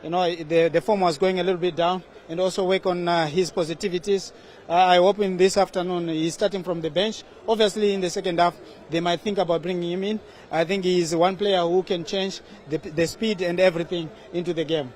the form was going a little bit down, and also work on his positivities. I hope in this afternoon he's starting from the bench. Obviously, in the second half, they might think about bringing him in. I think he is one player who can change the speed and everything into the game.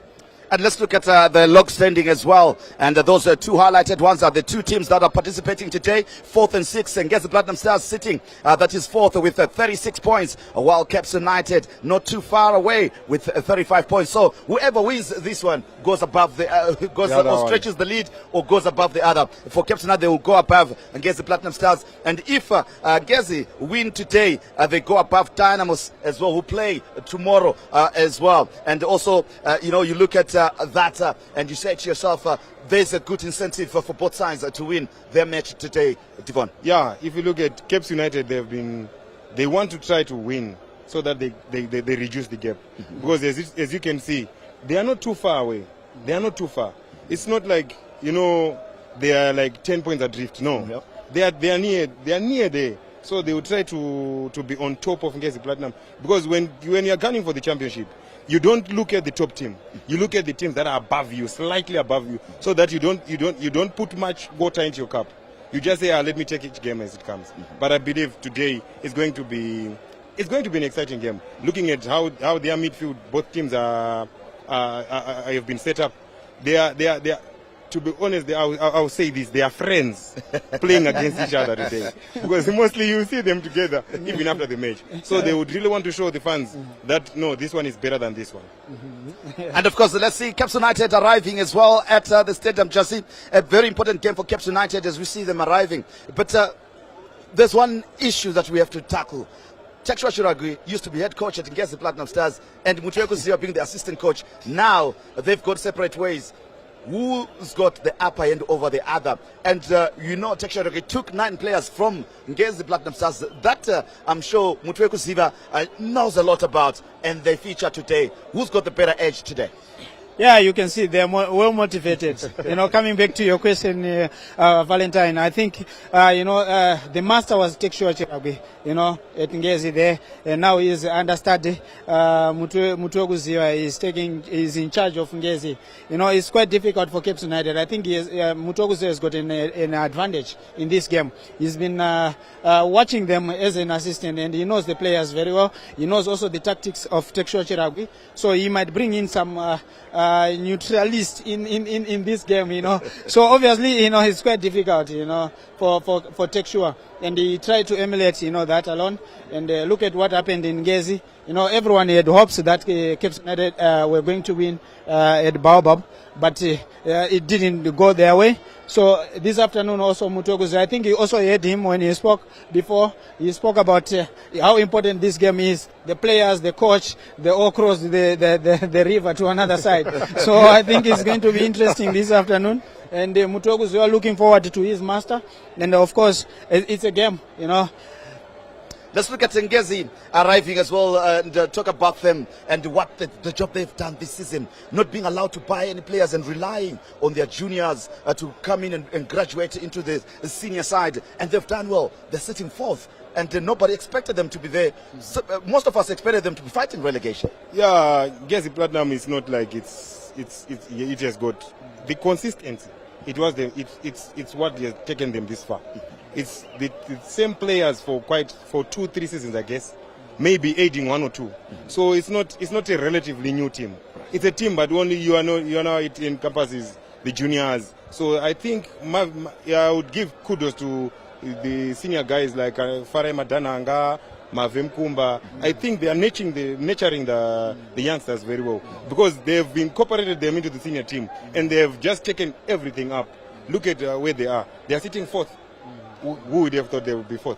And let's look at the log standing as well. And those two highlighted ones are the two teams that are participating today, 4th and 6th. And Ngezi Platinum Stars sitting, that is 4th with 36 points, while Caps United not too far away with 35 points. So whoever wins this one goes above or stretches the lead or goes above the other. For Caps United, they will go above Ngezi Platinum Stars. And if Ngezi win today, they go above Dynamos as well, who play tomorrow as well. And also, you look at that and you say to yourself, there's a good incentive for both sides to win their match today, Devon. Yeah, if you look at Caps United, they want to try to win so that they reduce the gap. Because as you can see, they are not too far away. They are not too far. It's not like, they are like 10 points adrift. No, they are near there. So they will try to be on top of Ngezi Platinum. Because when you are gunning for the championship, you don't look at the top team. You look at the teams that are above you, slightly above you, so that you don't put much water into your cup. You just say, let me take each game as it comes. But I believe today is going to be an exciting game. Looking at how their midfield, both teams have been set up. They are. To be honest, I will say this: they are friends playing against each other today, because mostly you see them together even after the match. So they would really want to show the fans that no, this one is better than this one. And of course, let's see Caps United arriving as well at the stadium. Jesse, a very important game for Caps United as we see them arriving. But there's one issue that we have to tackle. Tekshwa Chiragui used to be head coach at Ngezi Platinum Stars, and Mutweko Zia being the assistant coach. Now they've got separate ways. Who's got the upper hand over the other? And Tekshwa Chiragui took 9 players from Ngezi Platinum Stars that I'm sure Mutweko Ziva knows a lot about, and they feature today. Who's got the better edge today? Yeah, you can see they're well motivated. Coming back to your question, Valentine, I think, the master was Tekshwa Chiragui, at Ngezi there, and now he's understudy. Mutweko Ziva is in charge of Ngezi. It's quite difficult for Caps United. I think Mutweko Ziva has got an advantage in this game. He's been watching them as an assistant, and he knows the players very well. He knows also the tactics of Tekshwa Chiragui, so he might bring in some neutralist in this game, So obviously, it's quite difficult, for Tekshwa, and he tried to emulate, that alone. And look at what happened in Ngezi. Everyone had hopes that Caps United were going to win at Baobab, but it didn't go their way. So this afternoon also Mutweko, I think you also heard him when he spoke before. He spoke about how important this game is. The players, the coach, they all cross the river to another side. So I think it's going to be interesting this afternoon. And Mutweko, we are looking forward to his master. And of course, it's a game, Let's look at Ngezi arriving as well and talk about them and what the job they've done this season. Not being allowed to buy any players and relying on their juniors to come in and graduate into the senior side. And they've done well. They're sitting 4th. And nobody expected them to be there. So, most of us expected them to be fighting relegation. Yeah, Ngezi Platinum is not like it has got the consistency. It's what has taken them this far. It's the same players for 2-3 seasons, I guess, maybe aiding 1 or 2. So it's not a relatively new team. It's a team, but only you know it encompasses the juniors. So I think I would give kudos to the senior guys like Farai Madananga, Mavem Kumba. I think they are nurturing the youngsters very well, because they've incorporated them into the senior team and they have just taken everything up. Look at where they are. They are sitting 4th. Who would have thought they would be 4th?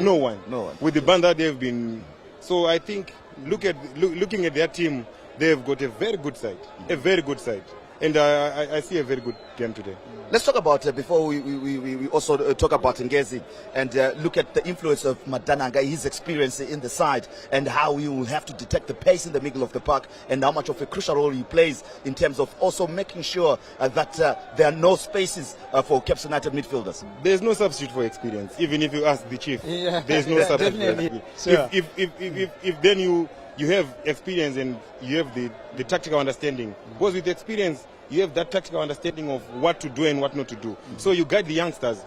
No one. With the band that they've been. So I think looking at their team, they've got a very good side. A very good side. And I see a very good game today. Let's talk about, before we also talk about Ngezi, and look at the influence of Madananga, his experience in the side, and how he will have to detect the pace in the middle of the park, and how much of a crucial role he plays in terms of also making sure that there are no spaces for Caps United midfielders. There's no substitute for experience, even if you ask the chief. Yeah. There's no substitute for experience. Sure. If then you have experience and you have the tactical understanding. Because with experience, you have that tactical understanding of what to do and what not to do. So you guide the youngsters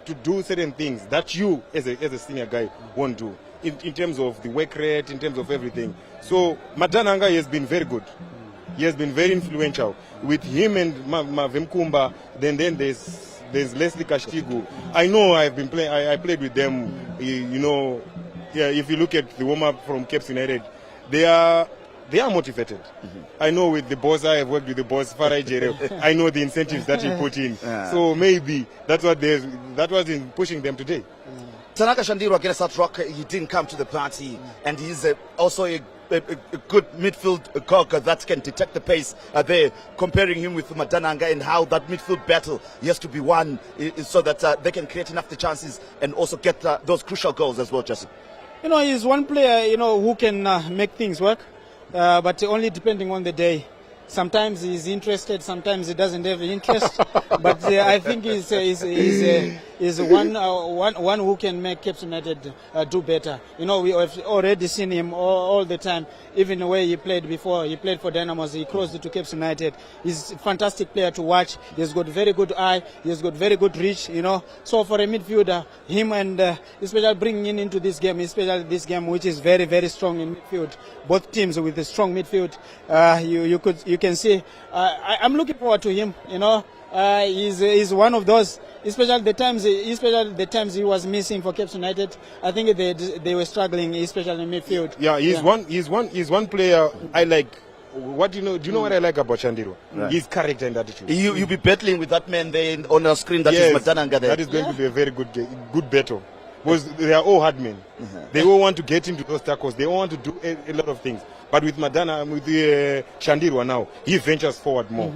to do certain things that you, as a senior guy, won't do. In terms of the work rate, in terms of everything. So Madananga has been very good. He has been very influential. With him and Mavemkumba, then there's Leslie Kashtigu. I know I've been playing. I played with them. You know, yeah. If you look at the warm up from Cape United, they are motivated. I know with the boss, I have worked with the boss Farai Jere. I know the incentives that he put in. So maybe that was in pushing them today. Tanaka Shandiro against that rock, he didn't come to the party, and he's also a good midfield cog that can detect the pace there, comparing him with Madananga and how that midfield battle has to be won so that they can create enough the chances and also get those crucial goals as well, Jesse. You know, he's one player, you know, who can make things work, but only depending on the day. Sometimes he's interested, sometimes he doesn't have interest. But I think he's one who can make Cape United do better. You know, we have already seen him all the time. Even the way he played before, he played for Dynamos, he crossed it to Cape United. He's a fantastic player to watch. He's got very good eye. He's got very good reach. You know, so for a midfielder, him and especially bringing into this game, especially this game which is very, very strong in midfield. Both teams with a strong midfield. You can see. I'm looking forward to him. You know, he's one of those. Especially the times he was missing for Cape United. I think they were struggling, especially in midfield. Yeah, he's one player I like. What do you know what I like about Shandiro? Right. His character and attitude. You'll be battling with that man there on our screen. That is Madananga there. That is going to be a very good battle. Because they are all hard men. They all want to get into those tackles. They all want to do a lot of things. But with Shandiro now, he ventures forward more.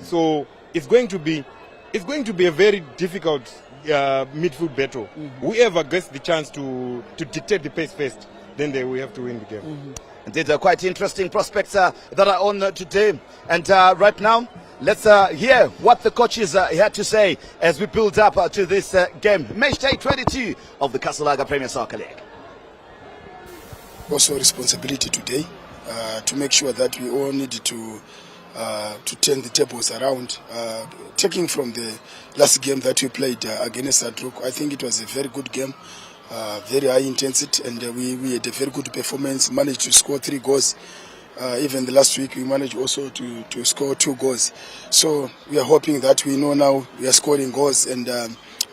So it's going to be a very difficult midfield battle. Whoever gets the chance to dictate the pace first, then they will have to win the game. Indeed, quite interesting prospects that are on today. And right now, let's hear what the coaches had to say as we build up to this game. Matchday 22 of the Kasalaga Premier Soccer League. Also responsibility today to make sure that we all needed to turn the tables around. Taking from the last game that we played against Sadruk, I think it was a very good game. Very high intensity, and we had a very good performance, managed to score 3 goals. Even the last week we managed also to score 2 goals. So we are hoping that we know now we are scoring goals, and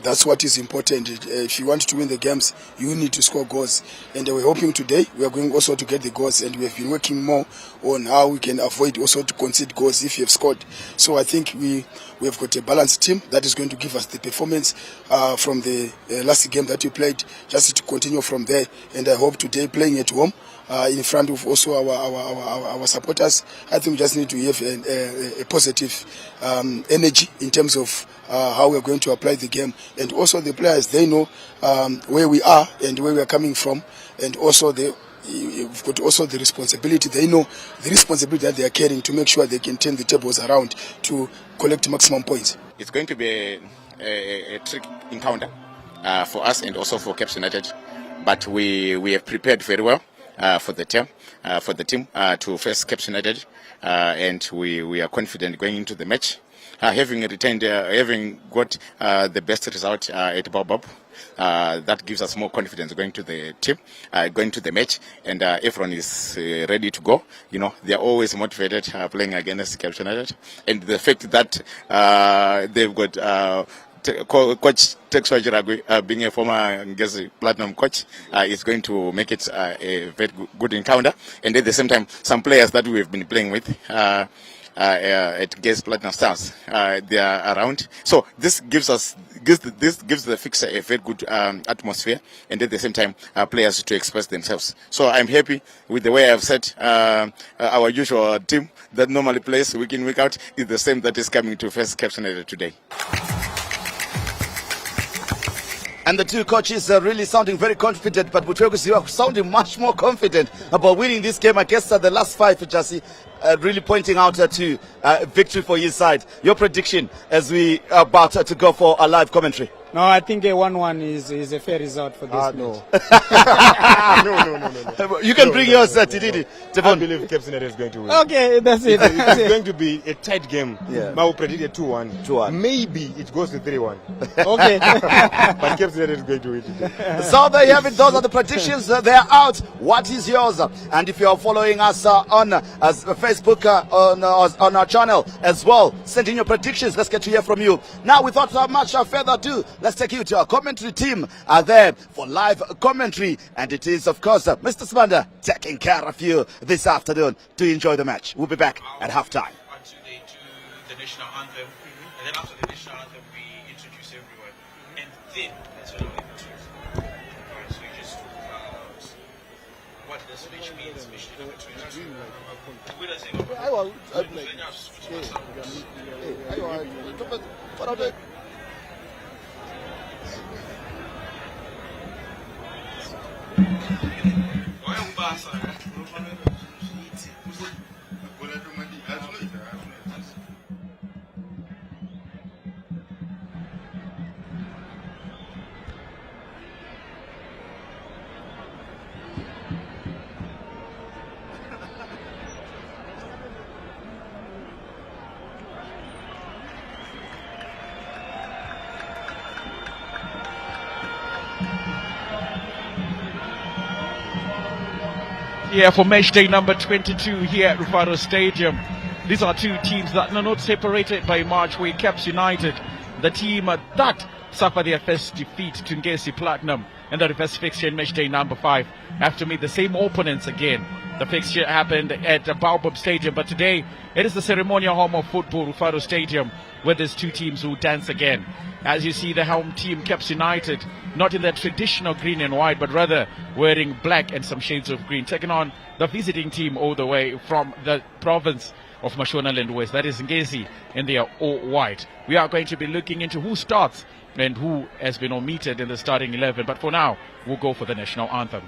that's what is important. If you want to win the games, you need to score goals. And we're hoping today we are going also to get the goals, and we have been working more on how we can avoid also to concede goals if you have scored. So I think we have got a balanced team that is going to give us the performance from the last game that we played, just to continue from there. And I hope today, playing at home, in front of also our supporters, I think we just need to have a positive energy in terms of how we're going to apply the game. And also the players, they know where we are and where we are coming from, and also we've got also the responsibility. They know the responsibility that they are carrying to make sure they can turn the tables around to collect maximum points. It's going to be a tricky encounter for us and also for Cape United, but we have prepared very well for the team to face Cape United, and we are confident going into the match. Having got the best result at Baobab, that gives us more confidence going to the team, going to the match, and everyone is ready to go. You know, they are always motivated playing against Cape United, and the fact that they've got Coach Texwa Jiragwe being a former Ngezi Platinum coach is going to make it a very good encounter, and at the same time, some players that we have been playing with at Ngezi Platinum Stars, they are around. So this gives the fixture a very good atmosphere, and at the same time, players to express themselves. So I'm happy with the way I've set our usual team that normally plays week in, week out is the same that is coming to face Cape United today. And the two coaches are really sounding very confident, but Butregus, you are sounding much more confident about winning this game. I guess the last 5, Jasi, really pointing out to victory for his side. Your prediction as we are about to go for a live commentary. No, I think a 1-1 is a fair result for this match. No. No. You can bring yours, Tididi. I believe Cape United is going to win. Okay, that's it. It's going to be a tight game. Yeah. But we predict a 2-1. 2-1. Maybe it goes to 3-1. Okay. But Cape United is going to win today. So there you have it. Those are the predictions. They are out. What is yours? And if you are following us on Facebook, on our channel as well, send in your predictions. Let's get to hear from you. Now, without much further ado, let's take you to our commentary team there for live commentary. And it is, of course, Mr. Smander taking care of you this afternoon to enjoy the match. We'll be back at halftime. They do the national anthem, and then after the national anthem, we introduce everyone, and then that's when we introduce. Alright, so you just talk about what the speech means, especially number 22. What does it mean? Here for match day number 22 here at Rufaro Stadium. These are two teams that are not separated by much. Where Caps United, the team that suffered their first defeat to Ngezi Platinum in the reverse fixture in match day number 5, have to meet the same opponents again. The fixture happened at Baobab Stadium, but today it is the ceremonial home of football, Rufaro Stadium, where these two teams will dance again. As you see, the home team, Caps United, not in their traditional green and white, but rather wearing black and some shades of green, taking on the visiting team all the way from the province of Mashonaland West, that is Ngezi, in their all white. We are going to be looking into who starts and who has been omitted in the starting 11, but for now, we'll go for the national anthem.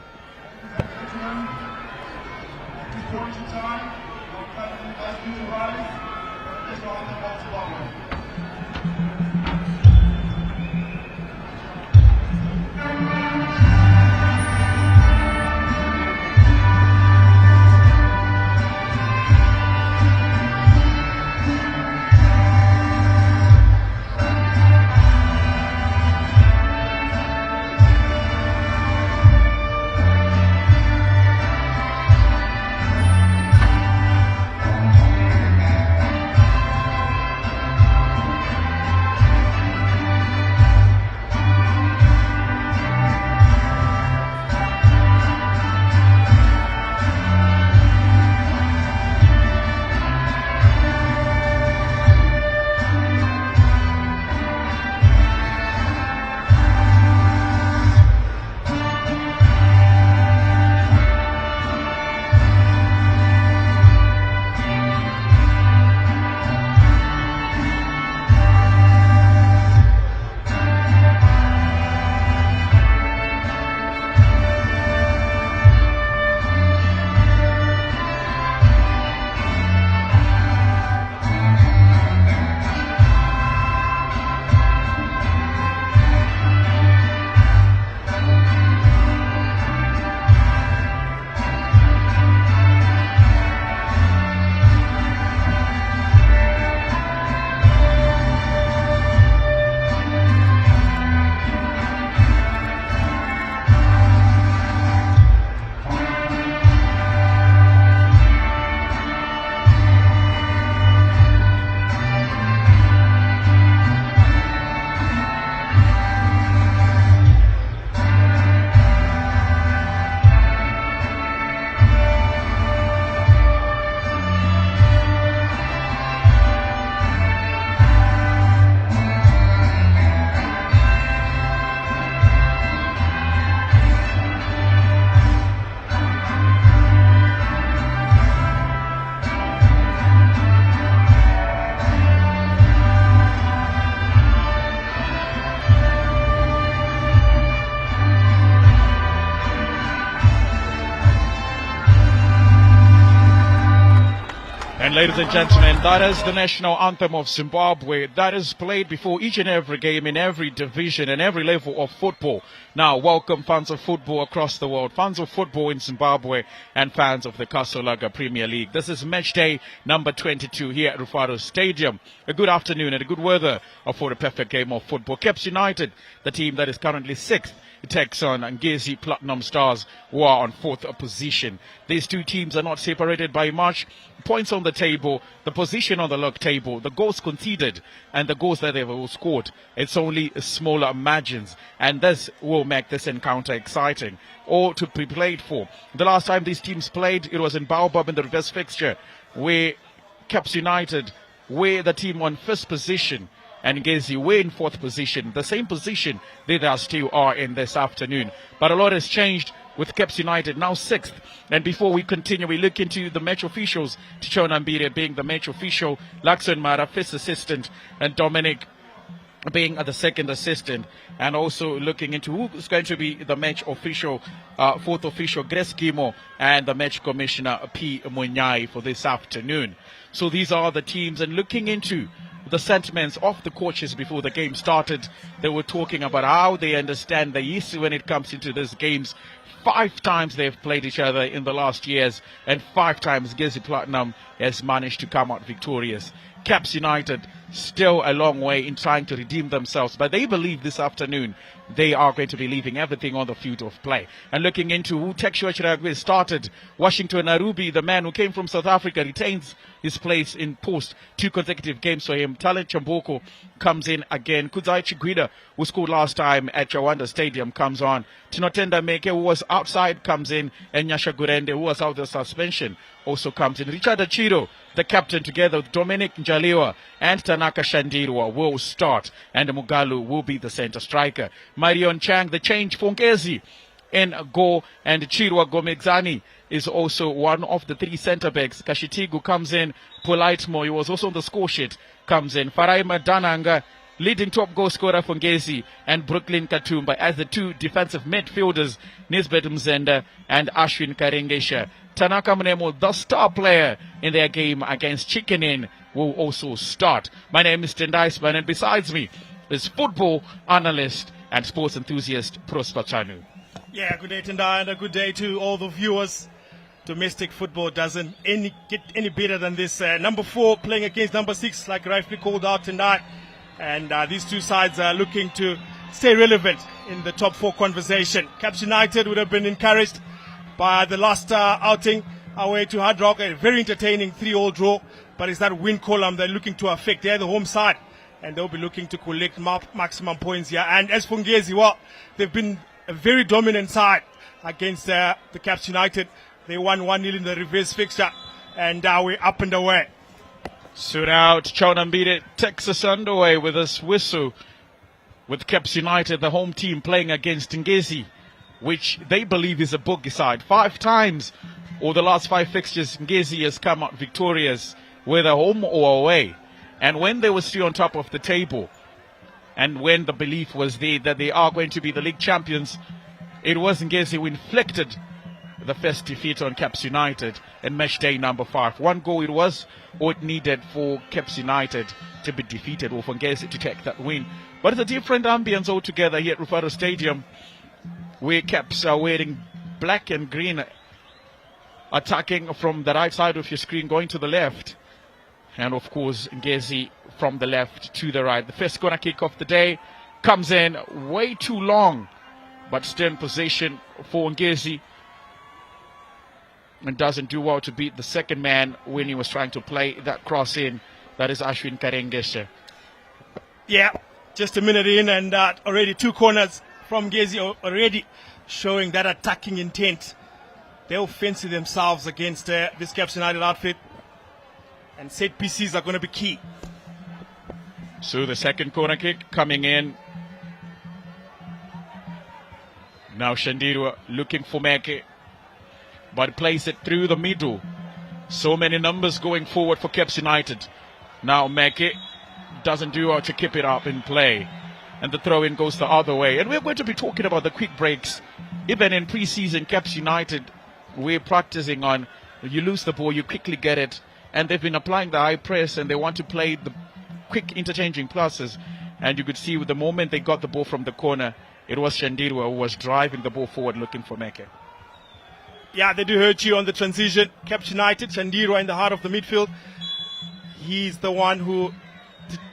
Ladies and gentlemen, that is the national anthem of Zimbabwe. That is played before each and every game in every division and every level of football. Now, welcome fans of football across the world, fans of football in Zimbabwe, and fans of the Kasolaga Premier League. This is match day number 22 here at Rufaro Stadium. A good afternoon and a good weather for a perfect game of football. Caps United, the team that is currently 6th, takes on Ngezi Platinum Stars, who are on 4th position. These two teams are not separated by much. Points on the table, the position on the log table, the goals conceded, and the goals that they've all scored. It's only smaller margins, and this will make this encounter exciting or to be played for. The last time these teams played, it was in Baobab in the reverse fixture, where Caps United were the team on 1st position, and Ngezi were in 4th position, the same position they still are in this afternoon. But a lot has changed with Caps United now 6th. And before we continue, we look into the match officials. Tichon Ambire being the match official, Laxon Mara, 1st assistant, and Dominic being the 2nd assistant. And also looking into who's going to be the match official, 4th official, Grace Gimo, and the match commissioner, P. Munyai, for this afternoon. So these are the teams, and looking into the sentiments of the coaches before the game started, they were talking about how they understand the issue when it comes into these games. 5 times they've played each other in the last years, and 5 times Ngezi Platinum has managed to come out victorious. Caps United still a long way in trying to redeem themselves, but they believe this afternoon they are going to be leaving everything on the field of play. And looking into who Tekshua Chiragwe started, Washington Arubi, the man who came from South Africa, retains his place in post. 2 consecutive games for him. Talent Chamboko comes in again. Kudzai Chiguida, who scored last time at Chawanda Stadium, comes on. Tinotenda Meke, who was outside, comes in. And Nyasha Gurende, who was out of suspension, also comes in. Richard Achiro, the captain, together with Dominic Njaliwa and Tanaka Shandirwa, will start. And Mugalu will be the center striker. Marion Chang, the change for Ngezi, in goal. And Chirwa Gomezani is also one of the 3 centre-backs. Kashitigu comes in. Politemo, he was also on the score sheet, comes in. Faraima Dananga, leading top goal scorer for Ngezi, and Brooklyn Katumba as the 2 defensive midfielders, Nisbet Mzenda and Ashwin Karengesha. Tanaka Mnemo, the star player in their game against Chikenin, will also start. My name is Tendaisman, and besides me is football analyst and sports enthusiast Prosper Chanu. Yeah, good day, Tendai, and a good day to all the viewers. Domestic football doesn't get any better than this. Number 4 playing against number 6, like rightfully called out tonight. And these two sides are looking to stay relevant in the top 4 conversation. Caps United would have been encouraged by the last outing away to Hard Rock. A very entertaining 3-all draw. But it's that win column they're looking to affect. They're the home side, and they'll be looking to collect maximum points here. And as for Ngezi, well, they've been a very dominant side against the Caps United. They won 1-0 in the reverse fixture, and we're up and away. So now Chaunambire takes us underway with this whistle, with Caps United, the home team, playing against Ngezi, which they believe is a bogey side. 5 times, or the last 5 fixtures, Ngezi has come out victorious, whether home or away. And when they were still on top of the table, and when the belief was there that they are going to be the league champions, it was Ngezi who inflicted the first defeat on Caps United in match day number 5. 1 goal it was, or it needed for Caps United to be defeated, or for Ngezi to take that win. But it's a different ambience altogether here at Rufaro Stadium, where Caps are wearing black and green, attacking from the right side of your screen, going to the left. And of course, Ngezi from the left to the right. The first corner kick of the day comes in way too long, but still in possession for Ngezi, and doesn't do well to beat the second man when he was trying to play that cross in. That is Ashwin Karengesha. Yeah, just a minute in, and already 2 corners from Ngezi, already showing that attacking intent. They'll fancy themselves against this Caps United outfit, and set pieces are going to be key. So the second corner kick coming in. Now Shandirwa looking for Meke, but plays it through the middle. So many numbers going forward for Caps United. Now Meke doesn't do well to keep it up in play, and the throw-in goes the other way. And we're going to be talking about the quick breaks. Even in pre-season, Caps United, we're practicing on, you lose the ball, you quickly get it, and they've been applying the high press, and they want to play the quick interchanging passes. And you could see with the moment they got the ball from the corner, it was Shandirwa who was driving the ball forward looking for Meke. Yeah, they do hurt you on the transition. Caps United, Shandirwa in the heart of the midfield. He's the one who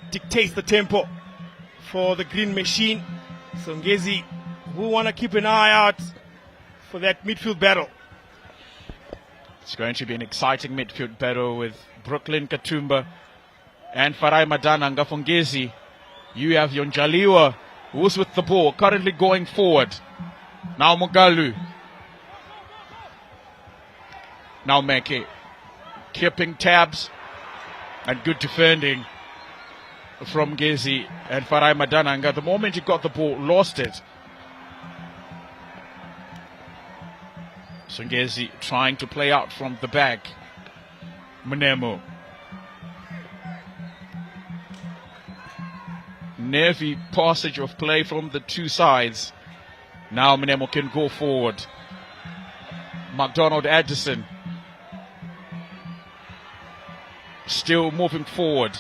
dictates the tempo for the green machine. So Ngezi, we want to keep an eye out for that midfield battle. It's going to be an exciting midfield battle with Brooklyn Katumba and Farai Madananga for Ngezi. You have Yonjaliwa, who's with the ball, currently going forward. Now Mugalu. Now Meke. Keeping tabs and good defending from Ngezi and Farai Madananga. The moment he got the ball, lost it. So Ngezi trying to play out from the back. Mnemo. Nervy passage of play from the two sides. Now Mnemo can go forward. McDonald Addison still moving forward.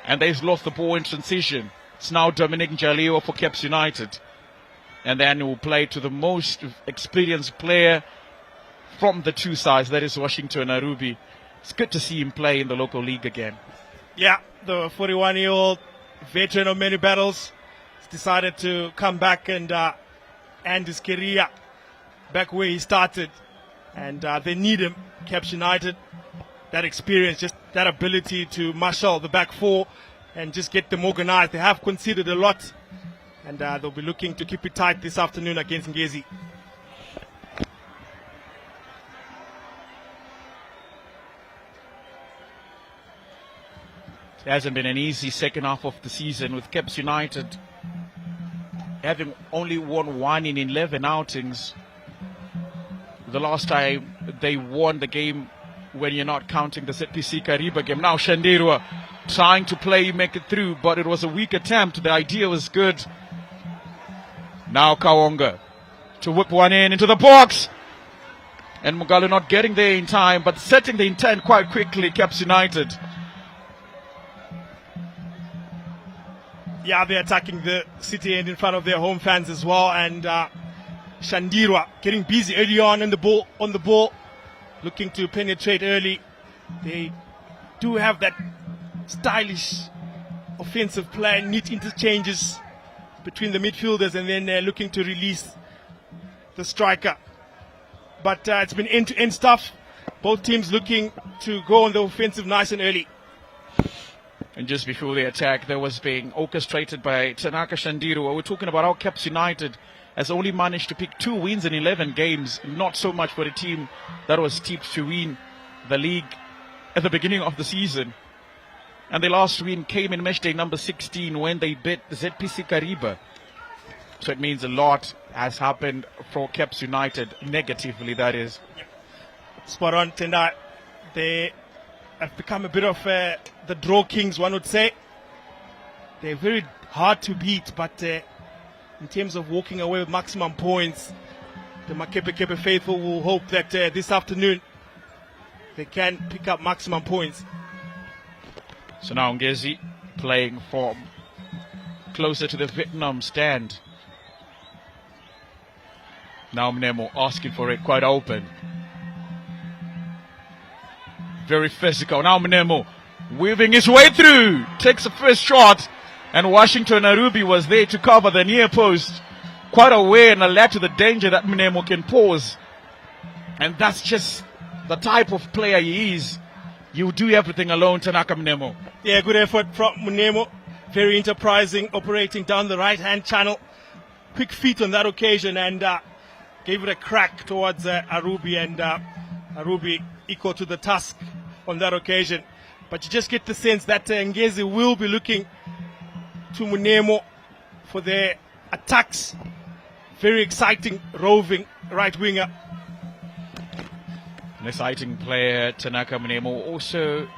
And they've lost the ball in transition. It's now Dominic Njaliwa for Caps United. And then he will play to the most experienced player from the two sides, that is Washington Arubi. It's good to see him play in the local league again. Yeah, the 41-year-old veteran of many battles has decided to come back and end his career back where he started. And they need him, Caps United. That experience, just that ability to marshal the back four and just get them organized. They have conceded a lot. And they'll be looking to keep it tight this afternoon against Ngezi. It hasn't been an easy second half of the season with Caps United having only won 1 in 11 outings. The last time they won the game, when you're not counting the ZPC Kariba game. Now Shandirwa trying to play, make it through, but it was a weak attempt. The idea was good. Now Kawonga to whip one into the box. And Mugalu not getting there in time, but setting the intent quite quickly, Caps United. Yeah, they're attacking the city end in front of their home fans as well. And Shandirwa getting busy early on the ball, looking to penetrate early. They do have that stylish offensive play, neat interchanges between the midfielders, and then they're looking to release the striker. But it's been end-to-end stuff. Both teams looking to go on the offensive nice and early. And just before the attack, that was being orchestrated by Tanaka Shandirwa. We're talking about how Caps United has only managed to pick 2 wins in 11 games. Not so much for a team that was tipped to win the league at the beginning of the season. And their last win came in matchday number 16 when they beat ZPC Kariba. So it means a lot has happened for Caps United, negatively that is. Spot on, Tendai. They have become a bit of the draw kings, one would say. They're very hard to beat, but in terms of walking away with maximum points, the Makepe faithful will hope that this afternoon they can pick up maximum points. So now Ngezi playing from closer to the Vietnam stand. Now Mnemo asking for it quite open. Very physical. Now Mnemo weaving his way through. Takes the first shot. And Washington Arubi was there to cover the near post. Quite aware and alert to the danger that Mnemo can pose. And that's just the type of player he is. You do everything alone, Tanaka Mnemo. Yeah, good effort from Mnemo. Very enterprising, operating down the right-hand channel. Quick feet on that occasion, and gave it a crack towards Arubi, and Arubi equal to the task on that occasion. But you just get the sense that Ngezi will be looking to Mnemo for their attacks. Very exciting, roving right winger. An exciting player, Tanaka Mnemo, also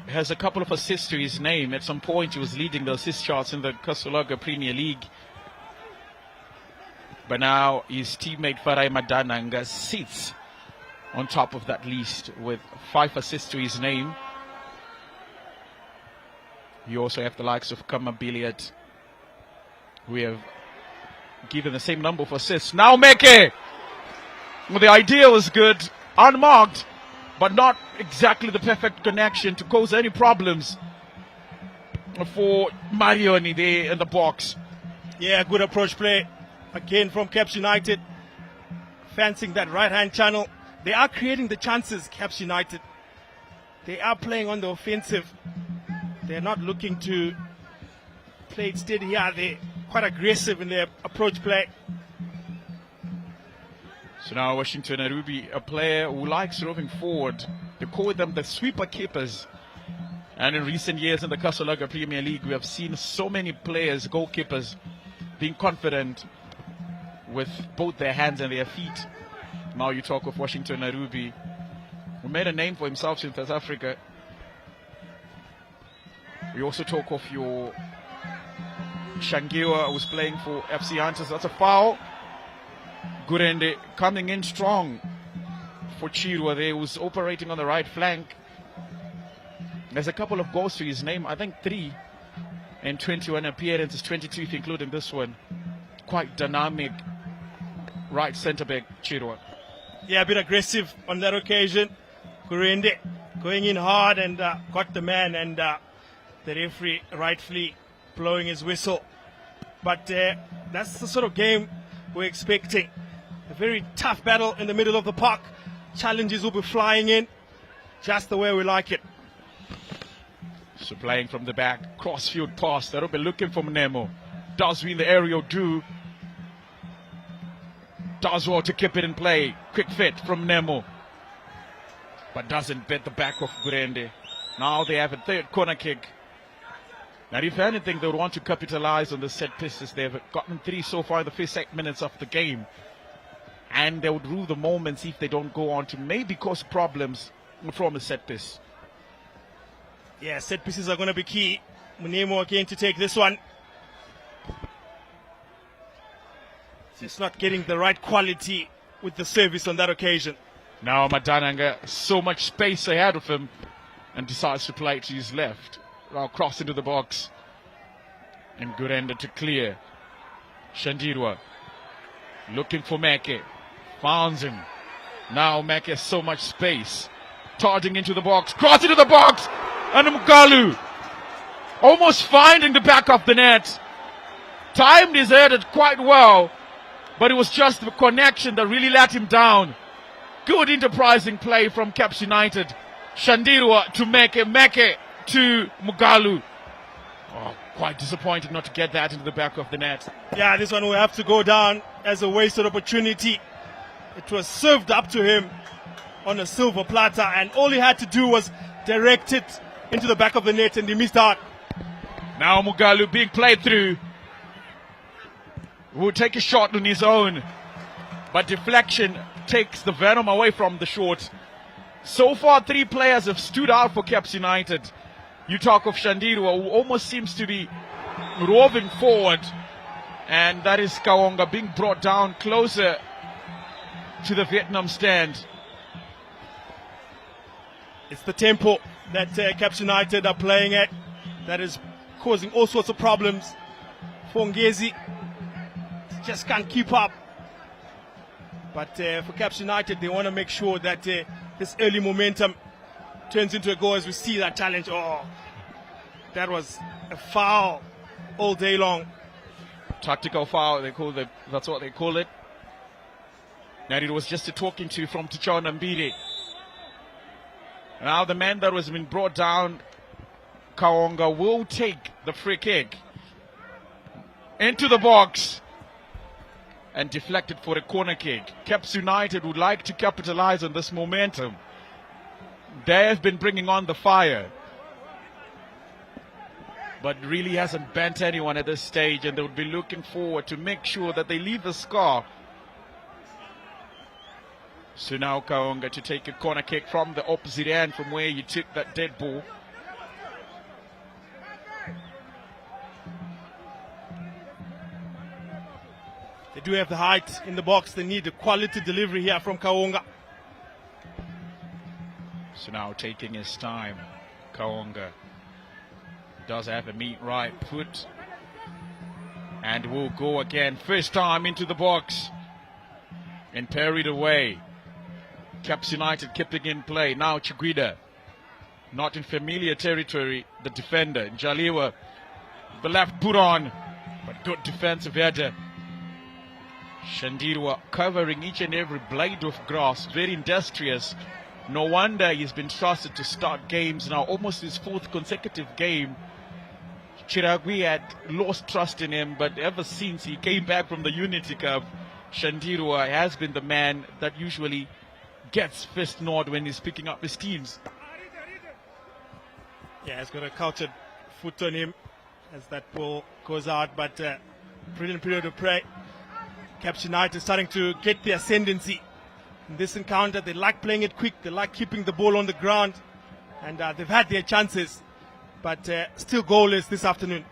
has a couple of assists to his name. At some point, he was leading the assist charts in the Kasulaga Premier League. But now his teammate Farai Madananga sits on top of that list with 5 assists to his name. You also have the likes of Kama Billiard, who have given the same number of assists. Now Meke! Well, the idea was good, unmarked, but not exactly the perfect connection to cause any problems for Marioni there in the box. Yeah, good approach play again from Caps United. Fancying that right-hand channel. They are creating the chances, Caps United. They are playing on the offensive. They're not looking to play it steady here. They're quite aggressive in their approach play. So now Washington Arubi, a player who likes roving forward. They call them the sweeper keepers. And in recent years in the Kasolaga Premier League, we have seen so many players, goalkeepers, being confident with both their hands and their feet. Now you talk of Washington Arubi, who made a name for himself in South Africa. We also talk of your Shangiwa, who's playing for FC Hunters. That's a foul. Gurende coming in strong for Chirwa there, who's operating on the right flank. There's a couple of goals to his name, I think 3 and 21 appearances, 22 if including this one. Quite dynamic right centre back, Chirwa. Yeah, a bit aggressive on that occasion. Gurende going in hard and got the man, and the referee rightfully blowing his whistle. But that's the sort of game we're expecting. A very tough battle in the middle of the park. Challenges will be flying in just the way we like it. So playing from the back, crossfield pass. That'll be looking for Nemo. Does win the aerial do. Does well to keep it in play. Quick fit from Nemo. But doesn't bet the back of Gurende. Now they have a third corner kick. Now if anything, they would want to capitalize on the set pieces. They've gotten 3 so far in the first 8 minutes of the game. And they would rule the moments if they don't go on to maybe cause problems from a set piece. Yeah, set pieces are going to be key. Munemo again to take this one. Just not getting the right quality with the service on that occasion. Now Madananga, so much space ahead of him, and decides to play to his left. Now cross into the box. And Gurende to clear. Shandirwa looking for Meke. Founds him. Now Meke has so much space. Charging into the box. Cross into the box. And Mugalu almost finding the back of the net. Timed his headed quite well, but it was just the connection that really let him down. Good enterprising play from Caps United. Shandirwa to Meke, Meke to Mugalu. Oh, quite disappointed not to get that into the back of the net. Yeah, this one will have to go down as a wasted opportunity. It was served up to him on a silver platter, and all he had to do was direct it into the back of the net, and he missed out. Now Mugalu being played through. Will take a shot on his own, but deflection takes the venom away from the shot. So far 3 players have stood out for Caps United. You talk of Shandirwa, who almost seems to be roving forward, and that is Kaonga being brought down closer to the Vietnam stand. It's the tempo that Caps United are playing at that is causing all sorts of problems for Ngezi. Just can't keep up. But for Caps United, they want to make sure that this early momentum turns into a goal as we see that challenge. Oh, that was a foul all day long. Tactical foul, that's what they call it. And it was just a talking to from Tichona Mbiri. Now the man that was been brought down, Kaonga, will take the free kick into the box and deflected for a corner kick. Caps United would like to capitalize on this momentum. They have been bringing on the fire, but really hasn't bent anyone at this stage, and they would be looking forward to make sure that they leave a scar. So now Kaonga to take a corner kick from the opposite end from where you took that dead ball. They do have the height in the box. They need a quality delivery here from Kaonga. So now taking his time, Kaonga does have a meet right foot and will go again. First time into the box and parried away. Caps United keeping in play. Now Chiguida, not in familiar territory, the defender. Njaliwa, the left boot on, but good defensive header. Shandirwa covering each and every blade of grass, very industrious. No wonder he's been trusted to start games now, almost his 4th consecutive game. Chiragui had lost trust in him, but ever since he came back from the Unity Cup, Shandirwa has been the man that usually gets first nod when he's picking up his teams. Yeah, he's got a cultured foot on him as that ball goes out, but brilliant period of play. Caps United starting to get the ascendancy in this encounter. They like playing it quick, they like keeping the ball on the ground, and they've had their chances, but still goalless this afternoon.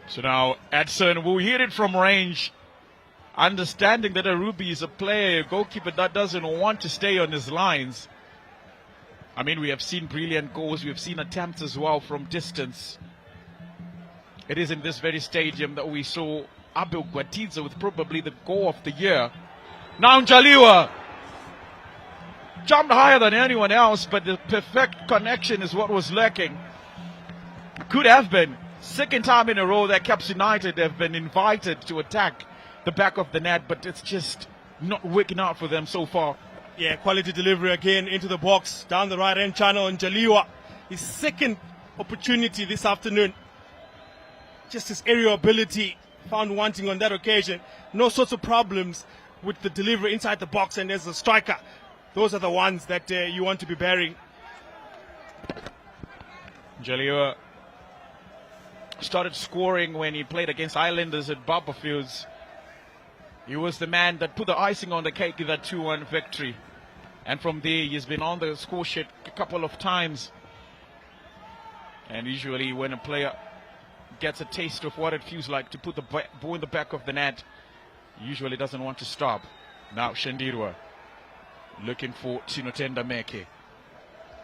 So now Edson will hit it from range, understanding that Arubi is a player, a goalkeeper that doesn't want to stay on his lines. I mean, we have seen brilliant goals, we have seen attempts as well from distance. It is in this very stadium that we saw Abel Guatiza with probably the goal of the year. Now Njaliwa jumped higher than anyone else, but the perfect connection is what was lacking. Could have been. Second time in a row that Caps United have been invited to attack the back of the net, but it's just not working out for them so far. Yeah, quality delivery again into the box, down the right-hand channel, and Njaliwa, his second opportunity this afternoon. Just his aerial ability found wanting on that occasion. No sorts of problems with the delivery inside the box, and as a striker, those are the ones that you want to be bearing. Njaliwa started scoring when he played against Islanders at Barberfields. He was the man that put the icing on the cake in that 2-1 victory. And from there, he's been on the score sheet a couple of times. And usually when a player gets a taste of what it feels like to put the ball in the back of the net, he usually doesn't want to stop. Now Shandirwa looking for Tinotenda Meke,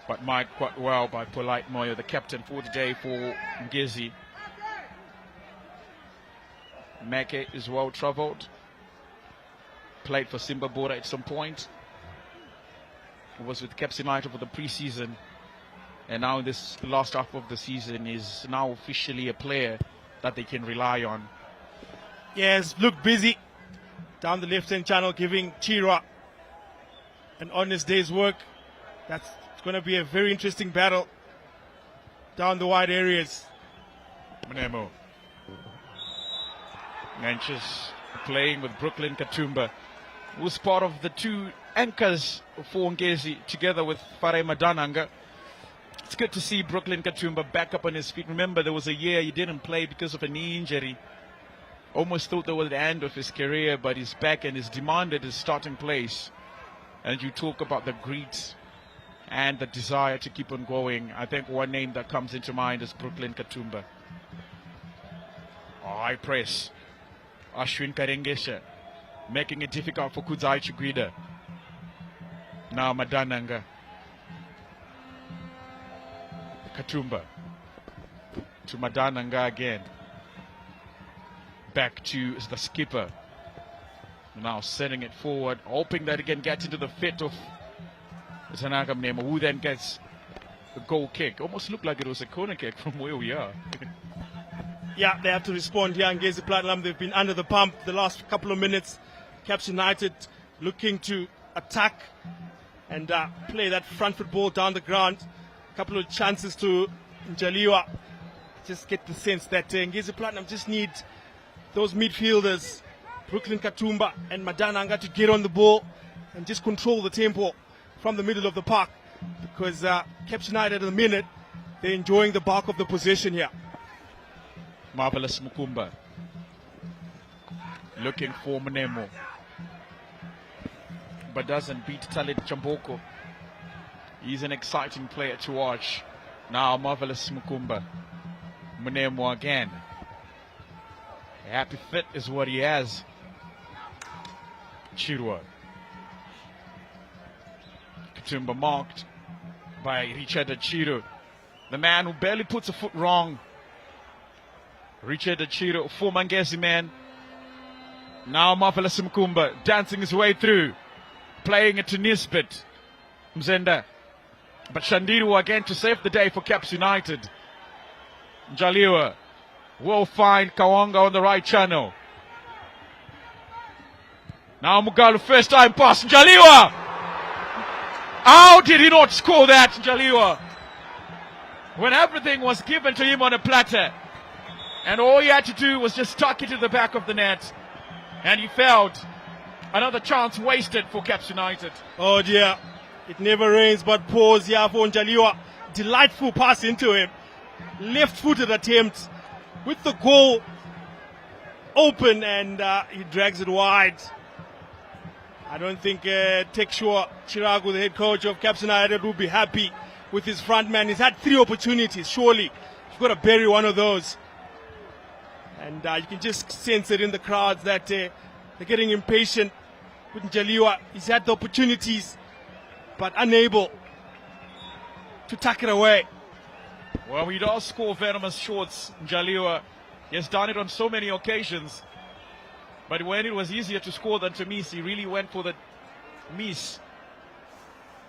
but marked quite well by Polite Moyo, the captain for today for Ngezi. Meke is well travelled, played for Simba Bora at some point, was with Caps United for the pre-season, and now in this last half of the season is now officially a player that they can rely on. Yes, looked busy down the left-hand channel, giving Chira an honest day's work. That's going to be a very interesting battle down the wide areas. Mnemo. Nanches playing with Brooklyn Katumba, who's part of the 2 anchors for Ngezi together with Fare Madananga. It's good to see Brooklyn Katumba back up on his feet. Remember, there was a year he didn't play because of a knee injury. Almost thought that was the end of his career, but he's back and is demanded his starting place. And you talk about the grit and the desire to keep on going. I think one name that comes into mind is Brooklyn Katumba. High press. Ashwin Karengesha making it difficult for Kudzai Chiguida. Now Madananga. Katumba to Madananga again. Back to the skipper. Now sending it forward, hoping that he can get into the fit of Zanaka Mnemo, who then gets a goal kick. Almost looked like it was a corner kick from where we are. Yeah, they have to respond here. Ngezi Platinum, they've been under the pump the last couple of minutes. Caps United looking to attack and play that front foot ball down the ground. A couple of chances to Njaliwa. Just get the sense that Ngezi Platinum just need those midfielders, Brooklyn Katumba and Madananga, to get on the ball and just control the tempo from the middle of the park, because Caps United at the minute, they're enjoying the bulk of the possession here. Marvelous Mukumba looking for Mnemo, but doesn't beat Talit Chamboko. He's an exciting player to watch. Now Marvelous Mukumba. Mnemo again. A happy fit is what he has. Chirwa. Katumba marked by Richard Achiro, the man who barely puts a foot wrong. Richard Achiro, former Ngezi man. Now Marvelous Mkumba dancing his way through, playing it to Nisbet Mzenda. But Shandiru again to save the day for Caps United. Njaliwa will find Kawanga on the right channel. Now Mugalu, first time pass. Njaliwa! How did he not score that, Njaliwa? When everything was given to him on a platter. And all he had to do was just tuck it to the back of the net. And he felt another chance wasted for Caps United. Oh dear, it never rains but pours here for Njaliwa. Delightful pass into him. Left-footed attempt with the goal open, and he drags it wide. I don't think Tekshua Chiragu, the head coach of Caps United, will be happy with his front man. He's had 3 opportunities. Surely you've got to bury one of those. And you can just sense it in the crowds that they're getting impatient with Njaliwa. He's had the opportunities, but unable to tuck it away. Well, he does score venomous shots, Njaliwa. He has done it on so many occasions. But when it was easier to score than to miss, he really went for the miss.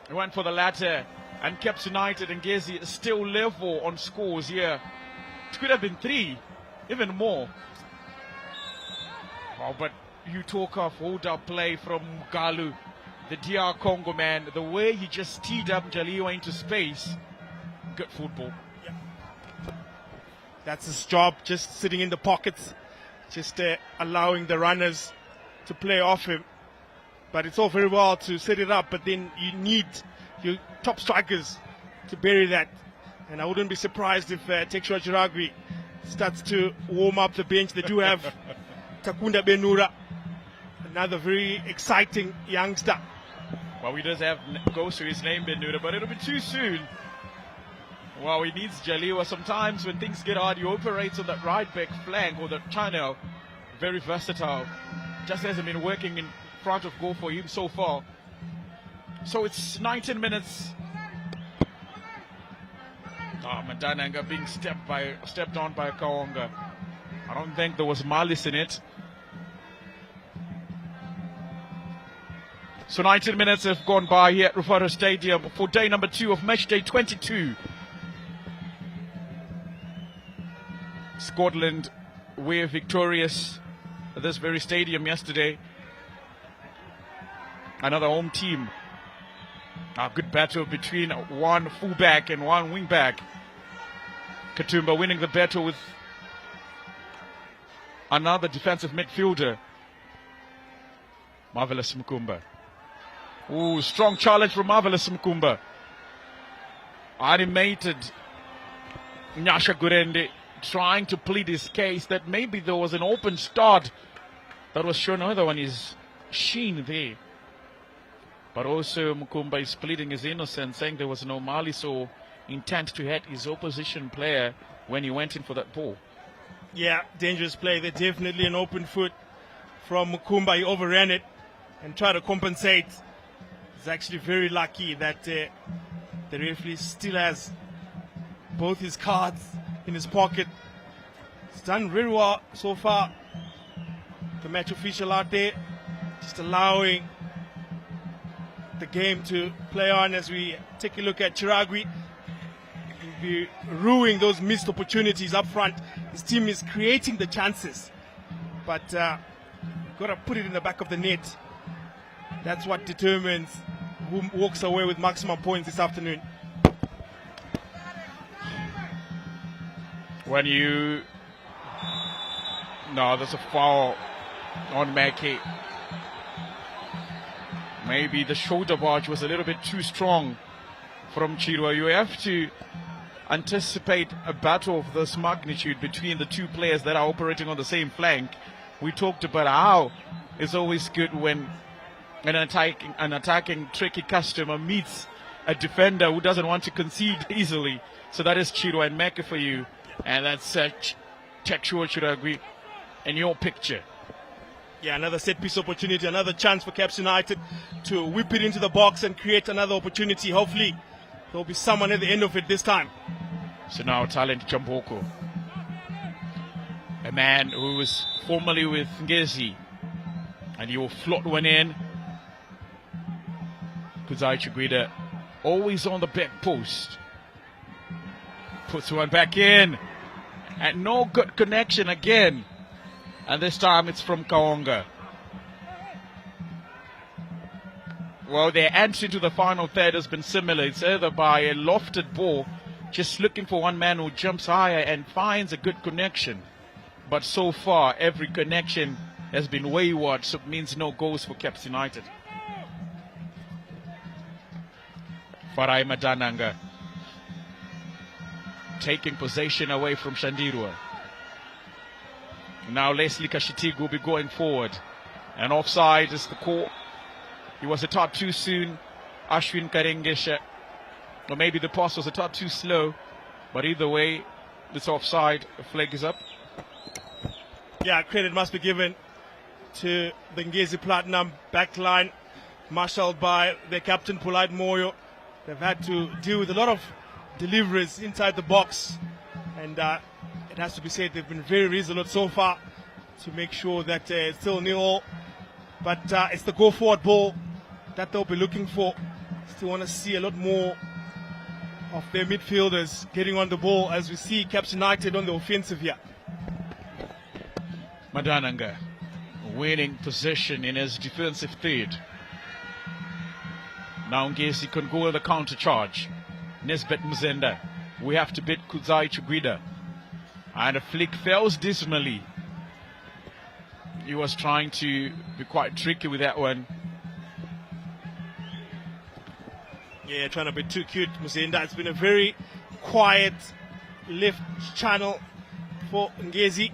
He went for the latter. And Caps United and Ngezi still level on scores here. It could have been 3. Even more. Oh, but you talk of hold-up play from Galu, the DR Congo man. The way he just teed up Njaliwa into space. Good football. Yeah. That's his job, just sitting in the pockets, just allowing the runners to play off him. But it's all very well to set it up, but then you need your top strikers to bury that. And I wouldn't be surprised if Tekshua Chiragwi starts to warm up the bench. They do have Takunda Benura, another very exciting youngster. Well, he does have goes to his name Benura, but it'll be too soon. Well, he needs Njaliwa. Sometimes when things get hard, he operates on that right back flank or the channel. Very versatile. Just hasn't been working in front of goal for him so far. So it's 19 minutes. Madananga being stepped on by Kawanga. I don't think there was malice in it. So 19 minutes have gone by here at Rufaro Stadium for day number 2 of match day 22. Scotland were victorious at this very stadium yesterday. Another home team. A good battle between one fullback and one wingback. Katumba winning the battle with another defensive midfielder. Marvelous Mkumba. Ooh, strong challenge from Marvelous Mkumba. Animated Nyasha Gurende trying to plead his case that maybe there was an open start that was shown. Another one is Sheen there. But also Mkumba is pleading his innocence, saying there was no malice or intent to hit his opposition player when he went in for that ball. Yeah, dangerous play. There's definitely an open foot from Mkumba. He overran it and tried to compensate. He's actually very lucky that the referee still has both his cards in his pocket. He's done very well so far. The match official out there just allowing the game to play on as we take a look at Chiragwi. He'll be ruining those missed opportunities up front. His team is creating the chances, but got to put it in the back of the net. That's what determines who walks away with maximum points this afternoon. When you... No, there's a foul on Mackey. Maybe the shoulder barge was a little bit too strong from Chirwa. You have to anticipate a battle of this magnitude between the two players that are operating on the same flank. We talked about how it's always good when an attacking tricky customer meets a defender who doesn't want to concede easily. So that is Chirwa and Mecca for you. And that's Tekshua Chiragwi in your picture. Yeah, another set-piece opportunity, another chance for Caps United to whip it into the box and create another opportunity. Hopefully, there'll be someone at the end of it this time. So now Talent Chamboko, a man who was formerly with Ngezi, and he will float one in. Kuzai Chiguida always on the back post. Puts one back in. And no good connection again. And this time it's from Kaonga. Well, their entry to the final third has been similar. It's either by a lofted ball, just looking for one man who jumps higher and finds a good connection. But so far, every connection has been wayward, so it means no goals for Caps United. Farai Madananga taking possession away from Shandirwa. Now Leslie Kashitigu will be going forward. And offside is the call. He was a tad too soon. Ashwin Karengesha. Or maybe the pass was a tad too slow. But either way, it's offside. The flag is up. Yeah, credit must be given to the Ngezi Platinum backline, marshaled by their captain Polite Moyo. They've had to deal with a lot of deliveries inside the box, and it has to be said they've been very resolute so far to make sure that it's still 0-0. But it's the go-forward ball that they'll be looking for. Still want to see a lot more of their midfielders getting on the ball as we see Caps United on the offensive here. Madananga winning possession in his defensive third. Now Ngezi can go with the counter charge. Nesbet Muzenda. We have to beat Kuzai Chiguida. And a flick fails dismally. He was trying to be quite tricky with that one. Yeah, trying to be too cute, Muzenda. It's been a very quiet left channel for Ngezi.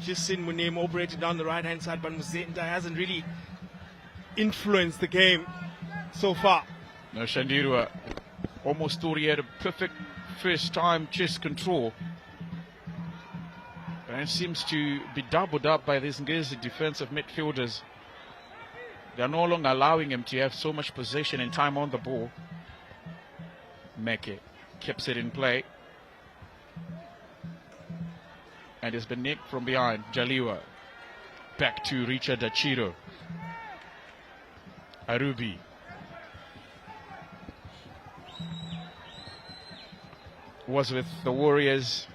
Just seen Muneme operating down the right-hand side, but Muzenda hasn't really influenced the game so far. No, Shandirwa almost thought he had a perfect first-time chest control. And it seems to be doubled up by these Ngezi defensive midfielders. They're no longer allowing him to have so much possession and time on the ball. Meke keeps it in play. And it's been nicked from behind. Jaliwa. Back to Richard Achiro. Arubi. Was with the Warriors.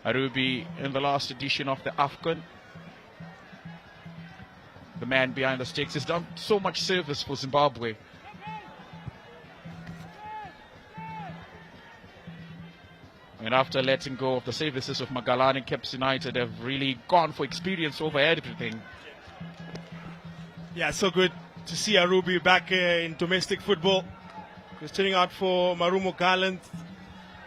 Arubi in the last edition of the AFCON. The man behind the sticks has done so much service for Zimbabwe. And after letting go of the services of Magalani, Caps United have really gone for experience over everything. Yeah, so good to see Arubi back in domestic football. He was turning out for Marumo Garland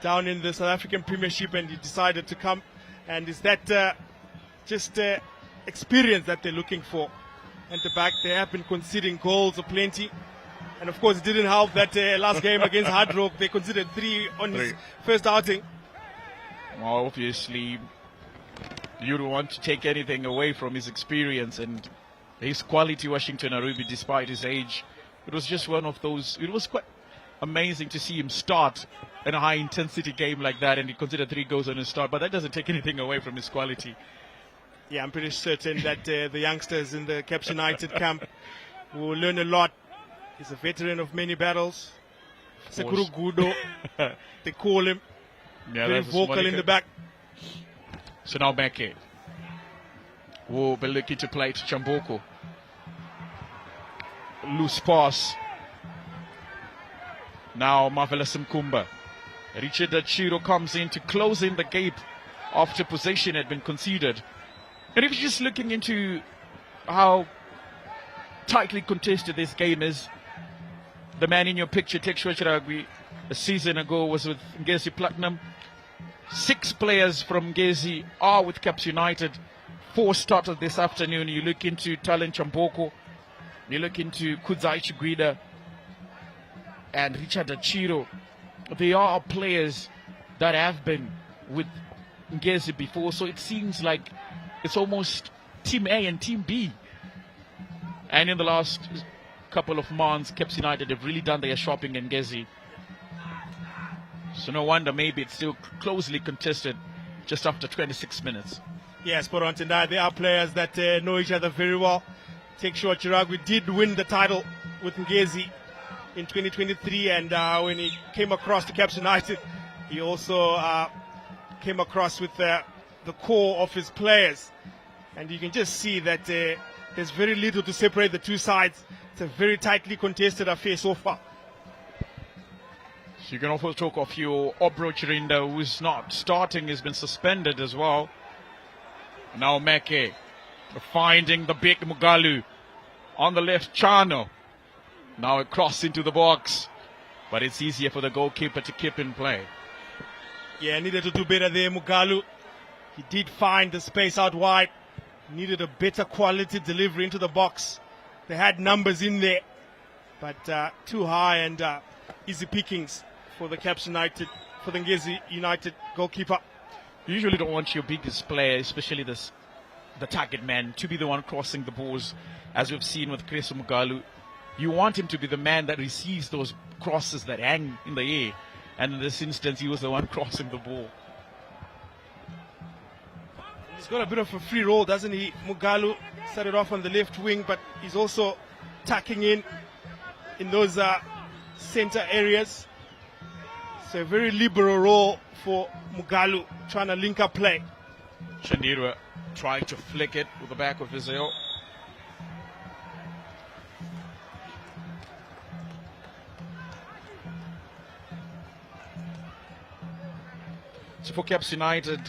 down in the South African Premiership, and he decided to come. And it's that experience that they're looking for. At the back, they have been conceding goals aplenty. And of course, it didn't help that last game against Hard Rock, they conceded 3 on his first outing. Well, obviously, you don't want to take anything away from his experience and his quality, Washington Arubi, despite his age. It was just one of those, it was quite amazing to see him start in a high-intensity game like that, and he considered 3 goals on his start, but that doesn't take anything away from his quality. Yeah, I'm pretty certain that the youngsters in the Caps United camp will learn a lot. He's a veteran of many battles. Sekuru Gudo, they call him. Yeah, very vocal in the back. So now Meke will be looking to play to Chamboko. Loose pass. Now Marvelous Mkumba. Richard Achiro comes in to close in the gap after possession had been conceded. And if you're just looking into how tightly contested this game is, the man in your picture, Tekshua Chiragwi, a season ago was with Ngezi Platinum. 6 players from Ngezi are with Caps United. 4 started this afternoon. You look into Talent Chamboko, you look into Kuzai Chiguida and Richard Achiro. They are players that have been with Ngezi before, so it seems like it's almost Team A and Team B. And in the last couple of months, Caps United have really done their shopping in Ngezi. So no wonder maybe it's still closely contested just after 26 minutes. Yes, but on tonight, there are players that know each other very well. Take sure Chiragwi did win the title with Ngezi in 2023, and when he came across to Caps United, he also came across with the core of his players. And you can just see that there's very little to separate the two sides. It's a very tightly contested affair so far. So you can also talk of your Obro Chirinda, who's not starting, has been suspended as well. Now Meke finding the big Mugalu on the left channel. Now a cross into the box, but it's easier for the goalkeeper to keep in play. Yeah, needed to do better there, Mugalu. He did find the space out wide. Needed a better quality delivery into the box. They had numbers in there, but too high and easy pickings for the Caps United, for the Ngezi United goalkeeper. You usually don't want your biggest player, especially the target man, to be the one crossing the balls, as we've seen with Chris Mugalu. You want him to be the man that receives those crosses that hang in the air. And in this instance, he was the one crossing the ball. He's got a bit of a free roll, doesn't he? Mugalu started off on the left wing, but he's also tacking in those center areas. So a very liberal role for Mugalu, trying to link up play. Shandirwa trying to flick it with the back of his heel. So for Caps United,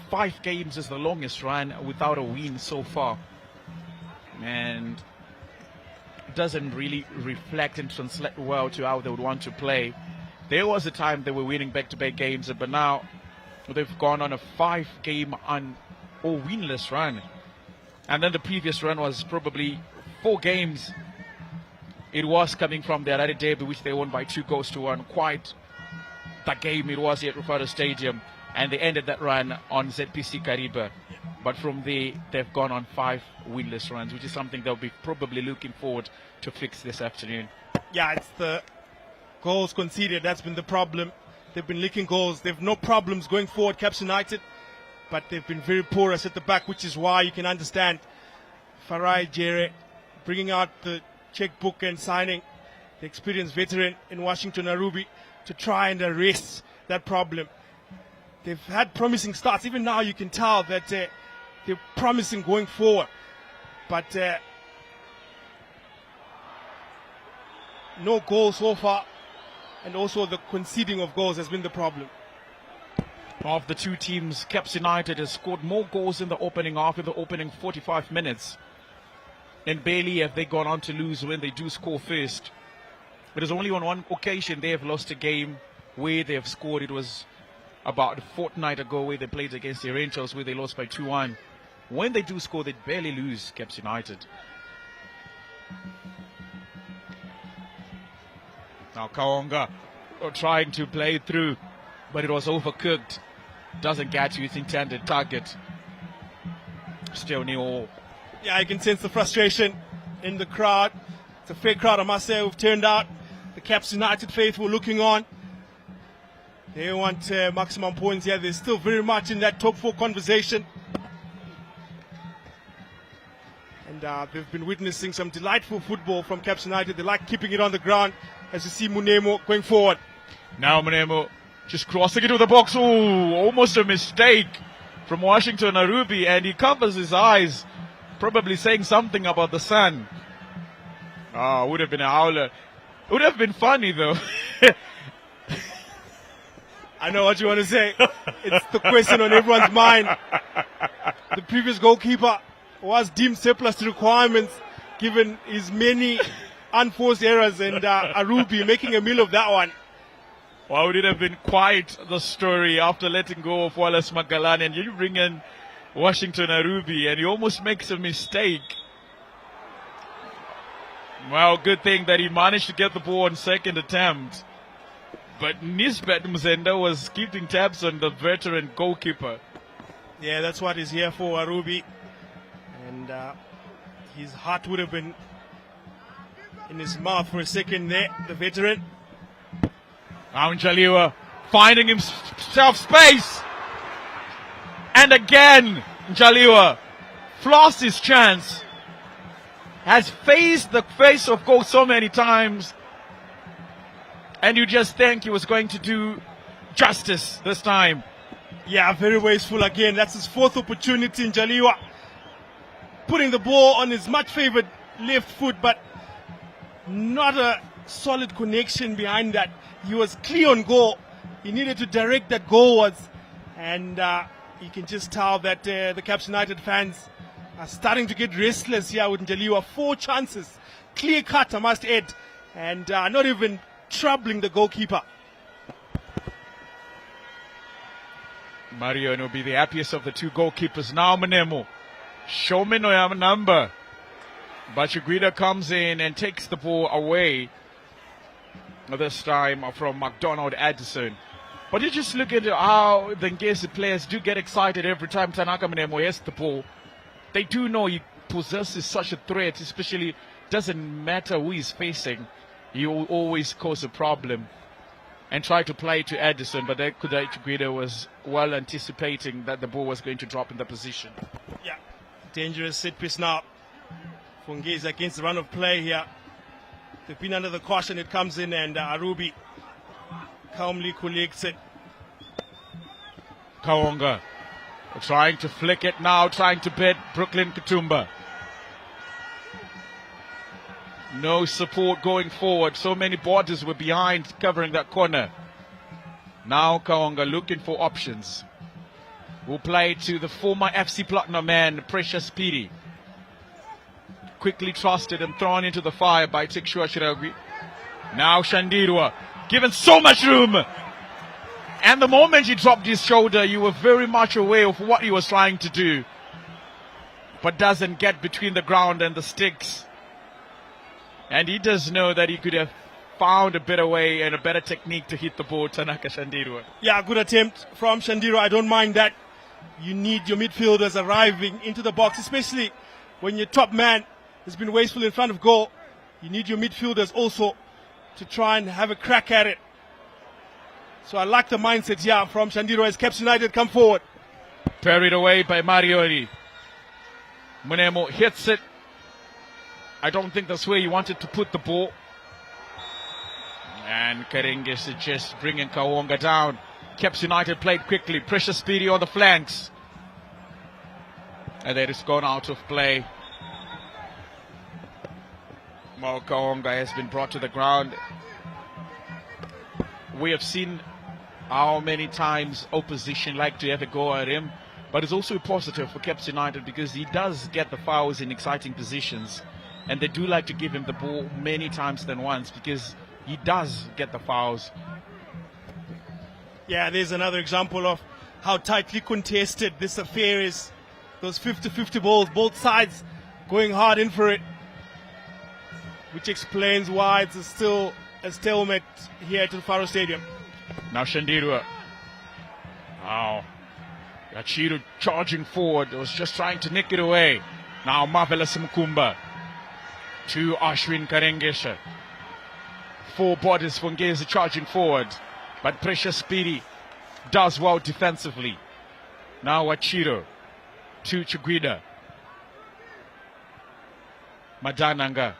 5 games is the longest run without a win so far. And it doesn't really reflect and translate well to how they would want to play. There was a time they were winning back-to-back games, but now they've gone on a 5-game or winless run. And then the previous run was probably 4 games. It was coming from their other derby, which they won by 2-1. Quite the game it was here at Rufaro Stadium. And they ended that run on ZPC Kariba. But from there, they've gone on 5 winless runs, which is something they'll be probably looking forward to fix this afternoon. Yeah, it's the goals conceded. That's been the problem. They've been leaking goals. They've no problems going forward, Caps United. But they've been very porous at the back, which is why you can understand Farai Jere bringing out the checkbook and signing the experienced veteran in Washington Arubi to try and arrest that problem. They've had promising starts. Even now you can tell that they're promising going forward. But no goals so far. And also the conceding of goals has been the problem. Of the two teams, Caps United has scored more goals in the opening half, in the opening 45 minutes. And barely have they gone on to lose when they do score first. But it's only on one occasion they have lost a game where they have scored. It was about a fortnight ago where they played against the Rangers, where they lost by 2-1. When they do score, they barely lose, Caps United. Now Kaonga trying to play through, but it was overcooked. Doesn't get to its intended target. Still nil. Yeah, I can sense the frustration in the crowd. It's a fair crowd, I must say, who've turned out. The Caps United faithful looking on. They want maximum points here. They're still very much in that top 4 conversation. And they've been witnessing some delightful football from Caps United. They like keeping it on the ground, as you see Munemo going forward. Now Munemo just crossing into the box. Oh, almost a mistake from Washington Arubi, and he covers his eyes, probably saying something about the sun. Would have been a howler. Would have been funny though. I know what you want to say. It's the question on everyone's mind. The previous goalkeeper was deemed surplus to requirements given his many unforced errors, and Arubi making a meal of that one. Well, it would have been quite the story after letting go of Wallace Magalani, and you bring in Washington Arubi and he almost makes a mistake. Well, good thing that he managed to get the ball on second attempt. But Nisbet Mzenda was keeping tabs on the veteran goalkeeper. Yeah, that's what he's here for, Arubi. and his heart would have been in his mouth for a second there, the veteran. Now Njaliwa finding himself space. And again, Njaliwa lost his chance. Has faced the face of goal so many times. And you just think he was going to do justice this time. Yeah, very wasteful again. That's his fourth opportunity in Njaliwa. Putting the ball on his much favored left foot, but not a solid connection behind that. He was clear on goal. He needed to direct that goalwards. And you can just tell that the Caps United fans are starting to get restless here with Njaliwa. 4 chances, clear cut, I must add, and not even troubling the goalkeeper. Mario will be the happiest of the 2 goalkeepers. Now Manemo, show me no number. But Chiguida comes in and takes the ball away. This time from McDonald Addison. But you just look at how the Ngezi players do get excited every time Tanaka Manemo has the ball. They do know he possesses such a threat, especially doesn't matter who he's facing. He will always cause a problem. And try to play to Addison, but Kudai Chiguida was well anticipating that the ball was going to drop in the position. Yeah, dangerous set piece now for Ngezi against the run of play here. They've been under the caution, it comes in, and Arubi calmly collects it. Kaonga trying to flick it now, trying to bid Brooklyn Katumba. No support going forward. So many borders were behind covering that corner. Now Kaonga looking for options. Will play to the former FC Platinum man, Precious Speedy. Quickly trusted and thrown into the fire by Tikshua Shiragwi. Now Shandirwa, given so much room. And the moment he dropped his shoulder, you were very much aware of what he was trying to do. But doesn't get between the ground and the sticks. And he does know that he could have found a better way and a better technique to hit the ball, Tanaka Shandirwa. Yeah, good attempt from Shandirwa. I don't mind that. You need your midfielders arriving into the box, especially when your top man has been wasteful in front of goal. You need your midfielders also to try and have a crack at it. So I like the mindset here from Shandirwa as Caps United come forward. Parried away by Mariori. Munemo hits it. I don't think that's where he wanted to put the ball. And Karenges is just bringing Kawonga down. Caps United played quickly. Precious Speedy on the flanks. And that is gone out of play. Well, Kawonga has been brought to the ground. We have seen how many times opposition like to have a go at him. But it's also positive for Caps United because he does get the fouls in exciting positions. And they do like to give him the ball many times than once because he does get the fouls. Yeah, there's another example of how tightly contested this affair is. Those 50-50 balls, both sides going hard in for it. Which explains why it's still a stalemate here at Rufaro Stadium. Now Shandirwa. Now Yachiru charging forward. Was just trying to nick it away. Now Marvelous Mkumba. To Ashwin Karengesha. 4 bodies for Ngezi charging forward. But Precious Speedy does well defensively. Now Wachiro to Chiguida. Madananga.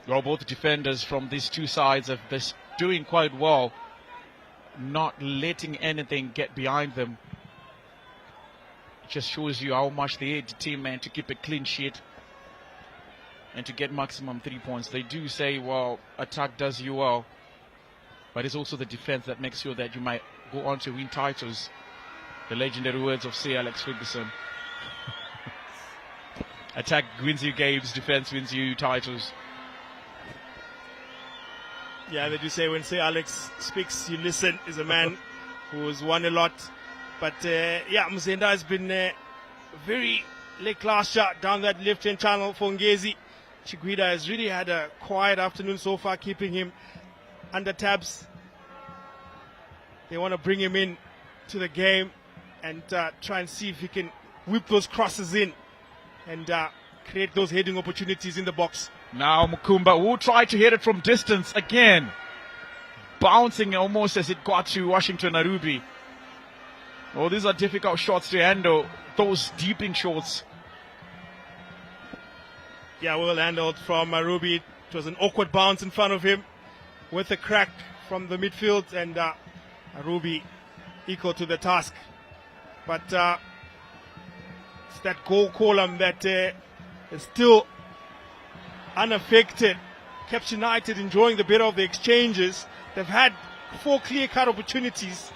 Well, both defenders from these 2 sides have been doing quite well. Not letting anything get behind them. It just shows you how much they hate the team, man, to keep a clean sheet and to get maximum 3 points. They do say, well, attack does you well, but it's also the defense that makes sure that you might go on to win titles. The legendary words of Sir Alex Ferguson. Attack wins you games, defense wins you titles. Yeah, they do say when Sir Alex speaks, you listen. Is a man who has won a lot. But yeah, Mzenda has been very lackluster down that left-hand channel for Ngezi. Chiguida has really had a quiet afternoon so far, keeping him under tabs. They want to bring him in to the game and try and see if he can whip those crosses in and create those heading opportunities in the box. Now Mukumba will try to hit it from distance again. Bouncing almost as it got to Washington Arubi. Oh, these are difficult shots to handle. Those deeping shots. Yeah, well handled from Arubi. It was an awkward bounce in front of him with a crack from the midfield, and Arubi equal to the task. But it's that goal column that is still unaffected. Caps United enjoying the better of the exchanges. They've had 4 clear-cut opportunities,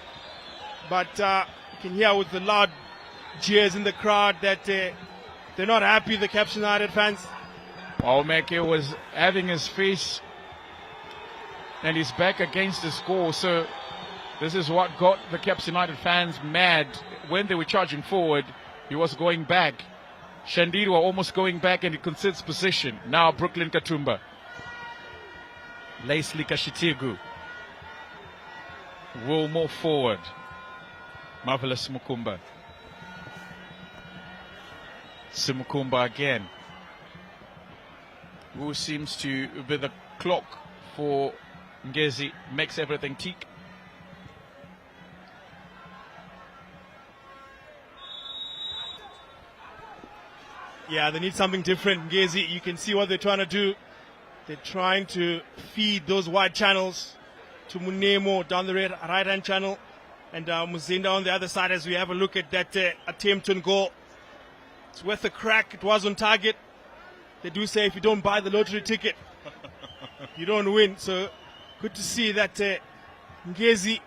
but you can hear with the loud jeers in the crowd that they're not happy, the Caps United fans. Meke was having his face and his back against the score, so this is what got the Caps United fans mad. When they were charging forward, he was going back. Shandiru almost going back, and he concedes position. Now Brooklyn Katumba. Leslie Kashitigu will move forward. Marvelous Mukumba. Simukumba again, who seems to be the clock for Ngezi, makes everything tick. Yeah, they need something different. Ngezi, you can see what they're trying to do. They're trying to feed those wide channels to Munemo down the right-hand channel, and Muzinda on the other side as we have a look at that attempt on goal. It's worth a crack. It was on target. They do say if you don't buy the lottery ticket, you don't win. So good to see that Ngezi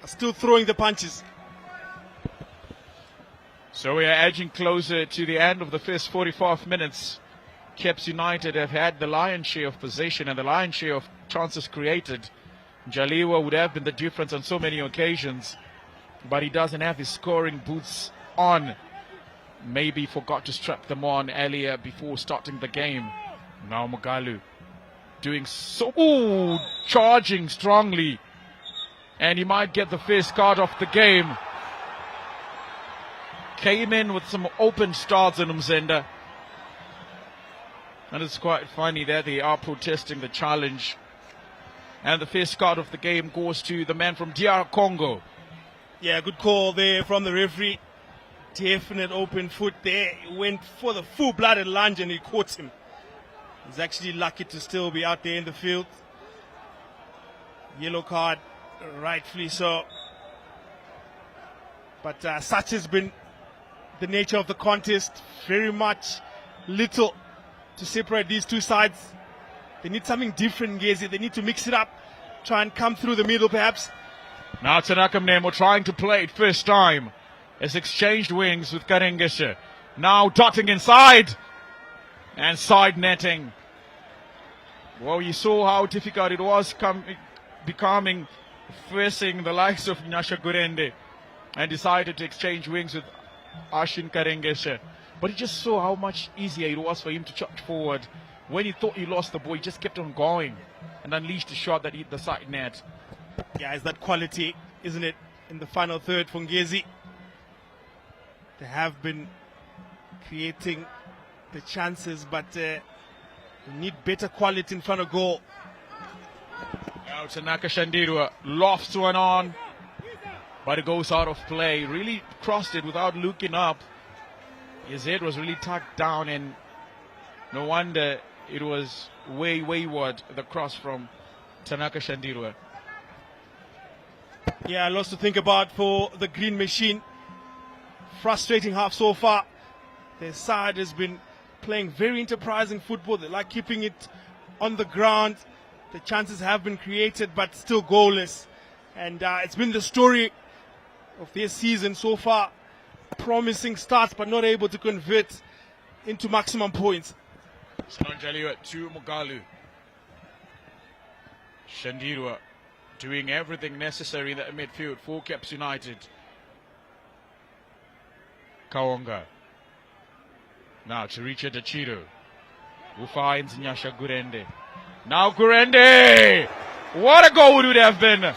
are still throwing the punches. So we are edging closer to the end of the first 45 minutes. Caps United have had the lion's share of possession and the lion's share of chances created. Jaliwa would have been the difference on so many occasions, but he doesn't have his scoring boots on. Maybe forgot to strap them on earlier before starting the game. Now Mugalu doing so, charging strongly, and he might get the first card off the game. Came in with some open starts in Umzenda, and it's quite funny that they are protesting the challenge. And the first card of the game goes to the man from DR Congo. Yeah, good call there from the referee. Definite open foot there. He went for the full-blooded lunge and he caught him. He's actually lucky to still be out there in the field. Yellow card, rightfully so. But such has been the nature of the contest. Very much little to separate these two sides. They need something different, Ngezi. They need to mix it up. Try and come through the middle, perhaps. Now Tanaka Mnemo trying to play it first time. Has exchanged wings with Karengeshe. Now dotting inside. And side netting. Well, you saw how difficult it was becoming facing the likes of Nyasha Gurende. And decided to exchange wings with Ashin Karengeshe. But he just saw how much easier it was for him to charge forward. When he thought he lost the ball, he just kept on going and unleashed a shot that hit the side net. Yeah, it's that quality, isn't it, in the final third for Ngezi. They have been creating the chances, but they need better quality in front of goal. Now Tanaka Shandirwa lofts one on, but it goes out of play. Really crossed it without looking up. His head was really tucked down, and no wonder it was way wayward, the cross from Tanaka Shandirwa. Yeah, lots to think about for the Green Machine. Frustrating half so far. Their side has been playing very enterprising football. They like keeping it on the ground. The chances have been created, but still goalless. And it's been the story of this season so far. Promising starts, but not able to convert into maximum points. Sanjaliwa to Mugalu. Shandirwa doing everything necessary in the midfield for Caps United. Kaonga. Now to Richard Achiro, who finds Nyasha Gurende. Now Gurende! What a goal would it have been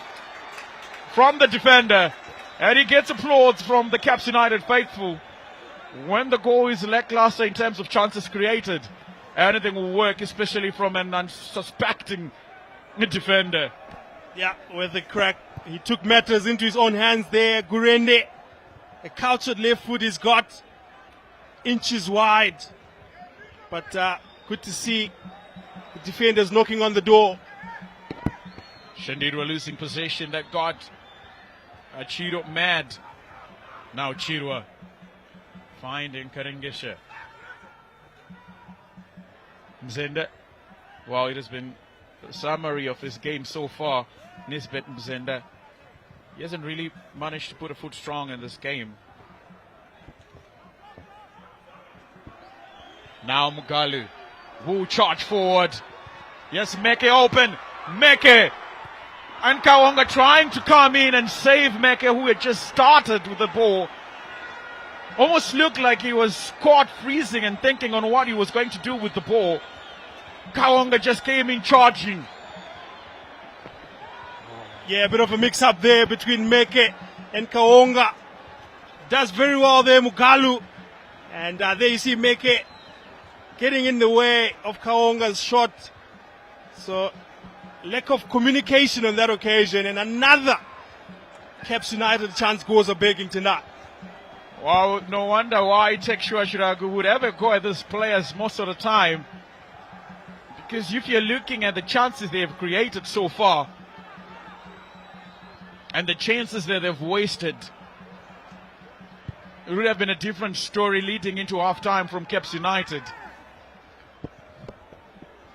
from the defender. And he gets applause from the Caps United faithful. When the goal is lackluster in terms of chances created, anything will work, especially from an unsuspecting defender. Yeah, with the crack, he took matters into his own hands there. Gurende, a cultured left foot he's got, inches wide. But good to see the defenders knocking on the door. Shandirwa losing possession, that got Chiro mad. Now Chirwa finding Karengesha. Mzenda, well, it has been a summary of this game so far. Nisbet Mzenda, he hasn't really managed to put a foot strong in this game. Now Mugalu will charge forward. Yes, Meke open. Meke. And Kawonga trying to come in and save Meke, who had just started with the ball. Almost looked like he was caught freezing and thinking on what he was going to do with the ball. Kawonga just came in charging. Yeah, a bit of a mix-up there between Meke and Kawonga. Does very well there, Mugalu. And there you see Meke getting in the way of Kawonga's shot. So, lack of communication on that occasion. And another Caps United chance goes a begging tonight. Well, no wonder why Tekshua Shiragu would ever go at these players most of the time. Because if you're looking at the chances they've created so far, and the chances that they've wasted, it would have been a different story leading into half-time from Caps United.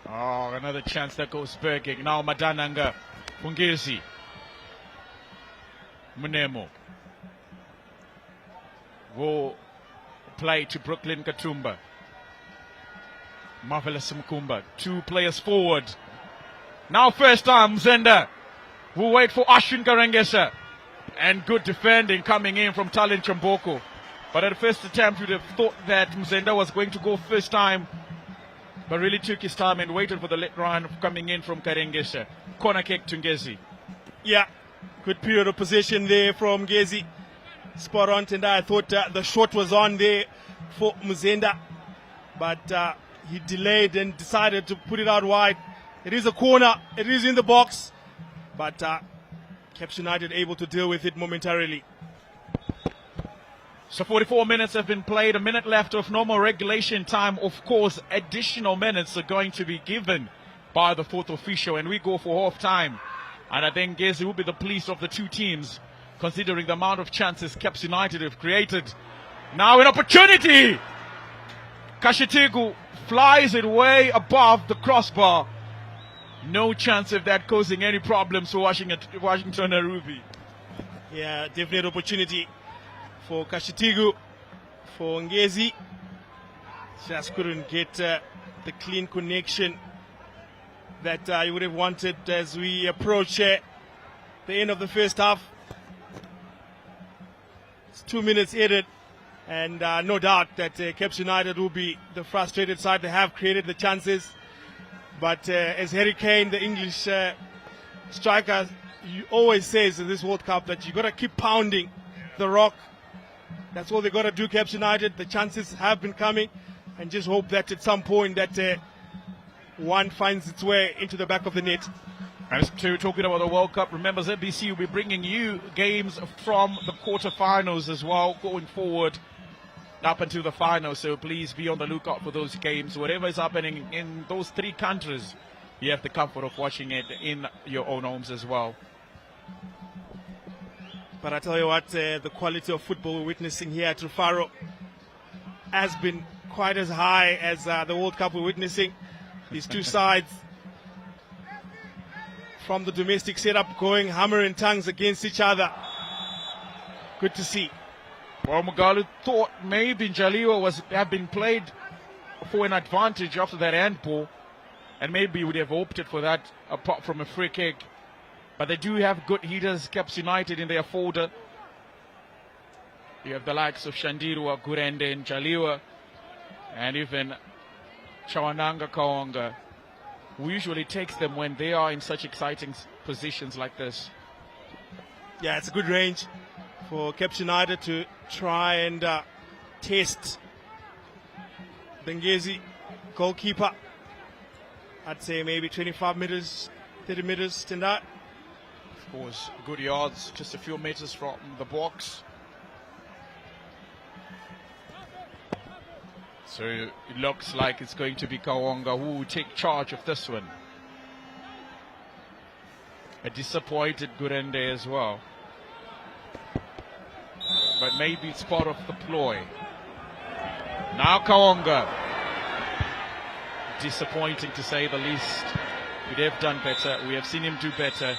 Oh, another chance that goes begging. Now Madananga, Ngezi, Munemo will play to Brooklyn Katumba. Marvelous Mkumba, 2 players forward. Now first time Mzenda will wait for Ashwin Karengesa. And good defending coming in from Talin Chamboko. But at the first attempt you'd have thought that Mzenda was going to go first time, but really took his time and waited for the late run coming in from Karengesa. Corner kick to Ngezi. Yeah, good period of possession there from Ngezi. Spot on, and I thought the shot was on there for Mzenda, but he delayed and decided to put it out wide. It is a corner, it is in the box, but Caps United able to deal with it momentarily. So 44 minutes have been played, a minute left of normal regulation time. Of course, additional minutes are going to be given by the fourth official, and we go for half time. And I think Ngezi will be the pleased of the two teams, considering the amount of chances Caps United have created. Now an opportunity! Kashitigu flies it way above the crossbar. No chance of that causing any problems for Washington and Ruby. Yeah, definite opportunity for Kashitigu, for Ngezi. Just couldn't get the clean connection that you would have wanted as we approach the end of the first half. It's 2 minutes added, and no doubt that Caps United will be the frustrated side. They have created the chances, but as Harry Kane, the English striker, always says in this World Cup that you got to keep pounding the rock. That's all they got to do, Caps United. The chances have been coming, and just hope that at some point that one finds its way into the back of the net. And talking about the World Cup, remember ZBC will be bringing you games from the quarterfinals as well going forward up until the final. So please be on the lookout for those games. Whatever is happening in those 3 countries, you have the comfort of watching it in your own homes as well. But I tell you what, the quality of football we're witnessing here at Rufaro has been quite as high as the World Cup we're witnessing. These two sides from the domestic setup going hammer and tongues against each other. Good to see. Well, Mugalu thought maybe Njaliwa had been played for an advantage after that handball, and maybe would have opted for that apart from a free kick. But they do have good heaters, Caps United, in their folder. You have the likes of Shandirwa, Gurende, and Njaliwa, and even Chawananga Kawonga, who usually takes them when they are in such exciting positions like this. Yeah, it's a good range for Caps United to try and test the Ngezi goalkeeper. I'd say maybe 25 meters, 30 meters, Tendai. Of course, good yards, just a few meters from the box. So it looks like it's going to be Kawonga who will take charge of this one. A disappointed Gurende as well. But maybe it's part of the ploy. Now Kawonga. Disappointing to say the least. We'd have done better. We have seen him do better.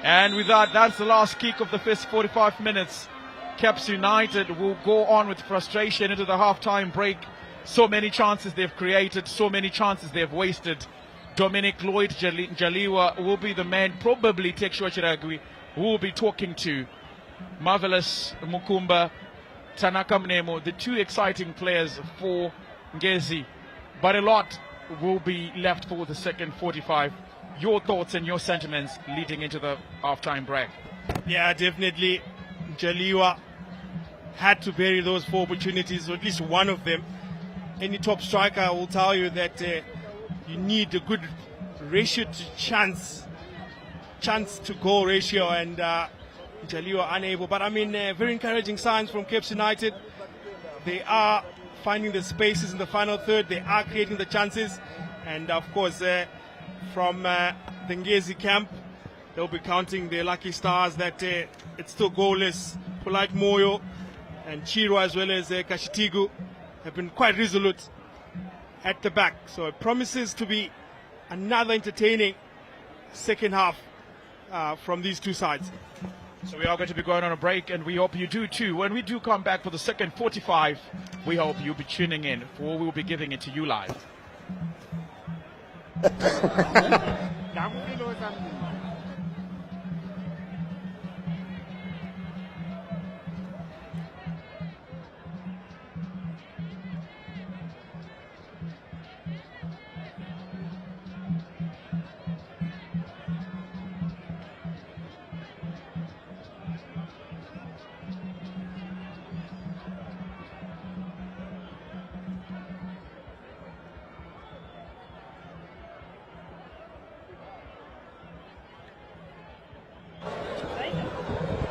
And with that, that's the last kick of the first 45 minutes. Caps United will go on with frustration into the half-time break. So many chances they've created, so many chances they've wasted. Dominic Lloyd Jaliwa will be the man, probably Tekshua Chiragwi, who will be talking to Marvelous Mukumba, Tanaka Mnemo, the two exciting players for Ngezi. But a lot will be left for the second 45. Your thoughts and your sentiments leading into the half-time break? Yeah, definitely. Jaliwa had to bury those 4 opportunities, or at least one of them. Any top striker will tell you that you need a good ratio to chance to goal ratio, and Jaliwa unable. But I mean, very encouraging signs from Caps United. They are finding the spaces in the final third. They are creating the chances, and of course, from the Ngezi camp, they'll be counting their lucky stars that it's still goalless. Polite Moyo and Chiro, as well as Kashitigu, have been quite resolute at the back. So it promises to be another entertaining second half from these two sides. So we are going to be going on a break, and we hope you do too. When we do come back for the second 45, we hope you'll be tuning in, for we'll be giving it to you live.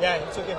Yeah, it's okay.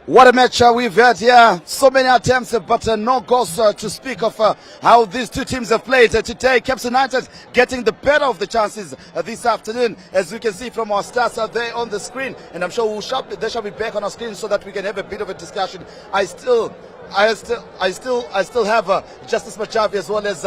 What a match we've had here. So many attempts, but no goals to speak of how these two teams have played today. Caps United getting the better of the chances this afternoon, as we can see from our stats there on the screen. And I'm sure they shall be back on our screen so that we can have a bit of a discussion. I still have Justice Machavi as well as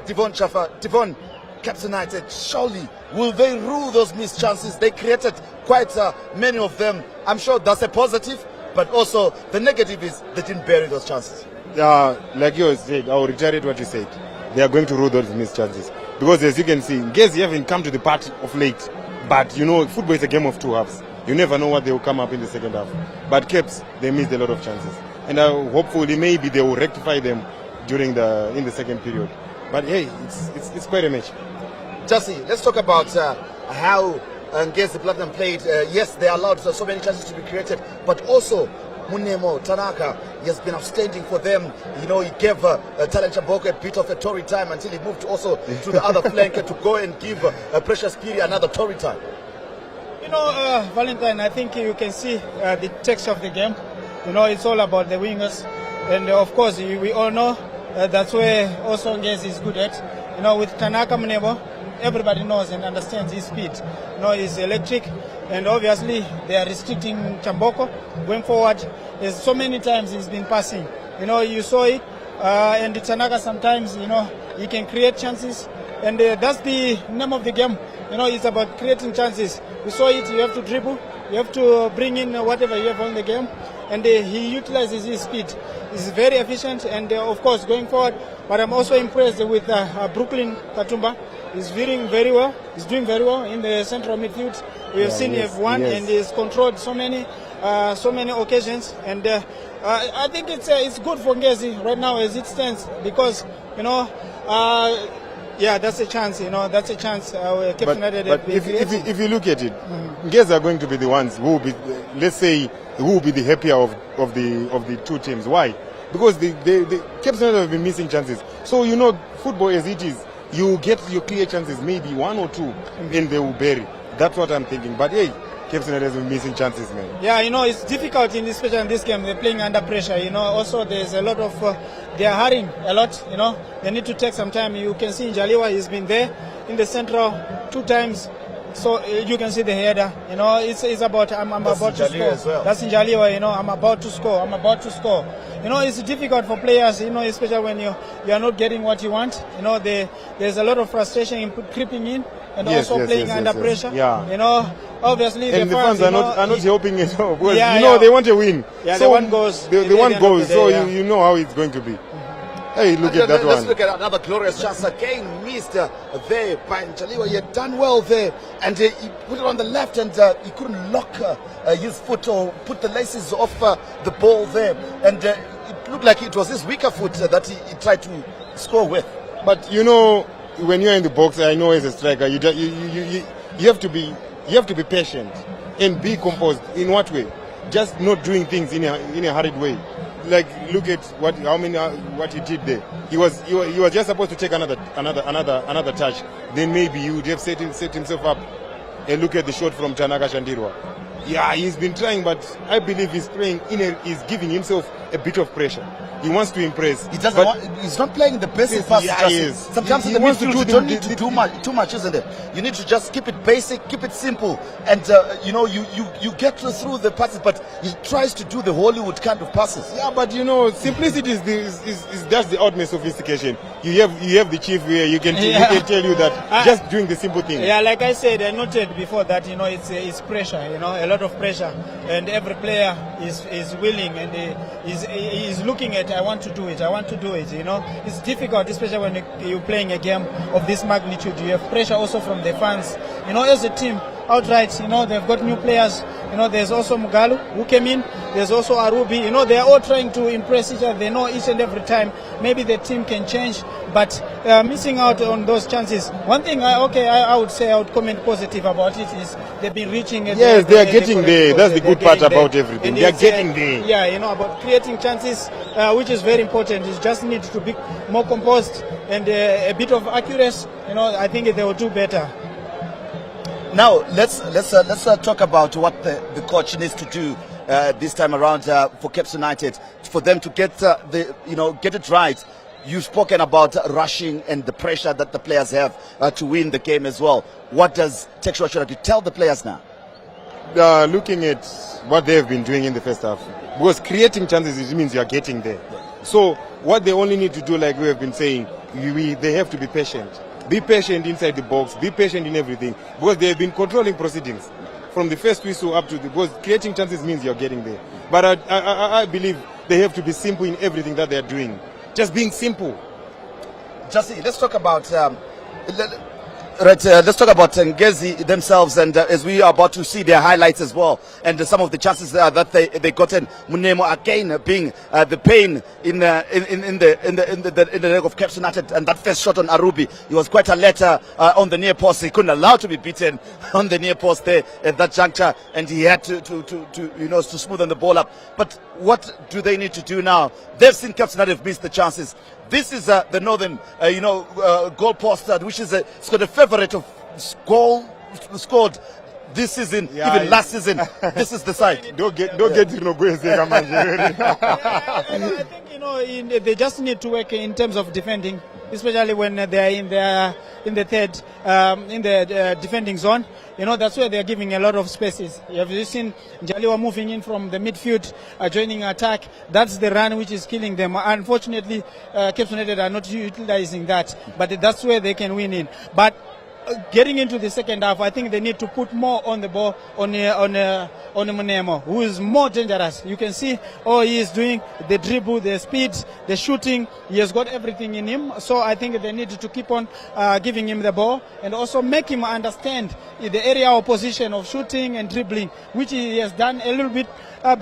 Devon Chafa. Devon, Caps United, surely will they rule those missed chances? They created quite many of them. I'm sure that's a positive. But also, the negative is they didn't bury those chances. Like you said, I'll reiterate what you said. They are going to rule those missed chances. Because as you can see, Ngezi haven't come to the party of late. But you know, football is a game of two halves. You never know what they will come up in the second half. But Caps, they missed a lot of chances. And hopefully, maybe they will rectify them in the second period. But hey, it's quite a match. Jesse, let's talk about how Ngezi Platinum played. Yes, they allowed so many chances to be created, but also Munemo Tanaka has been outstanding for them. You know, he gave Talent Chamboko a bit of a torry time until he moved also to the other flank to go and give Precious Piri another torry time. You know, Valentine, I think you can see the text of the game. You know, it's all about the wingers, and of course we all know that's where also Ngezi is good at. You know, with Tanaka Munemo, everybody knows and understands his speed. You know, he's electric, and obviously they are restricting Chamboko going forward. There's so many times he's been passing. You know, you saw it, and Tanaka sometimes, you know, he can create chances, and that's the name of the game. You know, it's about creating chances. We saw it. You have to dribble, you have to bring in whatever you have on the game, and he utilizes his speed. He's very efficient, and of course, going forward, But I'm also impressed with Brooklyn Katumba. He's doing very well. He's doing very well in the central midfield. We have seen him won and he's controlled so many occasions. And I think it's good for Ngezi right now as it stands, because that's a chance. That's a chance. But if you look at it, Ngezi are going to be the ones who will be, let's say, who will be the happier of the two teams. Why? Because the Cape United have been missing chances. So football as it is, you get your clear chances, maybe one or two, and they will bury. That's what I'm thinking. But hey, Cape United has been missing chances, man. Yeah, it's difficult especially in this game. They're playing under pressure. Also there's a lot of they are hurrying a lot. They need to take some time. You can see Njaliwa, he's been there in the central 2 times. So you can see the header. It's about I'm about to score. Well. That's Njaliwa. I'm about to score. I'm about to score. It's difficult for players. Especially when you are not getting what you want. There's a lot of frustration creeping in, and also playing under pressure. Yeah. Obviously and the fans are not helping at all, because they want a win. Yeah, so the one goes. The one goes. So you know how it's going to be. Hey, look at that one. Let's look at another glorious chance again, missed there by Njaliwa. He had done well there, and he put it on the left, and he couldn't lock his foot or put the laces off the ball there, and it looked like it was his weaker foot that he tried to score with. But when you're in the box, I know as a striker, you have to be patient and be composed. In what way? Just not doing things in a hurried way. Like, look at what he did there. He was just supposed to take another touch. Then maybe he would have set himself up. And look at the shot from Tanaka Shandirwa. Yeah, he's been trying, but I believe he's playing he's giving himself a bit of pressure. He wants to impress. He doesn't want. He's not playing the basic passes. Yeah, he is. Sometimes in the midfield you don't need to do much, isn't it? You need to just keep it basic, keep it simple, and you get through the passes. But he tries to do the Hollywood kind of passes. Yeah, but simplicity is that's the ultimate sophistication. You have the chief where he can tell you that just doing the simple thing. Yeah, like I said, I noted before that it's pressure. A lot of pressure, and every player is willing and is looking at. I want to do it. It's difficult, especially when you're playing a game of this magnitude. You have pressure also from the fans. As a team, outright, they've got new players. There's also Mugalu who came in. There's also Arubi. They are all trying to impress each other. They know each and every time maybe the team can change, but missing out on those chances. One thing I would say I would comment positive about it is they've been reaching. Yes, they are getting there. That's the good part about everything. They are getting there. Yeah, about creating chances, which is very important. You just need to be more composed and a bit of accuracy. I think they will do better. Now let's talk about what the coach needs to do this time around for Cape United, for them to get get it right. You've spoken about rushing and the pressure that the players have to win the game as well. What does Texas should have to tell the players now? Looking at what they have been doing in the first half, because creating chances, it means you are getting there. So what they only need to do, like we have been saying, they have to be patient. Be patient inside the box. Be patient in everything, because they have been controlling proceedings from the first whistle up to because creating chances means you're getting there. But I believe they have to be simple in everything that they are doing. Just being simple. Justin, let's talk about let's talk about Ngezi themselves, and as we are about to see their highlights as well, and some of the chances that they gotten. Munemo again being the pain in the leg of Cape United, and that first shot on Arubi, he was quite alert on the near post. He couldn't allow to be beaten on the near post there at that juncture, and he had to smoothen the ball up. But what do they need to do now? They've seen Cape United have missed the chances. This is the northern, goal post, which is it's got a favorite of goal scored this season, even last season. This is the side. Don't get Ngezi. I think they just need to work in terms of defending, especially when they are in the third defending zone. That's where they are giving a lot of spaces. Have you seen Njaliwa moving in from the midfield, joining attack? That's the run which is killing them. Unfortunately, Cape United are not utilizing that, but that's where they can win in. But getting into the second half, I think they need to put more on the ball on Munemo, who is more dangerous. You can see all he is doing, the dribble, the speed, the shooting. He has got everything in him. So I think they need to keep on giving him the ball and also make him understand the area of position of shooting and dribbling, which he has done a little bit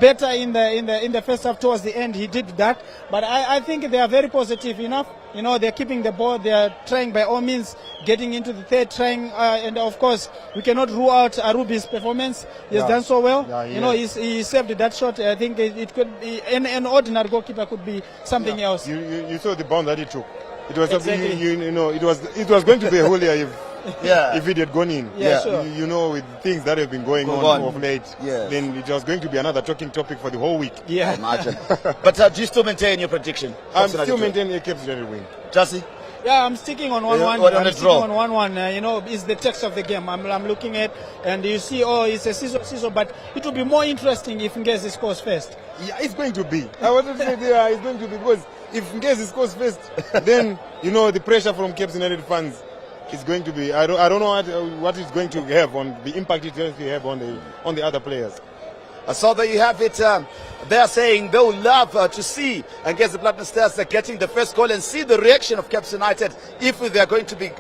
better in the first half. Towards the end, he did that. But I think they are very positive enough. You know, they're keeping the ball. They are trying by all means, getting into the third, trying. And of course, we cannot rule out Arubi's performance. He has done so well. Yeah, you know, he saved that shot. I think it could be an ordinary goalkeeper could be something else. You saw the bound that he took. It was Exactly. you know it was going to be a whole year if it had gone in. Yeah, sure. You know, with things that have been going on of late, Yes. then it was going to be another talking topic for the whole week. Yeah. Imagine. But do you still maintain your prediction? I'm still maintaining a Cape United win. Jesse? Yeah, I'm sticking on 1-1. What on I'm the sticking draw? on 1-1. You know, it's the text of the game. I'm looking at, and you see, it's a season, but it will be more interesting if Ngezi scores first. Yeah, it's going to be. I wanted to say it's going to be, because if Ngezi scores first, then you know the pressure from Cape United fans is going to be. I don't know what it's going to have on the impact it's going to have on the other players. So there you have it. They're saying they would love to see against the Platinum Stars getting the first goal and see the reaction of Cape United if they're going to be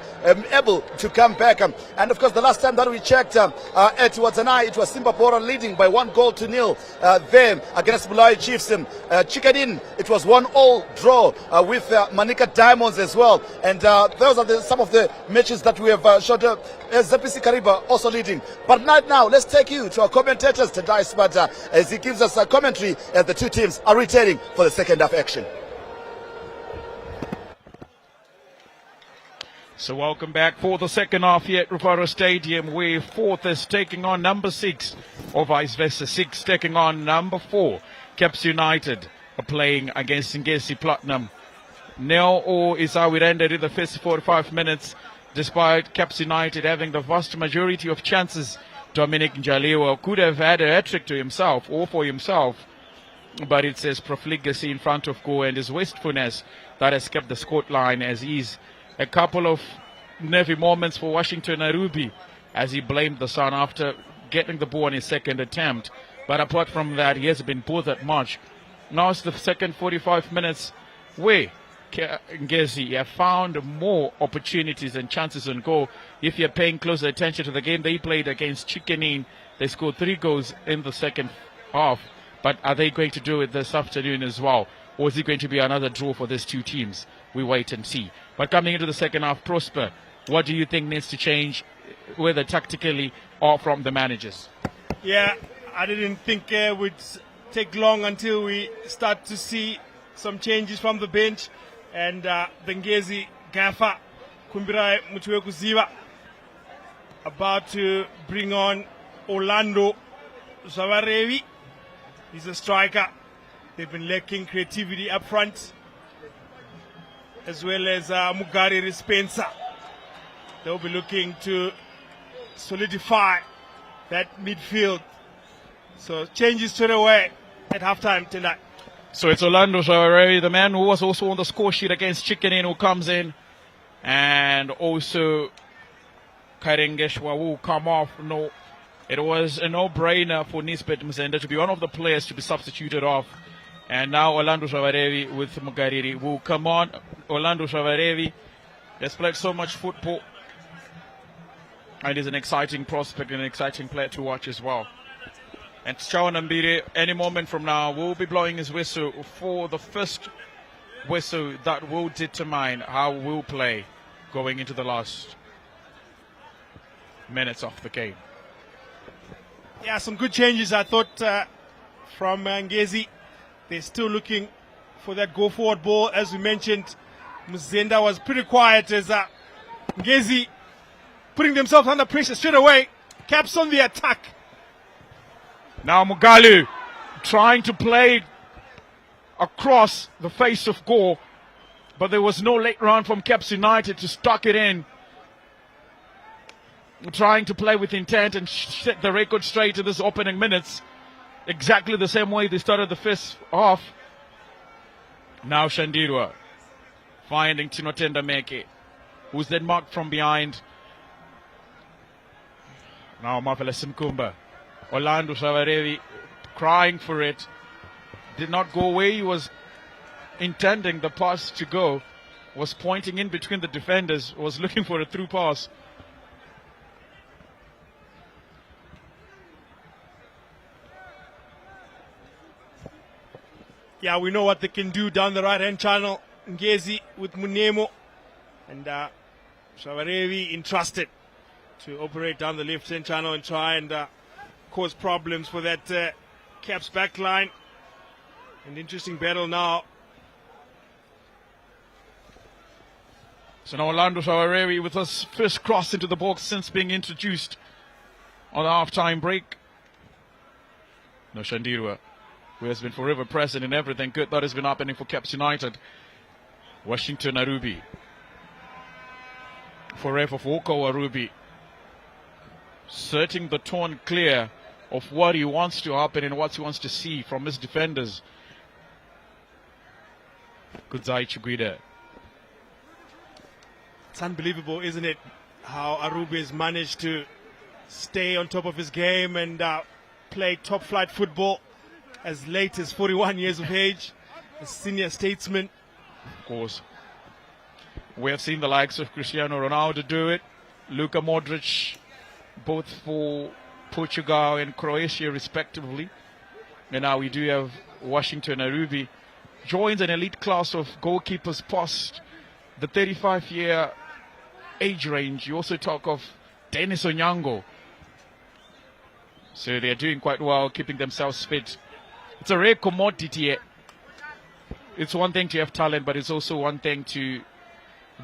able to come back. And of course, the last time that we checked at Watanai, it was Simba Bora leading by 1-0 there against Bulawayo Chiefs. Chicken in, it was 1-1 draw with Manika Diamonds as well. And those are some of the matches that we have showed. ZPC Kariba also leading. But right now, let's take you to our commentators, Tadai Spada, as he gives us a commentary as the two teams are returning for the second half action. So welcome back for the second half here at Rufaro Stadium, where fourth is taking on number 6, or vice versa, 6 taking on number 4. Caps United are playing against Ngezi Platinum. 0-0 is how it ended in the first 45 minutes, despite Caps United having the vast majority of chances. Dominic Njaliwa could have had a hat-trick to himself or for himself, but it's his profligacy in front of goal and his wastefulness that has kept the scored line as he's a couple of nervy moments for Washington Arubi as he blamed the sun after getting the ball on his second attempt. But apart from that, he hasn't been bothered much. Now it's the second 45 minutes where Ngezi have found more opportunities and chances on goal. If you're paying closer attention to the game they played against Chickenine, they scored 3 goals in the second half. But are they going to do it this afternoon as well? Or is it going to be another draw for these two teams? We wait and see. But coming into the second half, Prosper, what do you think needs to change, whether tactically or from the managers? Yeah, I didn't think it would take long until we start to see some changes from the bench. And Ngezi Gafa Kumbirai Mutuekuziva about to bring on Orlando Zavarevi. He's a striker. They've been lacking creativity up front, as well as Mugari Spencer. They'll be looking to solidify that midfield. So changes straight away at halftime tonight. So it's Orlando Zavarevi, the man who was also on the score sheet against Chickenine, who comes in, and also Karengeshwa will come off. No, it was a no-brainer for Nisbet Mzenda to be one of the players to be substituted off. And now Orlando Zavarevi with Mugariri will come on. Orlando Zavarevi has played so much football and is an exciting prospect and an exciting player to watch as well. And Chawan Mbire, any moment from now, will be blowing his whistle for the first whistle that will determine how we'll play going into the last minutes of the game. Yeah, some good changes, I thought, from Ngezi. They're still looking for that go-forward ball. As we mentioned, Mzenda was pretty quiet as Ngezi putting themselves under pressure straight away. Caps on the attack. Now Mugalu trying to play across the face of goal, but there was no late run from Caps United to stuck it in. Trying to play with intent and set the record straight in this opening minutes. Exactly the same way they started the first half. Now Shandirwa finding Tinotenda Meke, who's then marked from behind. Now Marvelous Mkumba. Orlando Shavarevi crying for it. Did not go where he was intending the pass to go. Was pointing in between the defenders. Was looking for a through pass. Yeah, we know what they can do down the right-hand channel. Ngezi with Munemo. And Shavarevi entrusted to operate down the left-hand channel and try and cause problems for that Caps back line. An interesting battle now. So now Orlando Shavarevi with his first cross into the box since being introduced on the half-time break. No Shandirwa, who has been forever present in everything good that has been happening for Caps United. Washington Arubi. Forever for Oko Arubi. Searching the tone clear of what he wants to happen and what he wants to see from his defenders. Kudzai Chiguida. It's unbelievable, isn't it, how Arubi has managed to stay on top of his game and play top-flight football as late as 41 years of age, a senior statesman. Of course. We have seen the likes of Cristiano Ronaldo do it, Luka Modric, both for Portugal and Croatia respectively. And now we do have Washington Arubi joins an elite class of goalkeepers past the 35-year age range. You also talk of Dennis Onyango. So they're doing quite well, keeping themselves fit. It's a rare commodity. It's one thing to have talent, but it's also one thing to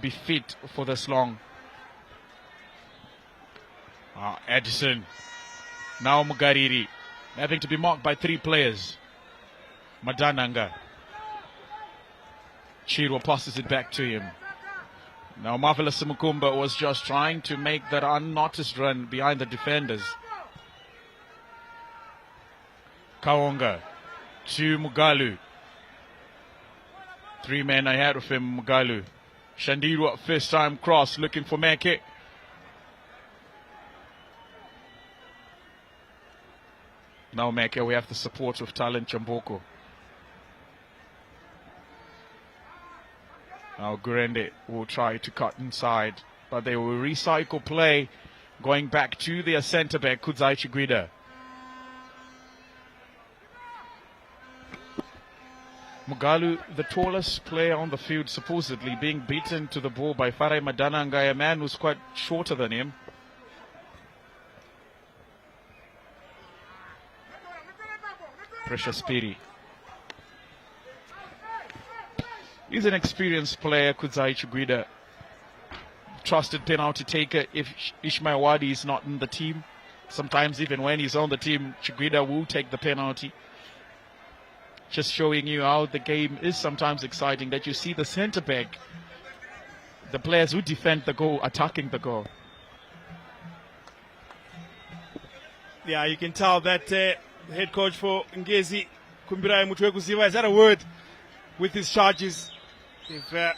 be fit for this long. Edison. Now Mugariri. Having to be marked by 3 players. Madananga. Chirwa passes it back to him. Now Marvelous Mukumba was just trying to make that unnoticed run behind the defenders. Kaonga to Mugalu. 3 men ahead of him, Mugalu. Shandirwa, first time cross, looking for Meke. Now Meke, we have the support of Talent Chamboko. Now Gurende will try to cut inside, but they will recycle play, going back to their centre-back, Kudzai Chiguida. Mugalu, the tallest player on the field, supposedly being beaten to the ball by Farai Madananga, a man who's quite shorter than him. Precious Piri. He's an experienced player, Kudzai Chiguida. Trusted penalty taker if Ishmael Wadi is not in the team. Sometimes even when he's on the team, Chiguida will take the penalty. Just showing you how the game is sometimes exciting, that you see the centre-back, the players who defend the goal, attacking the goal. Yeah, you can tell that the head coach for Ngezi, Kumbirai Mutwekuziva, has had a word with his charges. They've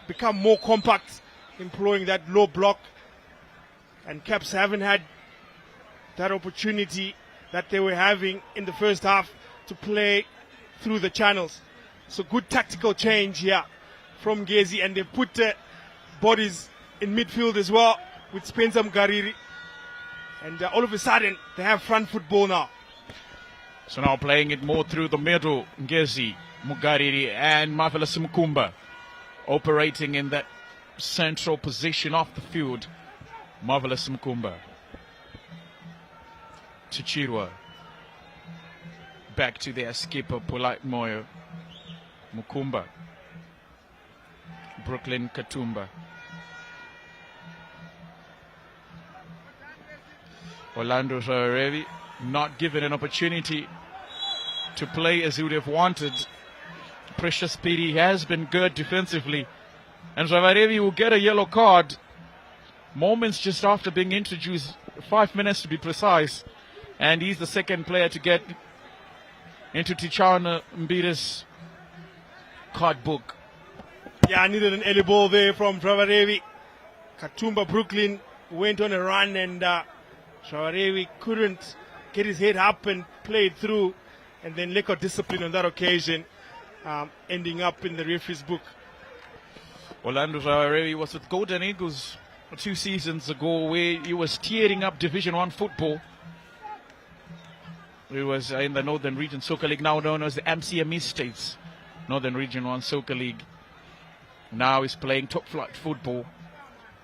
become more compact, employing that low block. And Caps haven't had that opportunity that they were having in the first half to play through the channels. So good tactical change here from Ngezi, and they put bodies in midfield as well with Spencer Mgariri. And all of a sudden, they have front football now. So now playing it more through the middle, Ngezi, Mugariri and Marvelous Mukumba operating in that central position off the field. Marvelous Mukumba. To Chirwa. Back to their skipper, Polite Moyo. Mukumba. Brooklyn Katumba. Orlando Shavarevi not given an opportunity to play as he would have wanted. Precious Piri has been good defensively, and Shavarevi will get a yellow card moments just after being introduced, 5 minutes to be precise, and he's the second player to get into Tichana Mbita's card book. Yeah, I needed an early ball there from Shavarevi. Katumba Brooklyn went on a run, and Shawarevi couldn't get his head up and play it through, and then lack of discipline on that occasion, ending up in the referee's book. Orlando Zawarevi was with Golden Eagles 2 seasons ago, where he was tearing up Division 1 football. He was in the Northern Region Soccer League, now known as the MCME States Northern Region 1 Soccer League. Now he's playing top flight football.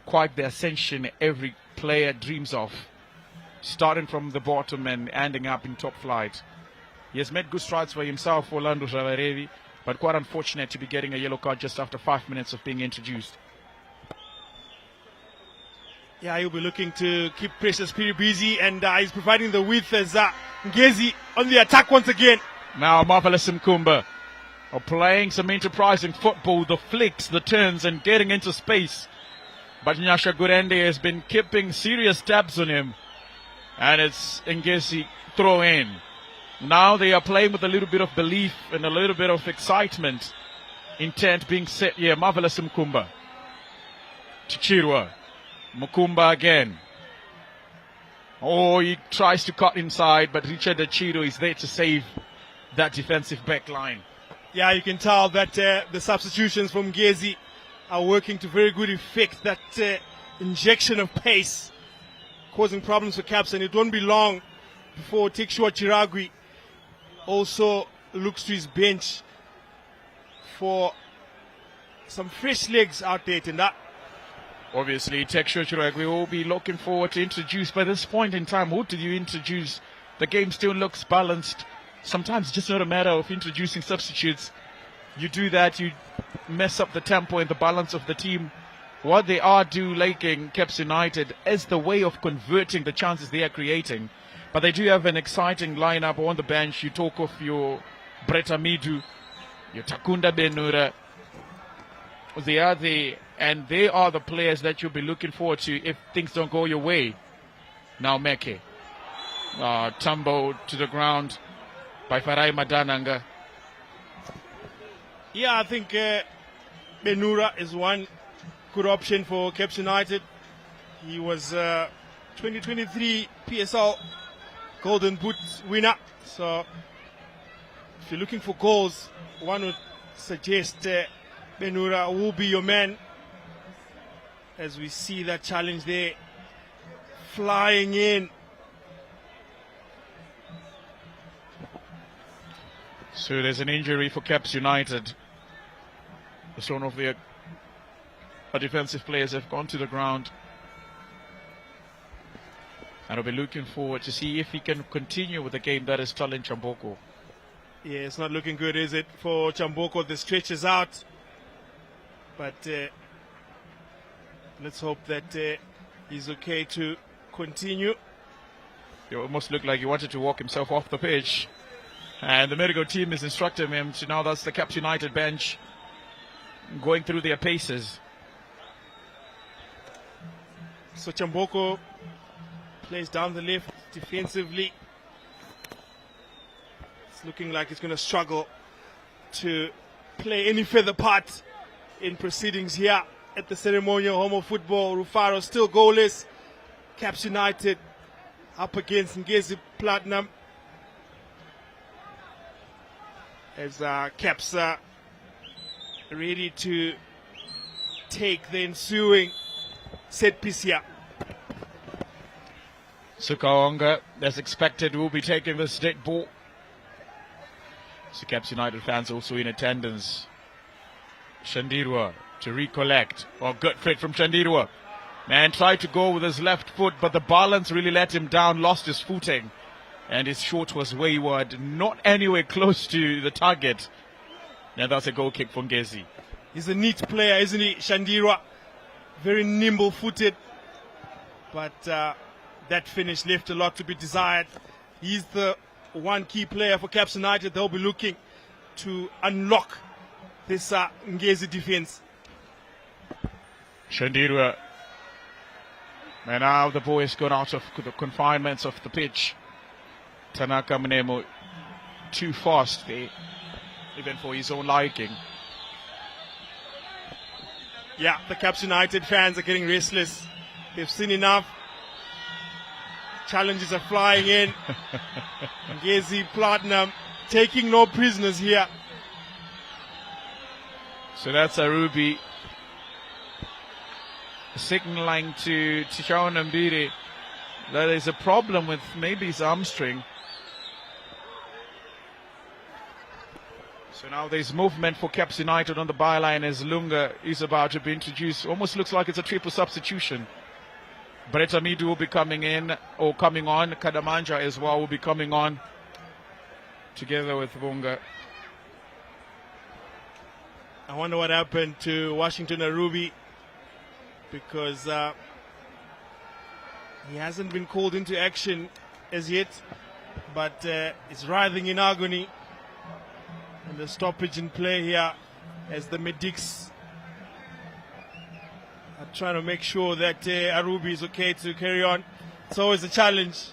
Quite the ascension every player dreams of. Starting from the bottom and ending up in top flight. He has made good strides for himself, Orlando Zawarevi, but quite unfortunate to be getting a yellow card just after 5 minutes of being introduced. Yeah, he'll be looking to keep Precious Piri busy, and he's providing the width as Ngezi on the attack once again. Now Marvelous Mkumba are playing some enterprising football, the flicks, the turns, and getting into space. But Nyasha Gurende has been keeping serious tabs on him. And it's Ngezi throw in. Now they are playing with a little bit of belief and a little bit of excitement. Intent being set here. Marvelous Mkumba. Chichirwa. Mkumba again. Oh, he tries to cut inside, but Richard Achiro is there to save that defensive back line. Yeah, you can tell that the substitutions from Ngezi are working to very good effect. That injection of pace causing problems for Caps, and it won't be long before Tekshua Chiragwi also looks to his bench for some fresh legs out there tonight. Obviously, Tekshua Chiragwi will be looking forward to introduce. By this point in time, who did you introduce? The game still looks balanced. Sometimes it's just not a matter of introducing substitutes. You do that, you mess up the tempo and the balance of the team. What they are lacking, Caps United, is the way of converting the chances they are creating. But they do have an exciting lineup on the bench. You talk of your Brett Amidu, your Takunda Benura. They are there, and they are the players that you'll be looking forward to if things don't go your way. Now Meke. Tumble to the ground by Farai Madananga. Yeah, I think Benura is one good option for Caps United. He was 2023 PSL Golden Boot winner. So if you're looking for goals, one would suggest Benura will be your man. As we see that challenge there, flying in. So there's an injury for Caps United. One of their defensive players have gone to the ground. And I'll be looking forward to see if he can continue with the game. That is Talin Chamboko. Yeah, it's not looking good, is it, for Chamboko? The stretch is out. But let's hope that he's okay to continue. It almost looked like he wanted to walk himself off the pitch. And the medical team is instructing him to now. That's the Caps United bench going through their paces. So Chamboko plays down the left defensively. It's looking like he's going to struggle to play any further part in proceedings here at the ceremonial home of football. Rufaro still goalless. Caps United up against Ngezi Platinum. As Caps are ready to take the ensuing set piece here. Sukaonga, as expected, will be taking this dead ball. So Caps United fans also in attendance. Shandirwa to recollect. Oh, good fit from Shandirwa. Man tried to go with his left foot, but the balance really let him down, lost his footing. And his shot was wayward, not anywhere close to the target. Now that's a goal kick for Ngezi. He's a neat player, isn't he, Shandirwa? Very nimble-footed. But that finish left a lot to be desired. He's the one key player for Caps United. They'll be looking to unlock this Ngezi defense. Shandirwa. And now the boy has gone out of the confinements of the pitch. Tanaka Mnemo too fast there, even for his own liking. Yeah, the Caps United fans are getting restless. They've seen enough. Challenges are flying in. Ngezi Platinum taking no prisoners here. So that's Arubi signaling to Tishawan Mbiri that there's a problem with maybe his hamstring. So now there's movement for Caps United on the byline as Lunga is about to be introduced. Almost looks like it's a triple substitution. Brett Amidu will be coming in, or coming on. Kadamanja as well will be coming on together with Vunga. I wonder what happened to Washington Arubi, because he hasn't been called into action as yet, but is writhing in agony. And the stoppage in play here as the medics are trying to make sure that Arubi is okay to carry on. It's always a challenge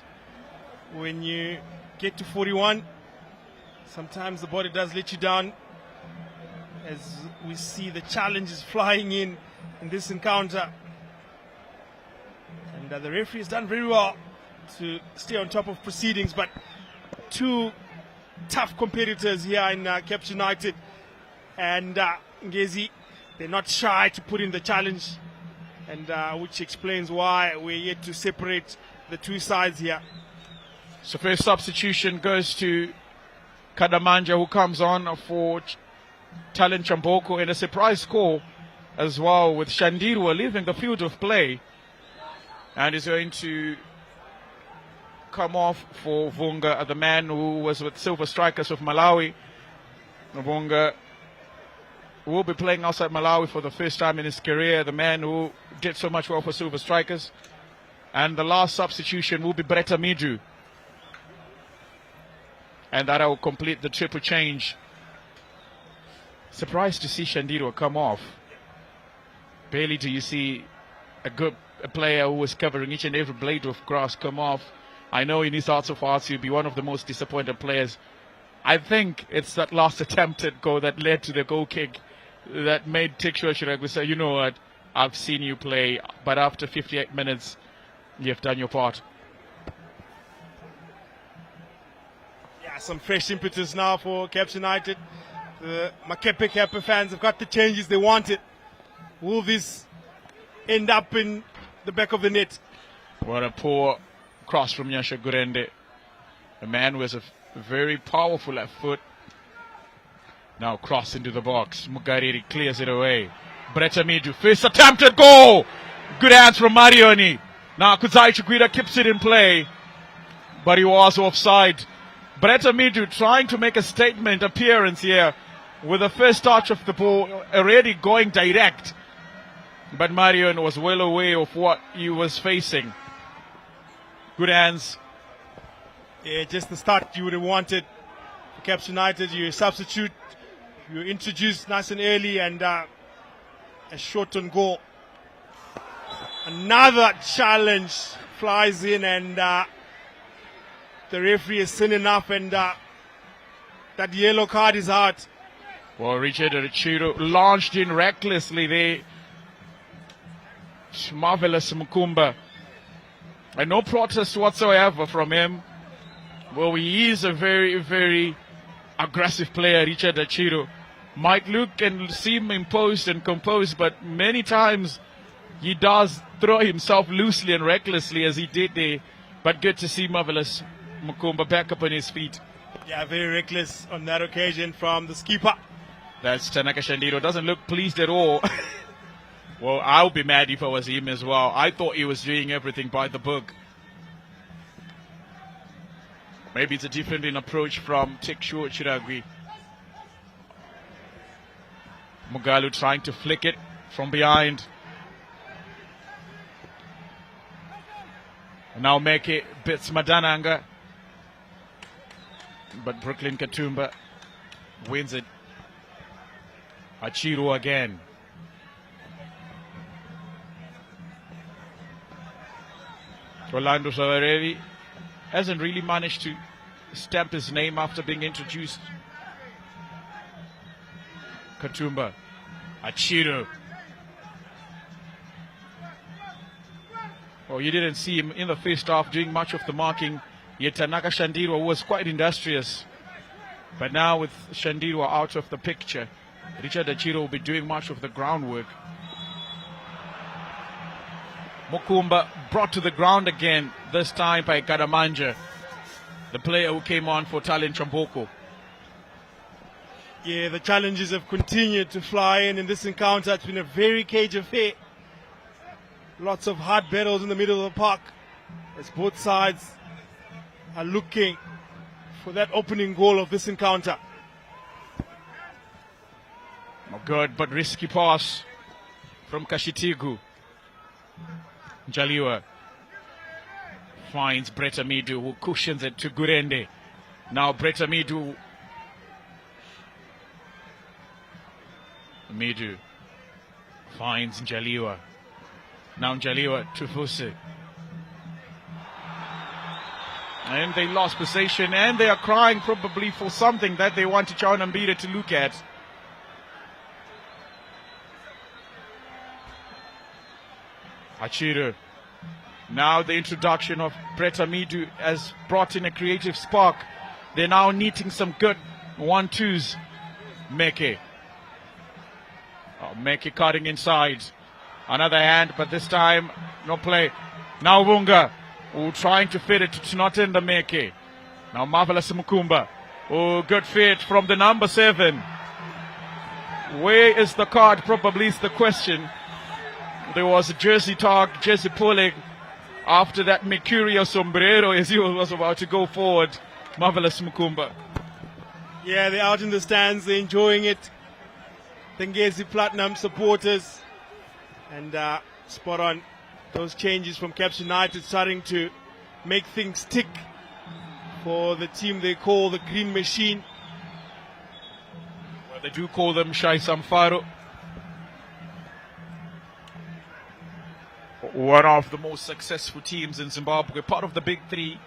when you get to 41. Sometimes the body does let you down, as we see the challenges flying in this encounter. And the referee has done very well to stay on top of proceedings, but two tough competitors here in Caps United, and Ngezi, they're not shy to put in the challenge, and which explains why we're yet to separate the two sides here. So first substitution goes to Kadamanja, who comes on for Talent Chamboko, and a surprise call as well with Shandirwa leaving the field of play, and is going to come off for Vunga, the man who was with Silver Strikers of Malawi. Vunga will be playing outside Malawi for the first time in his career, the man who did so much well for Silver Strikers. And the last substitution will be Brett Amidu, and that will complete the triple change. Surprised to see Shandiro come off. Barely do you see a player who was covering each and every blade of grass come off. I know in his heart of hearts he'll be one of the most disappointed players. I think it's that last attempted goal that led to the goal kick that made Tikshua Shiragwi say, you know what, I've seen you play, but after 58 minutes, you've done your part. Yeah, some fresh impetus now for Caps United. The Makepe Kepe fans have got the changes they wanted. Will this end up in the back of the net? What a poor cross from Nyasha Gurende. A man with a very powerful left foot. Now cross into the box. Mugariri clears it away. Brett Amidu, first attempted goal. Good hands from Marioni. Now Kuzai Chukwira keeps it in play, but he was offside. Brett Amidu trying to make a statement appearance here with the first touch of the ball already going direct. But Marion was well aware of what he was facing. Good hands. Yeah, just the start you would have wanted for Caps United. You substitute, you introduce nice and early, and a shot on goal. Another challenge flies in, and the referee has seen enough, and that yellow card is out. Well, Richard Richiro launched in recklessly there. Marvelous Mukumba. And no protest whatsoever from him. Well, he is a very, very aggressive player, Richard Achiro. Might look and seem imposed and composed, but many times he does throw himself loosely and recklessly as he did there. But good to see Marvelous Mukumba back up on his feet. Yeah, very reckless on that occasion from the skipper. That's Tanaka Shandiro. Doesn't look pleased at all. Well, I'll be mad if I was him as well. I thought he was doing everything by the book. Maybe it's a different approach from Tikshu Chiragwi. Mugalu trying to flick it from behind. Now Meke bits Madananga. But Brooklyn Katumba wins it. Achiro again. Orlando Savarelli hasn't really managed to stamp his name after being introduced. Katumba. Achiro. Oh, you didn't see him in the first half doing much of the marking. Yet Tanaka Shandirwa was quite industrious. But now with Shandirwa out of the picture, Richard Achiro will be doing much of the groundwork. Mukumba brought to the ground again, this time by Kadamanja, the player who came on for Talent Chamboko. Yeah, the challenges have continued to fly in this encounter. It's been a very cage affair. Lots of hard battles in the middle of the park as both sides are looking for that opening goal of this encounter. Good but risky pass from Kashitigu. Njaliwa finds Brett Amidu, who cushions it to Gurende. Now Brett Amidu finds Njaliwa. Now Njaliwa to Fuse. And they lost possession, and they are crying probably for something that they want Chao Nambire to look at. Achiro. Now the introduction of Brett Amidu has brought in a creative spark. They're now knitting some good 1-2s. Meke. Oh, Meke cutting inside. Another hand, but this time no play. Now Wunga, trying to fit it to Chinotenda Meke. Now Marvelous Mukumba. Oh, good fit from the number 7. Where is the card? Probably is the question. There was a jersey tag, jersey pulling after that Mercurio sombrero as he was about to go forward. Marvelous Mukumba. Yeah, they're out in the stands, they're enjoying it. The Ngezi Platinum supporters. And spot on. Those changes from Caps United starting to make things tick for the team they call the Green Machine. Well, they do call them Shai Samfaro. One of the most successful teams in Zimbabwe, part of the big three.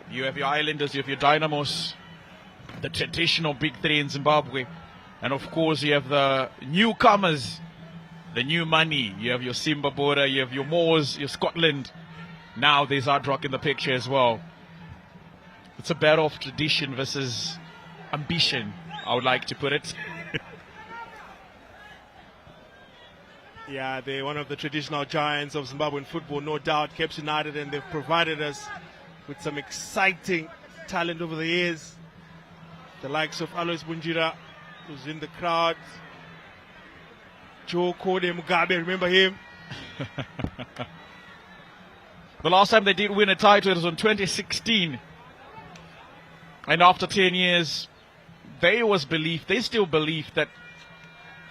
You have your Islanders, you have your Dynamos, the traditional big three in Zimbabwe. And of course you have the newcomers, the new money. You have your Simba Bora, you have your Moors, your Scotland. Now there's Hard Rock in the picture as well. It's a battle of tradition versus ambition, I would like to put it. Yeah, they're one of the traditional giants of Zimbabwean football, no doubt. Caps United, and they've provided us with some exciting talent over the years. The likes of Alois Bunjira, who's in the crowd. Joe Kode Mugabe, remember him? The last time they did win a title was in 2016. And after 10 years, they still believe that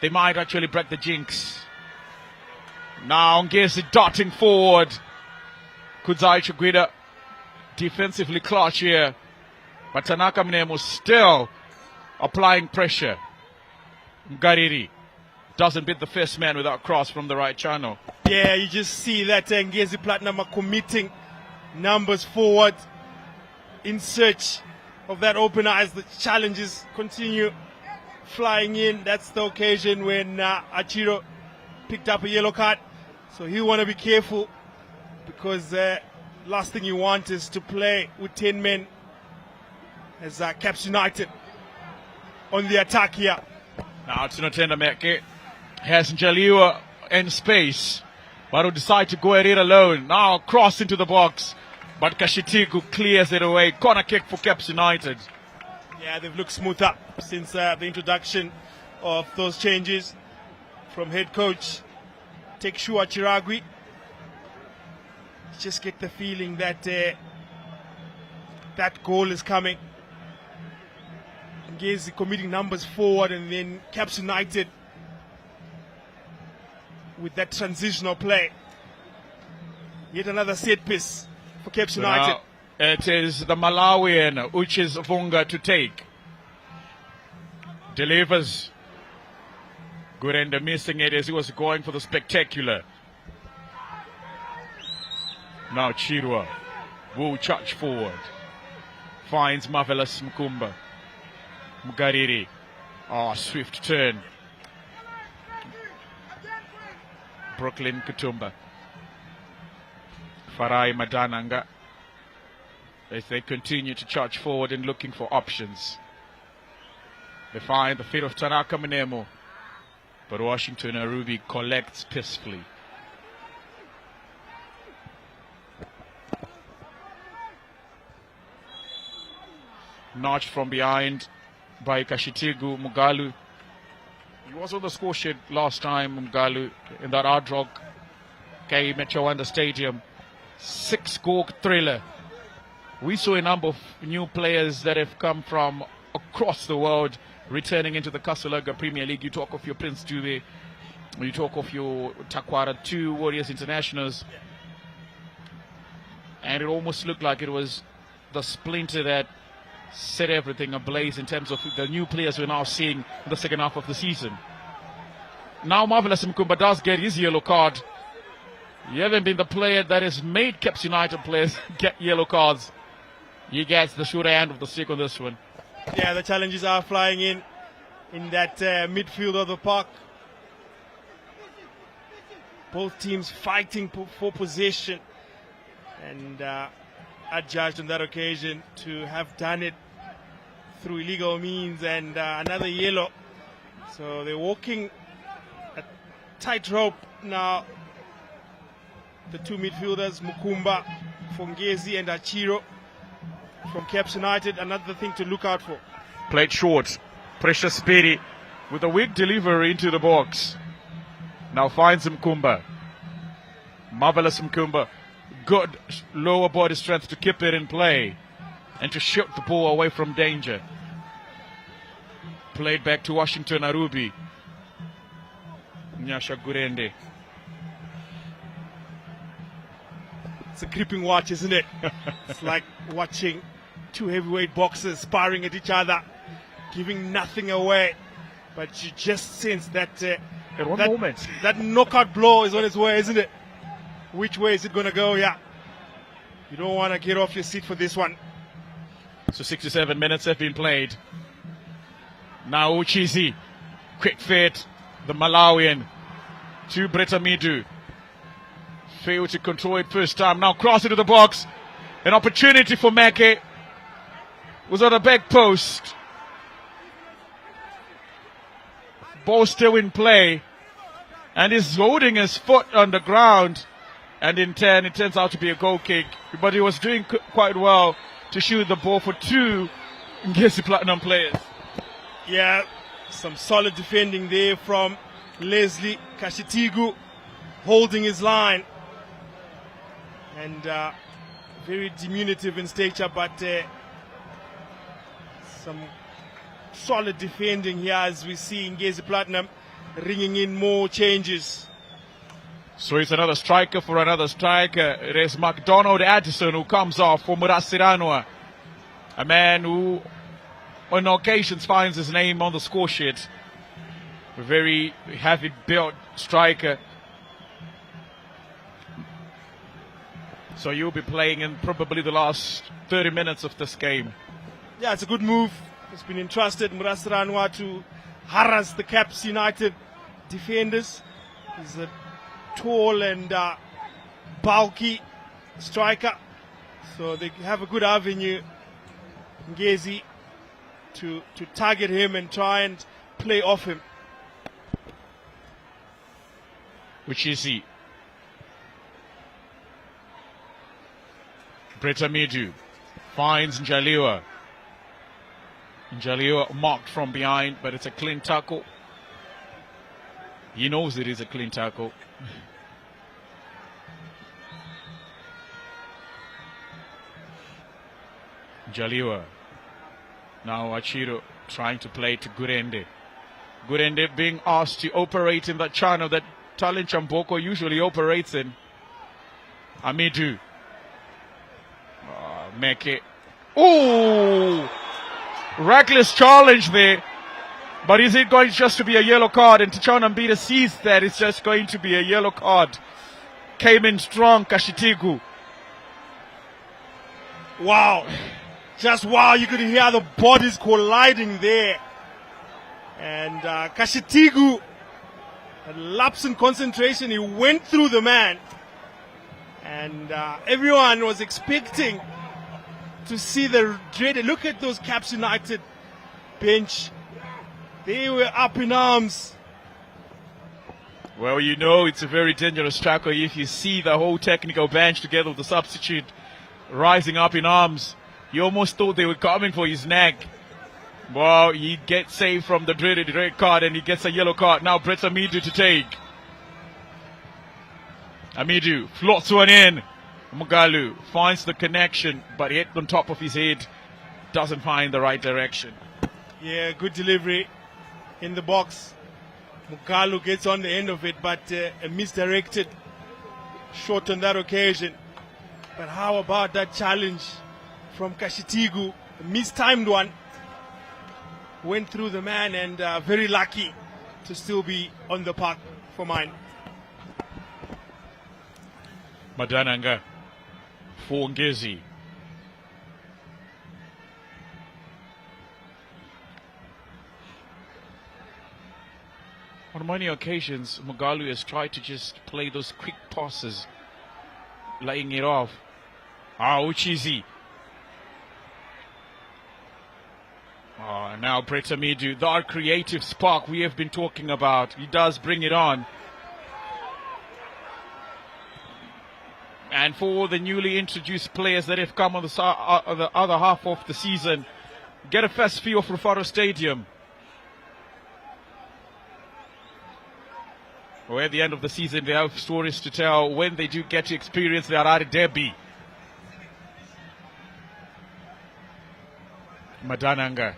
they might actually break the jinx. Now Ngezi darting forward. Kudzai Chugwida defensively clutch here. But Tanaka Mnemo still applying pressure. Mgariri doesn't beat the first man without cross from the right channel. Yeah, you just see that Ngezi Platinum are committing numbers forward in search of that opener as the challenges continue flying in. That's the occasion when Achiro picked up a yellow card. So he'll want to be careful because last thing you want is to play with 10 men as Caps United on the attack here. Now Tinotenda Meke has Njaliwa in space, but will decide to go at it alone. Now cross into the box, but Kashitigu clears it away. Corner kick for Caps United. Yeah, they've looked smoother since the introduction of those changes from head coach Tekshua Chiragwi. Just get the feeling that that goal is coming. Ngezi committing numbers forward, and then Caps United with that transitional play. Yet another set piece for Caps United. Now it is the Malawian Uchis Vunga to take. Delivers. Gurenda missing it as he was going for the spectacular. Now Chirwa will charge forward. Finds Marvelous Mkumba. Mgariri. Oh, swift turn. Brooklyn Kutumba. Farai Madananga, as they continue to charge forward and looking for options. They find the feet of Tanaka Minemo, but Washington Arubi collects peacefully. Notched from behind by Kashitigu Mugalu. He was on the score sheet last time, Mugalu, in that hard rock game at Chawanda Stadium. 6-goal thriller. We saw a number of new players that have come from across the world returning into the Kasulaga Premier League. You talk of your Prince Dube, you talk of your Takwara 2 Warriors Internationals, and it almost looked like it was the splinter that set everything ablaze in terms of the new players we're now seeing in the second half of the season. Now Marvelous Mkumba does get his yellow card. He hasn't been the player that has made Caps United players get yellow cards. He gets the shorter end of the stick on this one. Yeah, the challenges are flying in that midfield of the park. Both teams fighting for possession, and adjudged on that occasion to have done it through illegal means, and another yellow. So they're walking a tightrope now. The two midfielders, Mukumba for Ngezi and Achiro from Caps United, another thing to look out for. Played short, pressure speedy, with a weak delivery into the box. Now finds Mkumba. Marvelous Mkumba. Good lower body strength to keep it in play and to shoot the ball away from danger. Played back to Washington Arubi. Nyasha Gurende. It's a creeping watch, isn't it? It's like watching two heavyweight boxers sparring at each other, giving nothing away. But you just sense that at one moment that knockout blow is on its way, isn't it? Which way is it going to go? Yeah. You don't want to get off your seat for this one. So 67 minutes have been played. Now Uchizi, quick fit, the Malawian, to Bretamidu. Failed to control it first time. Now cross into the box. An opportunity for Meke. Was on the back post. Ball still in play. And he's holding his foot on the ground. And in turn, it turns out to be a goal kick. But he was doing quite well to shoot the ball for two Ngezi Platinum players. Yeah, some solid defending there from Leslie Kashitigu, holding his line. And very diminutive in stature, but some solid defending here as we see Ngezi Platinum ringing in more changes. So it's another striker for another striker. It is McDonald Addison who comes off for Murasiranwa. A man who on occasions finds his name on the score sheet. A very heavy built striker. So you'll be playing in probably the last 30 minutes of this game. Yeah, it's a good move. It's been entrusted Murasiranwa to harass the Caps United defenders. He's a tall and bulky striker, so they have a good avenue, Ngezi, to target him and try and play off him. Which is he? Bretamidu finds Njaliwa. Njaliwa marked from behind, but it's a clean tackle. He knows it is a clean tackle. Njaliwa. Now Achiro trying to play to Gurende. Gurende being asked to operate in that channel that Talent Chamboko usually operates in. Amidu. Meke. Ooh! Reckless challenge there. But is it going just to be a yellow card? And Tichana Mbita sees that it's just going to be a yellow card. Came in strong, Kashitigu. Wow. Just wow, you could hear the bodies colliding there. And Kashitigu, a lapse in concentration, he went through the man. And everyone was expecting to see the dreaded. Look at those Caps United bench. They were up in arms. Well, you know it's a very dangerous tackle if you see the whole technical bench together with the substitute rising up in arms. You almost thought they were coming for his neck. Well, he gets saved from the dreaded red card and he gets a yellow card. Now Brett Amidu to take. Amidu floats one in. Mugalu finds the connection, but hit on top of his head. Doesn't find the right direction. Yeah, good delivery in the box. Mugalu gets on the end of it, but a misdirected shot on that occasion. But how about that challenge from Kashitigu? A mistimed one. Went through the man and very lucky to still be on the park for mine. Madananga for Ngezi. On many occasions, Mugalu has tried to just play those quick passes, laying it off. Uchizi. Now Brett Amidu, that creative spark we have been talking about. He does bring it on. And for the newly introduced players that have come on the other half of the season, get a first feel of Rufaro Stadium. Well, at the end of the season, they have stories to tell when they do get to experience the Harare Derby. Madananga.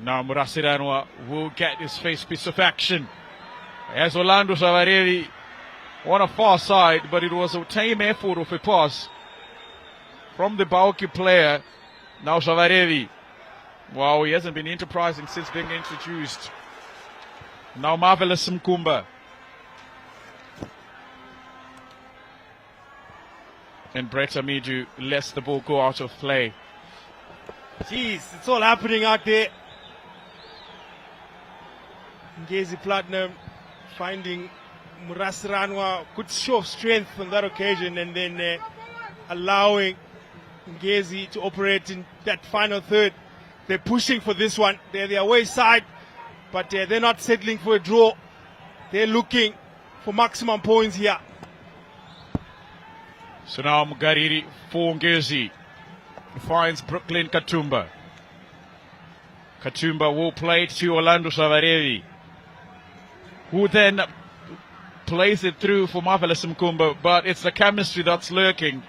Now Murasiranwa will get his first piece of action. As Orlando Savarelli on a far side, but it was a tame effort of a pass from the Bauki player. Now Savarelli. Wow, he hasn't been enterprising since being introduced. Now Marvelous Mkumba. And Brett Amidu lets the ball go out of play. Jeez, it's all happening out there. Ngezi Platinum finding Murasiranwa, good show of strength on that occasion, and then allowing Ngezi to operate in that final third. They're pushing for this one. They're the away side, but they're not settling for a draw. They're looking for maximum points here. So now Mugariri for Ngezi finds Brooklyn Katumba. Katumba will play it to Orlando Savarelli, who then plays it through for Marvelous Mkumba, but it's the chemistry that's lurking.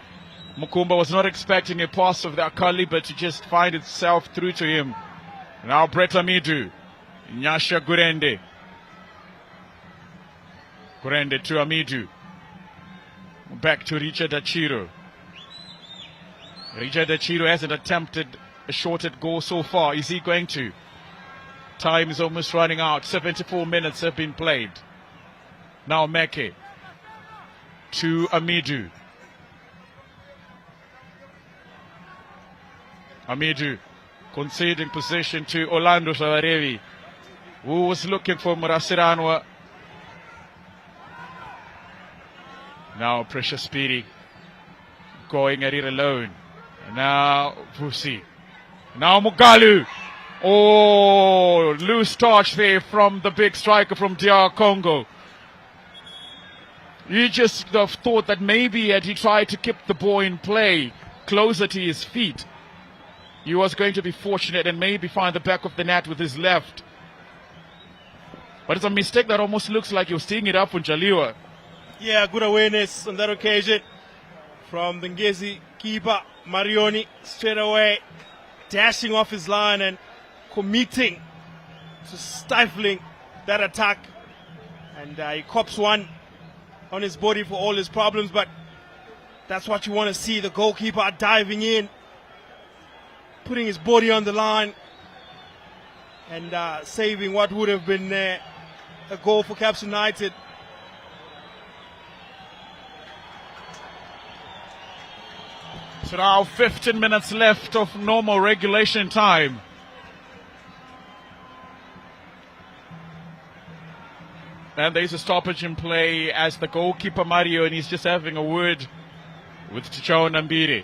Mkumba was not expecting a pass of that caliber to just find itself through to him. Now Brett Amidu, Nyasha Gurende. Gurende to Amidu. Back to Richard Achiro. Richard Achiro hasn't attempted a shorted goal so far. Is he going to? Time is almost running out. 74 minutes have been played. Now Meke to Amidu. Amidu conceding possession to Orlando Savarelli, who was looking for Murasiranwa. Now Precious Speedy going at it alone. Now Vusi. Now Mugalu. Oh, loose touch there from the big striker from DR Congo. You just have thought that maybe had he tried to keep the ball in play closer to his feet, he was going to be fortunate and maybe find the back of the net with his left. But it's a mistake that almost looks like you're seeing it up on Jaliwa. Yeah, good awareness on that occasion from the Ngezi keeper, Marioni, straight away dashing off his line and committing to stifling that attack. And he cops one on his body for all his problems, but that's what you want to see, the goalkeeper diving in, putting his body on the line and saving what would have been a goal for Caps United. So now 15 minutes left of normal regulation time. And there's a stoppage in play as the goalkeeper Mario, and he's just having a word with Tichao Nambiri.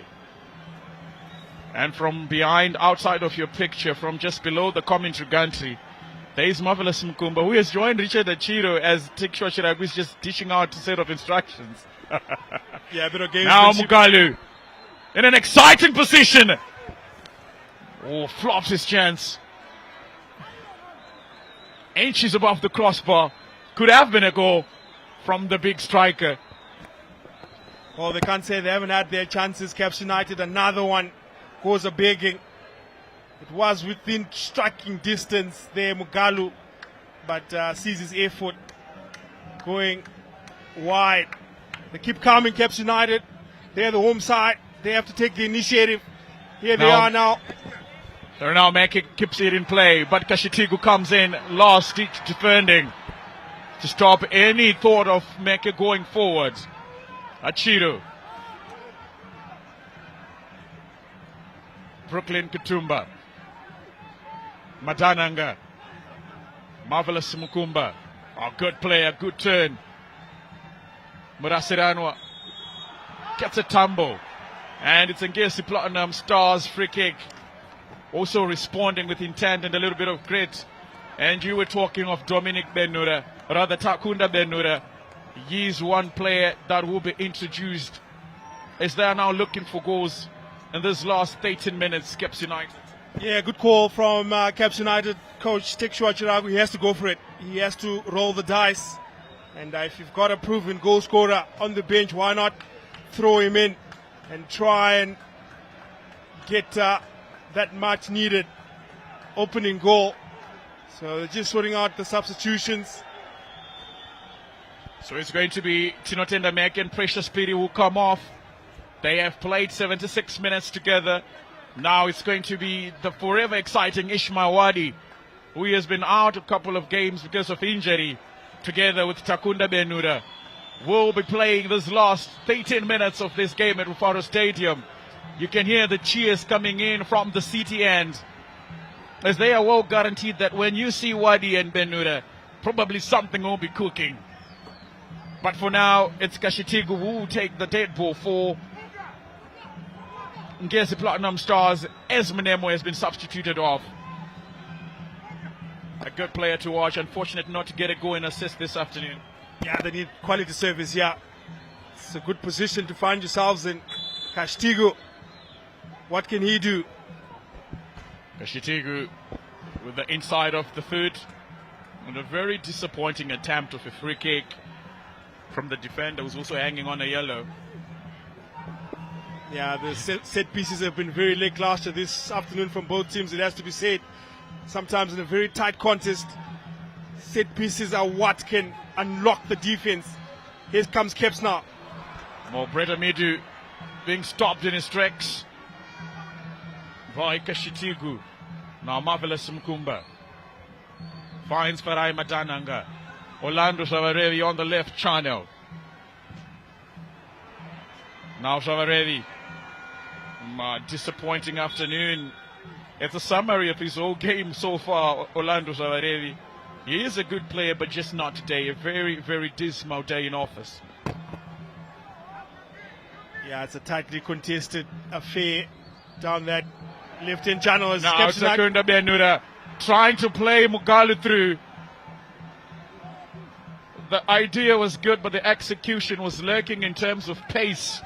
And from behind, outside of your picture, from just below the commentary gantry, there is Marvelous Mkumba, who has joined Richard Achiro as Tikshaw Chiragu is just dishing out a set of instructions. Yeah, a bit of game. Now Mugalu in an exciting position. Oh, flops his chance. Inches above the crossbar. Could have been a goal from the big striker. Well, they can't say they haven't had their chances. Caps United, another one goes a begging. It was within striking distance there, Mugalu, but sees his effort going wide. They keep coming, Caps United. They're the home side. They have to take the initiative. Here they are now. They're now making keeps it in play, but Kashitigu comes in, last ditch defending to stop any thought of Meke going forward. Achiro. Brooklyn Katumba. Madananga. Marvelous Mukumba. A good player, good turn. Murasiranwa gets a tumble. And it's Ngezi Platinum Stars free kick. Also responding with intent and a little bit of grit. And you were talking of Dominic Benura, rather Takunda Benura. He's one player that will be introduced as they are now looking for goals in this last 18 minutes, Caps United. Yeah, good call from Caps United coach Tikshaw Chiragu. He has to go for it. He has to roll the dice. And if you've got a proven goal scorer on the bench, why not throw him in and try and get that much needed opening goal. So they're just sorting out the substitutions. So it's going to be Tinotenda Mek and Precious Piri who come off. They have played 76 minutes together. Now it's going to be the forever exciting Ishmael Wadi, who has been out a couple of games because of injury, together with Takunda Benura. Will be playing this last 18 minutes of this game at Rufaro Stadium. You can hear the cheers coming in from the city end, as they are well guaranteed that when you see Wadi and Benura, probably something will be cooking. But for now, it's Kashitigu who will take the dead ball for Ngezi Platinum Stars. Esmanemo has been substituted off. A good player to watch. Unfortunate not to get a goal and assist this afternoon. Yeah, they need quality service, yeah. It's a good position to find yourselves in. Kashitigu, what can he do? Kashitigu with the inside of the foot and a very disappointing attempt of a free kick from the defender, who's also hanging on a yellow. Yeah, the set pieces have been very lackluster this afternoon from both teams, it has to be said. Sometimes in a very tight contest, set pieces are what can unlock the defense. Here comes Caps now. More Breda Midu being stopped in his tracks by Kashitigu. Now Marvelous Mkumba finds Farai Madananga. Orlando Savarevi on the left channel. Now Savarevi. Disappointing afternoon. It's a summary of his whole game so far, Orlando Savarevi. He is a good player, but just not today. A very, very dismal day in office. Yeah, it's a tightly contested affair down that left-hand channel. Now Takunda Benura trying to play Mugalu through. The idea was good, but the execution was lurking in terms of pace.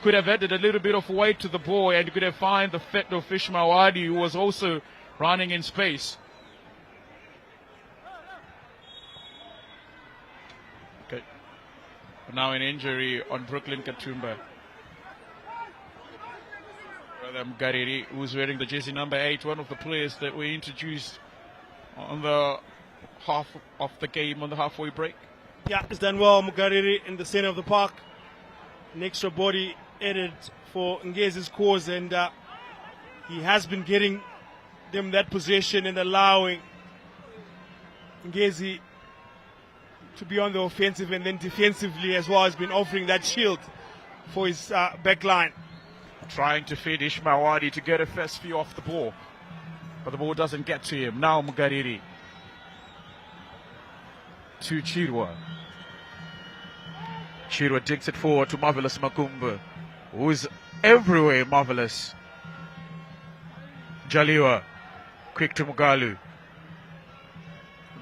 Could have added a little bit of weight to the ball and could have found the fit of Ishmael Wadi, who was also running in space. Okay. Now an injury on Brooklyn Katumba. Gariri, who's wearing the jersey number 8, one of the players that we introduced on the half of the game, on the halfway break. Yeah, it's done well, Mugariri in the center of the park. An extra body added for Ngezi's cause, and he has been getting them that possession and allowing Ngezi to be on the offensive, and then defensively as well has been offering that shield for his back line. Trying to feed Ishmael Wadi to get a first view off the ball, but the ball doesn't get to him. Now Mugariri. to Chirwa. Chirwa digs it forward to Marvelous Makumba, who's everywhere marvelous. Jaliwa, quick to Mugalu.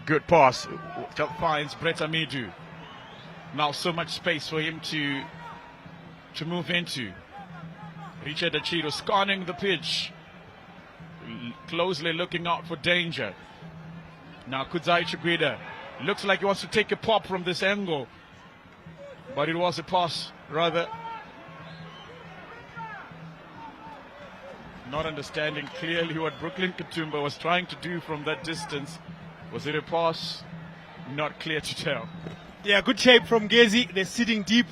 Good pass, finds Brett Amidu. Now so much space for him to move into. Richard Achiro scanning the pitch, closely looking out for danger. Now Kudzai Chiguida looks like he wants to take a pop from this angle, but it was a pass rather. Not understanding clearly what Brooklyn Katumba was trying to do from that distance. Was it a pass? Not clear to tell. Yeah, good shape from Ngezi. They're sitting deep,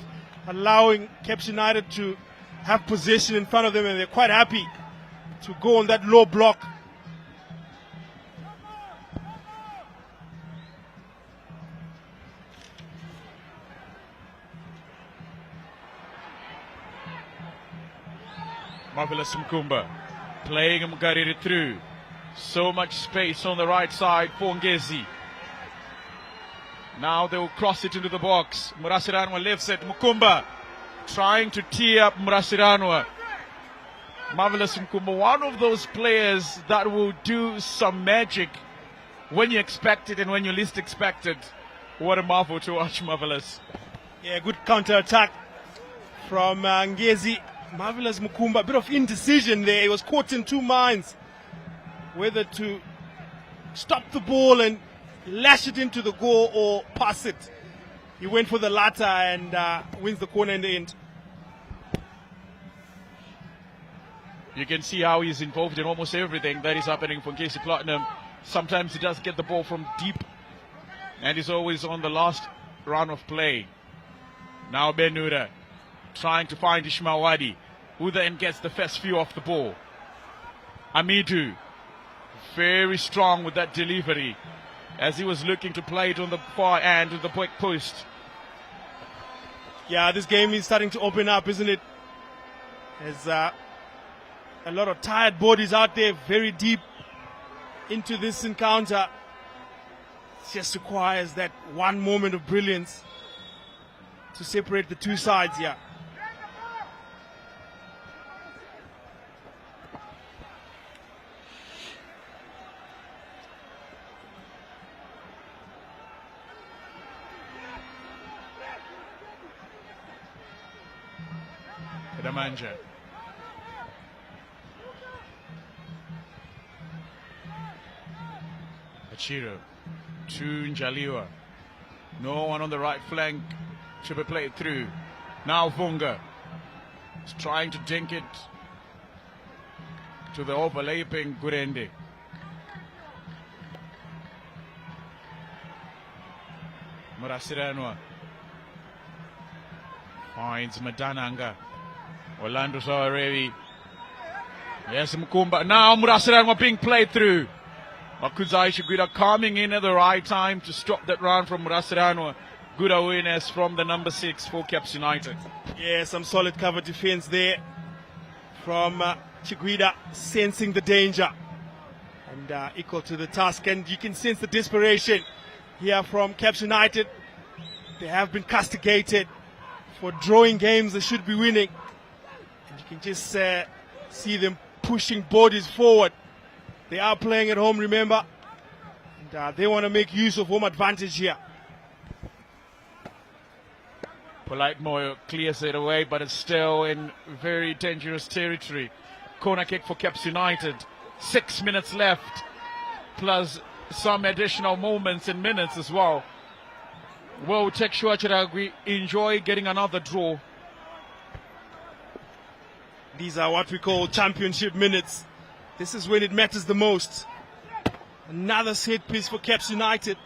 allowing Caps United to have possession in front of them, and they're quite happy to go on that low block. Marvelous Mkumba playing Mugariri through. So much space on the right side for Ngezi. Now they will cross it into the box. Murasiranwa lifts it. Mukumba trying to tee up Murasiranwa. Marvelous Mkumba, one of those players that will do some magic when you expect it and when you least expect it. What a marvel to watch, Marvelous. Yeah, good counter-attack from Ngezi. Marvelous Mukumba, a bit of indecision there. He was caught in two minds, whether to stop the ball and lash it into the goal or pass it. He went for the latter and wins the corner in the end. You can see how he's involved in almost everything that is happening for Ngezi Platinum. Sometimes he does get the ball from deep, and he's always on the last round of play. Now Benura trying to find Ishmael Wadi, who then gets the first few off the ball. Amidu, very strong with that delivery, as he was looking to play it on the far end of the back post. Yeah, this game is starting to open up, isn't it? There's a lot of tired bodies out there, very deep into this encounter. It just requires that one moment of brilliance to separate the two sides here. Manja. Achiro to Njaliwa. No one on the right flank to be played through. Now Vunga is trying to dink it to the overlapping Gurende. Murasiranwa finds Madananga. Orlando Sawarevi. Yes, Mukumba. Now Murasiranwa being played through. Kudzai Chiguida coming in at the right time to stop that run from Murasiranwa. Good awareness from the number 6 for Caps United. Yeah, some solid cover defense there from Chiguida, sensing the danger and equal to the task. And you can sense the desperation here from Caps United. They have been castigated for drawing games they should be winning. And you can just see them pushing bodies forward. They are playing at home, remember, and they want to make use of home advantage here. Polite Moyo clears it away, but it's still in very dangerous territory. Corner kick for Caps United. 6 minutes left, plus some additional moments and minutes as well. Will Tek Chiragwi enjoy getting another draw? These are what we call championship minutes. This is when it matters the most. Another set piece for Caps United.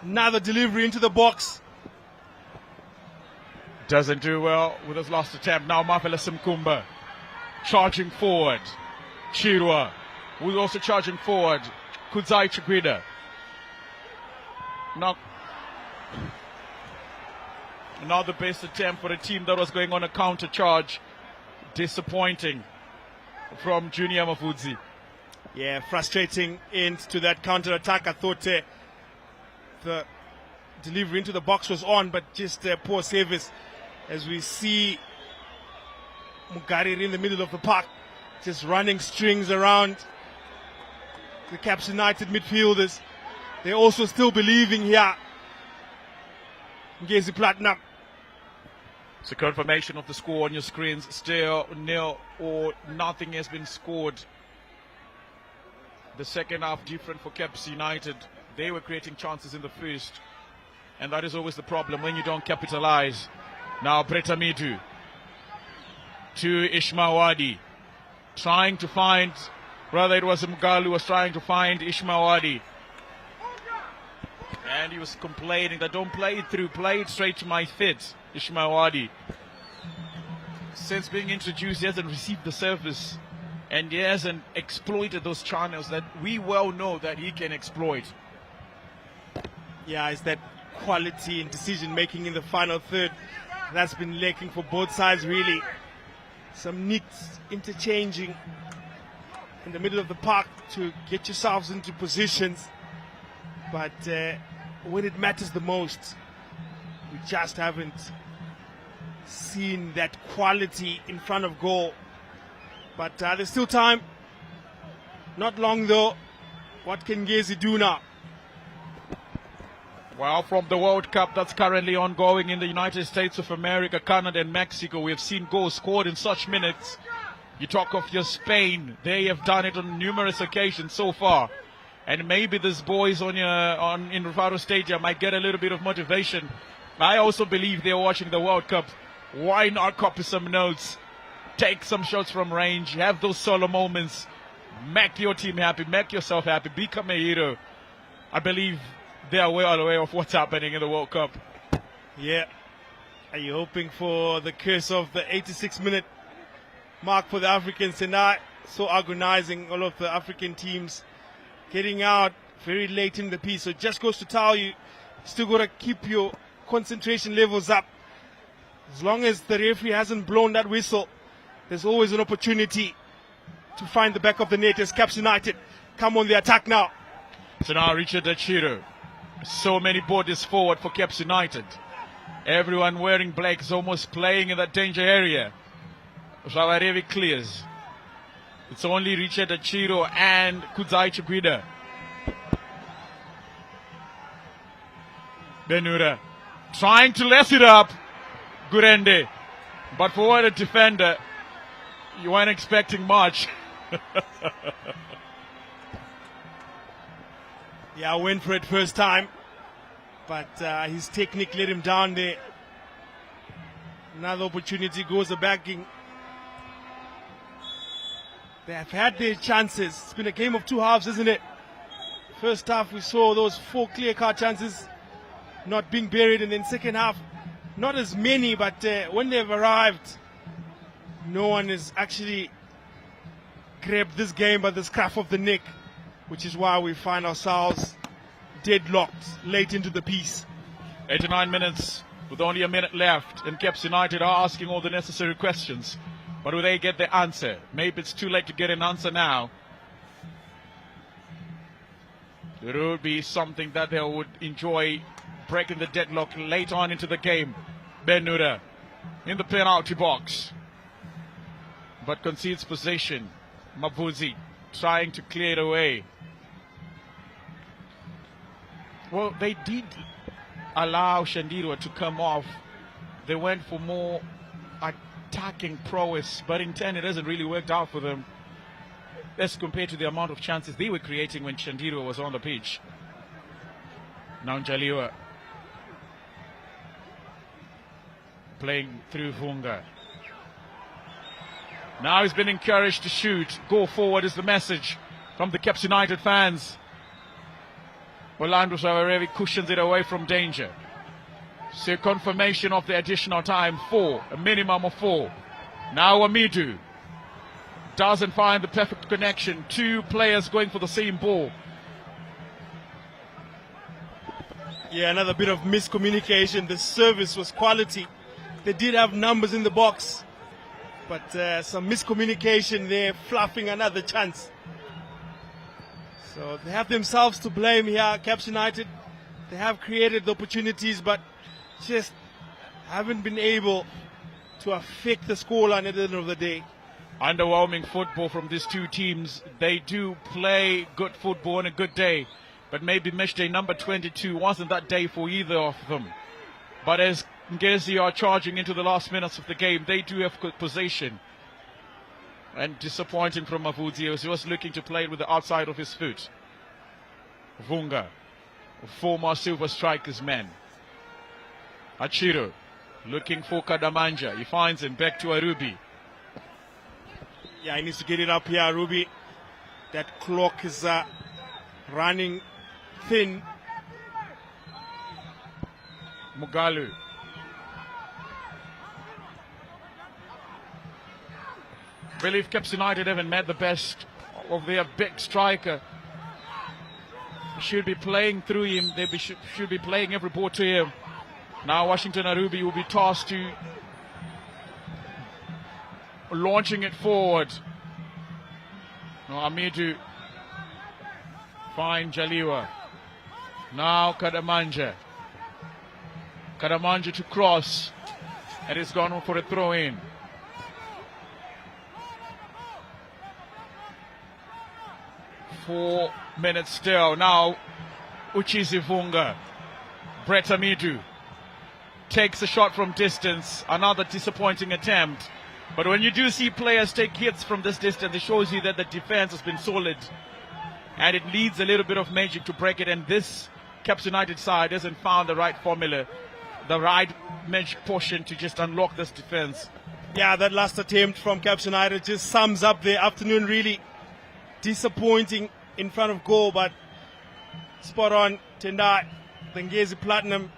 Another delivery into the box. Doesn't do well with his last attempt. Now Marvelous Mkumba charging forward. Chirwa, who's also charging forward. Kudzai Chiguida. Now the best attempt for a team that was going on a counter charge. Disappointing from Junior Mafudzi. Yeah, frustrating end to that counter attack. I thought the delivery into the box was on, but just poor service. As we see Mugari in the middle of the park, just running strings around the Caps United midfielders. They're also still believing here. Ngezi Platinum. It's a confirmation of the score on your screens. Still nil or nothing has been scored. The second half different for Caps United. They were creating chances in the first, and that is always the problem when you don't capitalize. Now Bretamidu to Ishmael, trying to find, rather it was Mugalu was trying to find Ishmael, and he was complaining that don't play it through, play it straight to my feet. Ishmael, since being introduced, he hasn't received the service, and he hasn't exploited those channels that we well know that he can exploit. Yeah, it's that quality in decision making in the final third that's been lacking for both sides, really. Some neat interchanging in the middle of the park to get yourselves into positions, but when it matters the most, we just haven't seen that quality in front of goal. But there's still time. Not long though. What can Ngezi do now? Well, from the World Cup that's currently ongoing in the United States of America, Canada and Mexico, we have seen goals scored in such minutes. You talk of your Spain, they have done it on numerous occasions so far. And maybe these boys in Rufaro Stadium might get a little bit of motivation. I also believe they're watching the World Cup. Why not copy some notes, take some shots from range, have those solo moments, make your team happy, make yourself happy, become a hero. I believe they are well aware of what's happening in the World Cup. Yeah. Are you hoping for the curse of the 86-minute mark for the Africans tonight? So agonizing, all of the African teams getting out very late in the piece. So it just goes to tell you, still got to keep your concentration levels up. As long as the referee hasn't blown that whistle, there's always an opportunity to find the back of the net as Caps United come on the attack now. So now Richard Achiro. So many bodies forward for Caps United. Everyone wearing black is almost playing in that danger area. Zavarevi clears. It's only Richard Achiro and Kudzai Chiguida. Benura trying to lace it up. Gurende. But for what a defender, you weren't expecting much. Yeah, went for it first time, but his technique let him down there. Another opportunity goes a backing. They have had their chances. It's been a game of two halves, isn't it? First half we saw those 4 clear-cut chances not being buried, and then second half, not as many, but when they've arrived, no one has actually grabbed this game by the scruff of the neck, which is why we find ourselves deadlocked late into the piece. 89 minutes with only a minute left, and Caps United are asking all the necessary questions. But will they get the answer? Maybe it's too late to get an answer now. It would be something that they would enjoy, breaking the deadlock late on into the game. Benura in the penalty box, but concedes possession. Mabuzi trying to clear it away. Well, they did allow Shandirwa to come off. They went for more attacking prowess, but in turn it hasn't really worked out for them as compared to the amount of chances they were creating when Shandirwa was on the pitch. Now Njaliwa playing through Vunga. Now he's been encouraged to shoot. Go forward is the message from the Caps United fans. Orlando Zavarevi cushions it away from danger. So confirmation of the additional time, 4, a minimum of 4. Now Amidu doesn't find the perfect connection. 2 players going for the same ball. Yeah, another bit of miscommunication. The service was quality. They did have numbers in the box, but some miscommunication there, fluffing another chance. So they have themselves to blame here, Caps United. They have created the opportunities, but just haven't been able to affect the scoreline at the end of the day. Underwhelming football from these two teams. They do play good football on a good day, but maybe matchday number 22 wasn't that day for either of them. But as Ngezi are charging into the last minutes of the game, they do have good possession. And disappointing from Mavudzi, as he was looking to play it with the outside of his foot. Vunga, former Silver Strikers man. Achiro, looking for Kadamanja. He finds him, back to Arubi. Yeah, he needs to get it up here, Ruby. That clock is running thin. Mugalu. I believe Caps United haven't met the best of their big striker. Should be playing through him. They should be playing every ball to him. Now Washington Arubi will be tasked to launching it forward. Now Amidu find Jaliwa. Now Kadamanja. Kadamanja to cross. And it's gone for a throw in. Four minutes still. Now Uchizi Vunga. Brett Amidu takes a shot from distance. Another disappointing attempt. But when you do see players take hits from this distance, it shows you that the defense has been solid. And it needs a little bit of magic to break it. And this Caps United side hasn't found the right formula, the right magic portion to just unlock this defense. Yeah, that last attempt from Caps United just sums up their afternoon. Really disappointing in front of goal, but spot on. Tendai, the Ngezi Platinum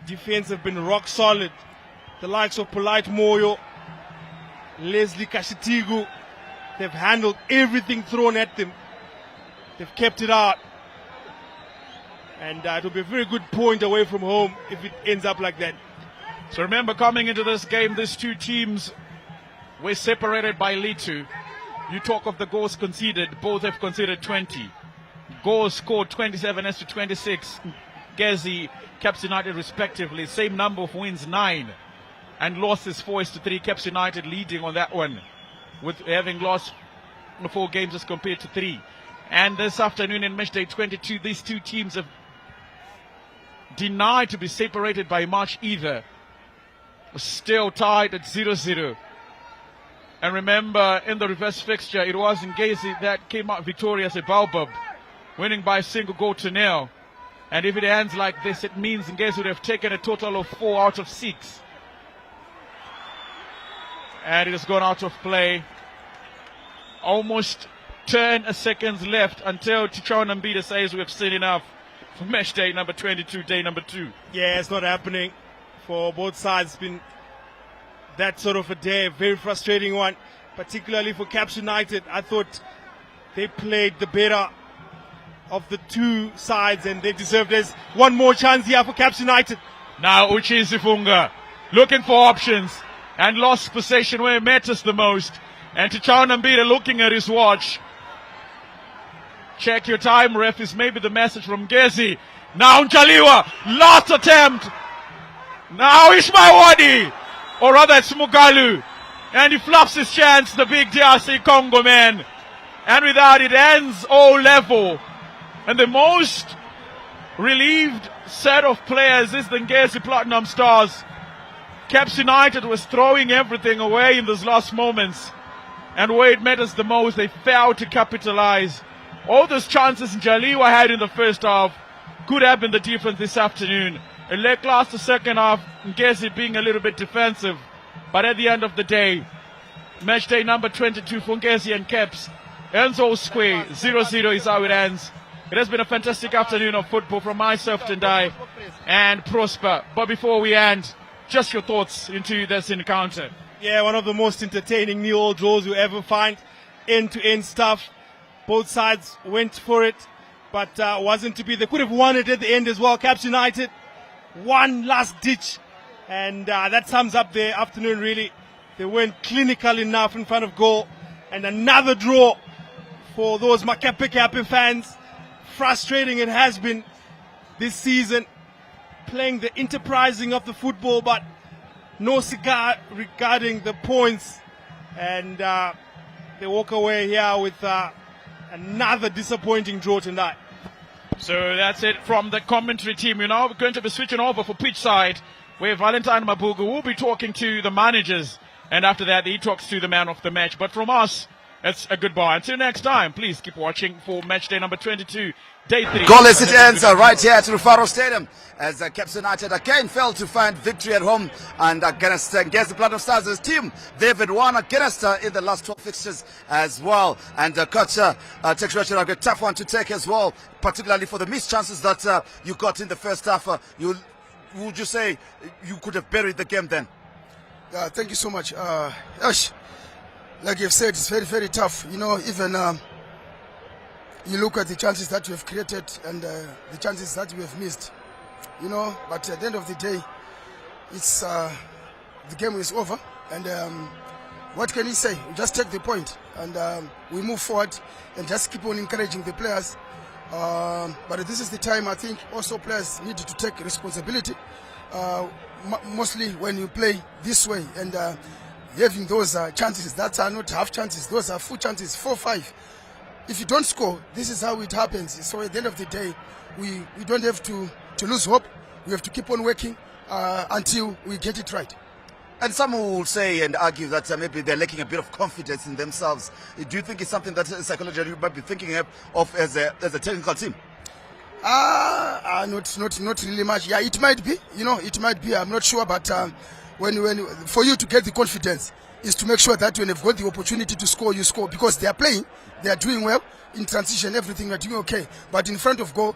defense have been rock solid. The likes of Polite Moyo, Leslie Kashitigu, they've handled everything thrown at them. They've kept it out. And it will be a very good point away from home if it ends up like that. So remember, coming into this game, these two teams were separated by Litu. You talk of the goals conceded, both have conceded 20. Goals scored 27 as to 26. Ngezi, Caps United respectively, same number of wins, 9. And losses 4 as to 3. Caps United leading on that one, with having lost 4 games as compared to 3. And this afternoon in matchday 22, these two teams have denied to be separated by March either. Still tied at 0-0. And remember, in the reverse fixture, it was Ngezi that came out victorious at Baobab, winning by a single goal to 0. And if it ends like this, it means Ngezi would have taken a total of 4 out of 6. And it has gone out of play. Almost 10 seconds left until Tichao Nambida says we have seen enough for match day number 22, day number 2. Yeah, it's not happening for both sides. It's been that sort of a day, a very frustrating one, particularly for Caps United. I thought they played the better of the two sides and they deserved. There's one more chance here for Caps United. Now Uchi Sifunga looking for options and lost possession where it matters the most. And Tichao Nambida looking at his watch. Check your time, ref, is maybe the message from Ngezi. Now Njaliwa, last attempt. Now Ishmael Wadi, or rather it's Mugalu. And he fluffs his chance, the big DRC Congo man. And with that it ends all level. And the most relieved set of players is the Ngezi Platinum Stars. Caps United was throwing everything away in those last moments. And where it matters the most, they failed to capitalize. All those chances Njaliwa had in the first half could have been the difference this afternoon. A lackluster second half, Ngezi being a little bit defensive. But at the end of the day, match day number 22 for Ngezi and Caps ends all square. 0-0 is how it ends. It has been a fantastic afternoon of football from myself, Tendai, and Prosper. But before we end, just your thoughts into this encounter. Yeah, one of the most entertaining nil-all draws you ever find. End-to-end stuff. Both sides went for it, but wasn't to be. They could have won it at the end as well. Caps United, one last ditch. And that sums up their afternoon, really. They weren't clinical enough in front of goal. And another draw for those Makape fans. Frustrating it has been. this season, playing the enterprising of the football, but no cigar regarding the points. And they walk away here with another disappointing draw tonight. So that's it from the commentary team. We're now going to be switching over for pitch side, where Valentine Mabugu will be talking to the managers. And after that, he talks to the man of the match. But from us, it's a goodbye. Until next time, please keep watching for match day number 22, day 3. Goalless it ends right here at Rufaro Stadium as Caps United again failed to find victory at home and against Ngezi Platinum Stars' team. They've won against in the last 12 fixtures as well. And Coach takes a tough one to take as well, particularly for the missed chances that you got in the first half. Would you say you could have buried the game then? Thank you so much. Ash, like you've said, it's very, very tough. You know, even you look at the chances that we have created and the chances that we have missed. You know, but at the end of the day, it's the game is over. And what can you say? We just take the point and we move forward and just keep on encouraging the players. But this is the time I think also players need to take responsibility. Mostly when you play this way and having those chances that are not half chances, those are full chances, 4-5. If you don't score, this is how it happens. So at the end of the day, we don't have to lose hope. We have to keep on working until we get it right. And some will say and argue that maybe they're lacking a bit of confidence in themselves. Do you think it's something that psychologically you might be thinking of as a technical team? Not really much. Yeah, it might be. You know, it might be. I'm not sure, but when for you to get the confidence is to make sure that when you've got the opportunity to score, you score, because they are playing, they are doing well in transition, everything we are doing okay. But in front of goal,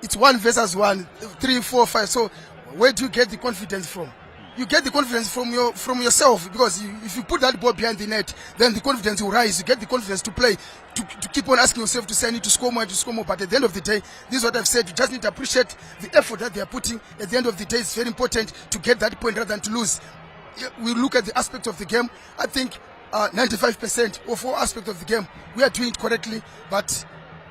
it's 1 versus 1, 3, 4, 5. So where do you get the confidence from? You get the confidence from yourself, because if you put that ball behind the net, then the confidence will rise. You get the confidence to play, to keep on asking yourself to say, I need to score more, to score more. But at the end of the day, this is what I've said. You just need to appreciate the effort that they are putting. At the end of the day, it's very important to get that point rather than to lose. We look at the aspect of the game. I think 95% of all aspects of the game, we are doing it correctly. But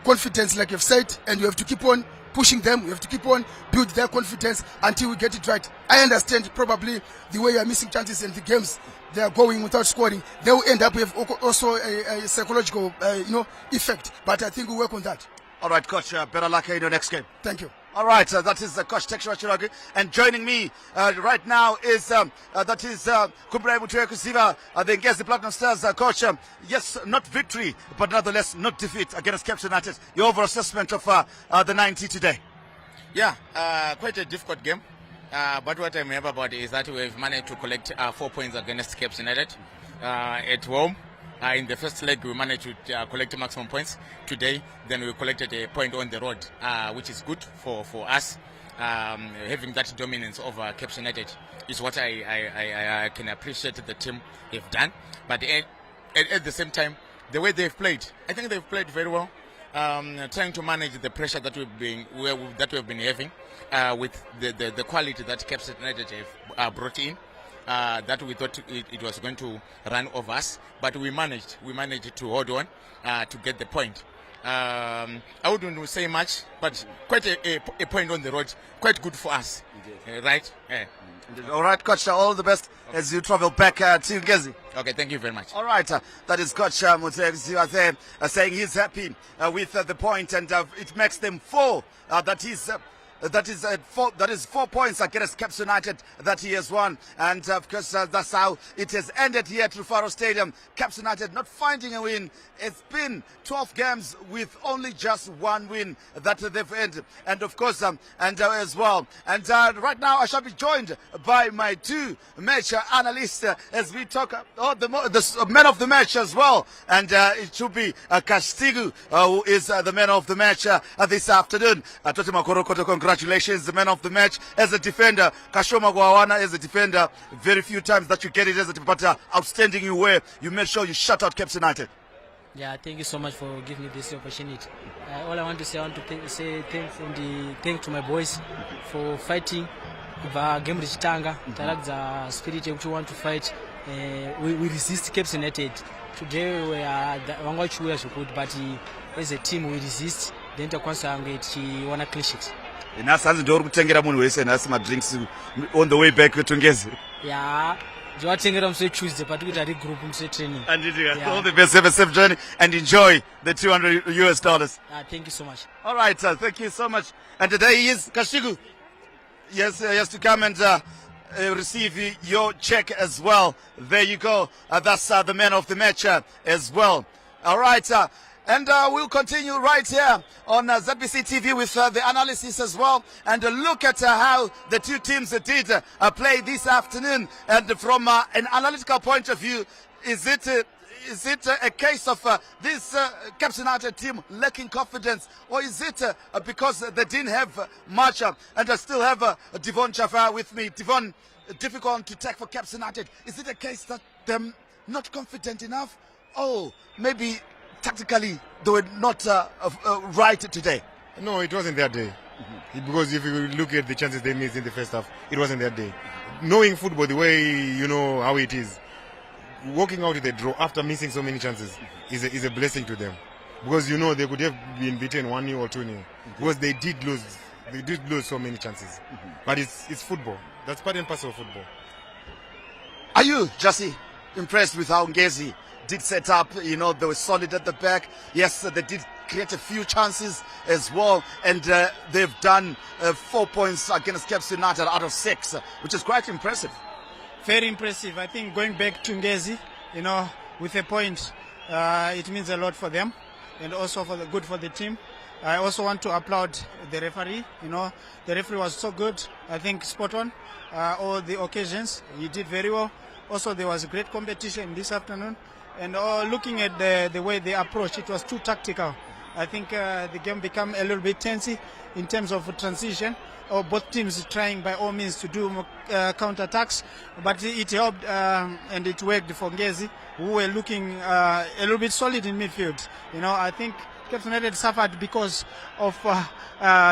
confidence, like you've said, and you have to keep on pushing them. We have to keep on build their confidence until we get it right. I understand probably the way you are missing chances in the games they are going without scoring. They will end up with also a psychological effect. But I think we'll work on that. All right, Coach, better luck in your next game. Thank you. All right, that is Coach Tekshwa Chiragi, and joining me right now is Kumbrai Mutuyekusiva, the Ngezi Platinum Stars coach. Yes, not victory, but nonetheless not defeat against Caps United. Your overall assessment of the 90 today? Yeah, quite a difficult game. But what I'm happy about is that we've managed to collect 4 points against Caps United at home. In the first leg, we managed to collect maximum points. Today, then we collected a point on the road, which is good for us. Having that dominance over Caps United is what I can appreciate the team have done. But at the same time, the way they've played, I think they've played very well. Trying to manage the pressure that we've been having with the quality that Caps United have brought in. That we thought it was going to run over us, but we managed to hold on to get the point. I wouldn't say much, but quite a point on the road, quite good for us, right? Yeah. All right, Coach, all the best as you travel back to Ngezi. Okay, thank you very much. All right, that is Coach Mutuyekusiva there saying he's happy with the point, and it makes them 4. That is 4 points against Caps United that he has won. And of course, that's how it has ended here at Rufaro Stadium. Caps United not finding a win. It's been 12 games with only just 1 win that they've ended. And of course, as well. And right now, I shall be joined by my 2 match analysts as we talk about the man of the match as well. And it should be Kastigu, who is the man of the match this afternoon. Toti Makorokoto, congratulations, the man of the match as a defender. Kashoma Gwawana as a defender. Very few times that you get it as a defender, but outstanding you were. You made sure you shut out Caps United. Yeah, thank you so much for giving me this opportunity. All I want to say, say thanks to my boys for fighting. Game Richitanga, the spirit of want to fight. We resist Caps United. Today we are so good, but as a team we resist. Then to wanna clinch it. nhasi hanzi ndori kutengera munhu wese nhasi madrinks on the way back to Ngezi. Yeah. Ndiwatengera muse Tuesday patikuita regroup muse training. All the best, have a safe journey and enjoy the $200. Thank you so much. All right, thank you so much. And today is Kashigu. Yes, he has to come and receive your check as well. There you go. That's the man of the match as well. All right, and we'll continue right here on ZBC TV with the analysis as well. And look at how the two teams did play this afternoon. And from an analytical point of view, is it a case of this Caps United team lacking confidence, or is it because they didn't have much? And I still have Devon Jafar with me. Devon, difficult to take for Caps United. Is it a case that they're not confident enough? Oh, maybe tactically they were not right today. No, it wasn't their day. Because if you look at the chances they missed in the first half, it wasn't their day. Knowing football the way you know how it is, walking out with a draw after missing so many chances is a blessing to them. Because you know they could have been beaten 1-0 or 2-0. Because they did lose so many chances. But it's football. That's part and parcel of football. Are you, Jussie, impressed with how Ngezi did set up? You know, they were solid at the back. Yes, they did create a few chances as well. And they've done 4 points against Caps United out of 6, which is quite impressive. Very impressive. I think going back to Ngezi, you know, with a point, it means a lot for them and also good for the team. I also want to applaud the referee. You know, the referee was so good. I think spot on all the occasions. He did very well. Also, there was a great competition this afternoon. And looking at the way they approached, it was too tactical. I think the game became a little bit tensy in terms of transition. Both teams trying by all means to do counter-attacks, but it helped and it worked for Ngezi, who were looking a little bit solid in midfield. You know, I think Caps United suffered because of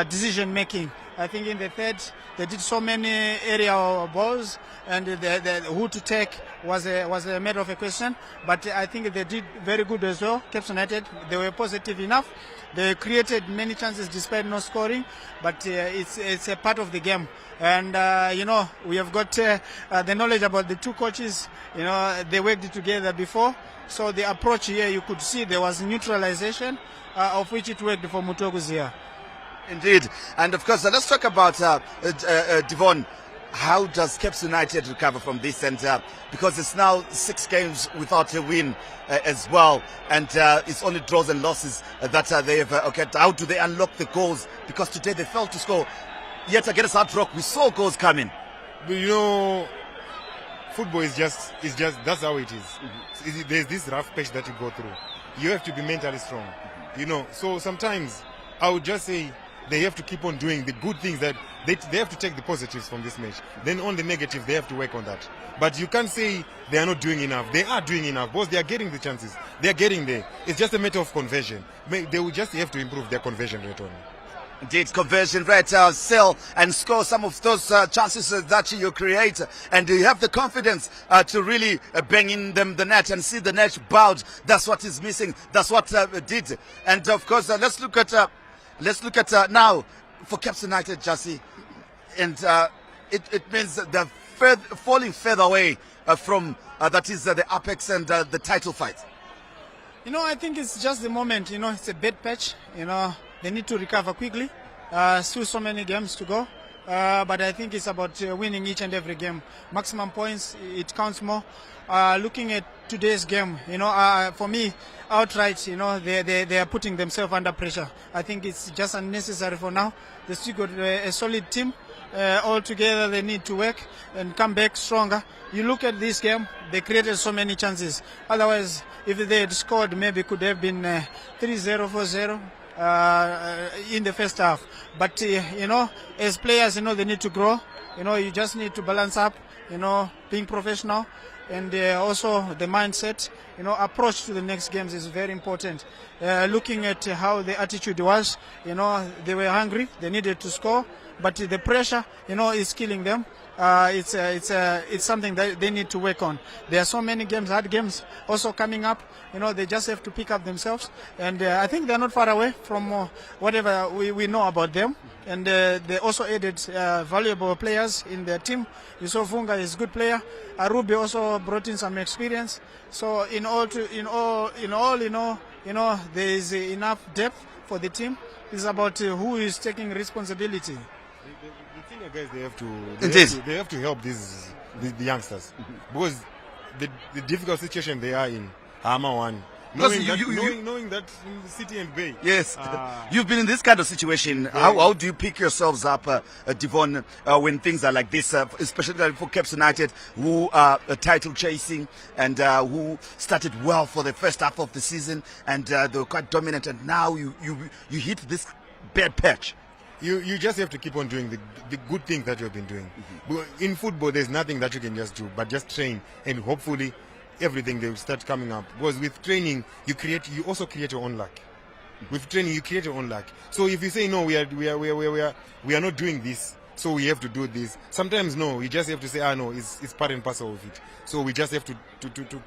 decision making. I think in the third, they did so many aerial balls, and who to take was a matter of a question. But I think they did very good as well. Caps United, they were positive enough. They created many chances despite not scoring, but it's a part of the game. And you know, we have got the knowledge about the two coaches. You know, they worked together before, so the approach here, you could see there was neutralization, of which it worked for Mutogu's here. Indeed. And of course, let's talk about Devon. How does Caps United recover from this? And because it's now 6 games without a win as well, and it's only draws and losses that they have. Okay, how do they unlock the goals? Because today they failed to score. Yet against Hard Rock, we saw goals coming. But you know, football is just that's how it is. There's this rough patch that you go through. You have to be mentally strong. You know, so sometimes I would just say they have to keep on doing the good things, that they have to take the positives from this match. Then on the negative, they have to work on that. But you can't say they are not doing enough. They are doing enough because they are getting the chances. They are getting there. It's just a matter of conversion. They will just have to improve their conversion rate on it. Indeed, conversion rate, sell and score some of those chances that you create, and you have the confidence to really bang in them the net and see the net bowed. That's what is missing. That's what did. And of course, let's look at now for Caps United, Jussie, and it means that they're falling further away from that is the apex and the title fight. You know, I think it's just the moment. You know, it's a bad patch. You know, they need to recover quickly. Still so many games to go. But I think it's about winning each and every game. Maximum points, it counts more. Looking at today's game, you know, for me, outright, you know, they are putting themselves under pressure. I think it's just unnecessary for now. They still got a solid team. All together, they need to work and come back stronger. You look at this game, they created so many chances. Otherwise, if they had scored, maybe it could have been 3-0, 4-0 in the first half. But, you know, as players, you know, they need to grow. You know, you just need to balance up, you know, being professional and also the mindset, approach to the next games is very important. Looking at how the attitude was, they were hungry, they needed to score, but the pressure, is killing them. It's something that they need to work on. There are so many games, hard games, also coming up. They just have to pick up themselves, and I think they're not far away from whatever we know about them. And they also added valuable players in their team. You saw Funga is a good player. Arubi also brought in some experience. So in all, there is enough depth for the team. It's about who is taking responsibility. The senior guys, they have to help the youngsters, because the difficult situation they are in, Hama one. Knowing that in City and Bay. Yes, you've been in this kind of situation. How do you pick yourselves up, Devon, when things are like this, especially for Caps United, who are title chasing and who started well for the first half of the season, and they were quite dominant, and now you hit this bad patch? You just have to keep on doing the good things that you've been doing. In football, there's nothing that you can just do, but just train, and hopefully everything they will start coming up. Because with training, you also create your own luck. With training, you create your own luck. So if you say no, we are not doing this, so we have to do this. Sometimes no, you just have to say no, it's part and parcel of it. So we just have to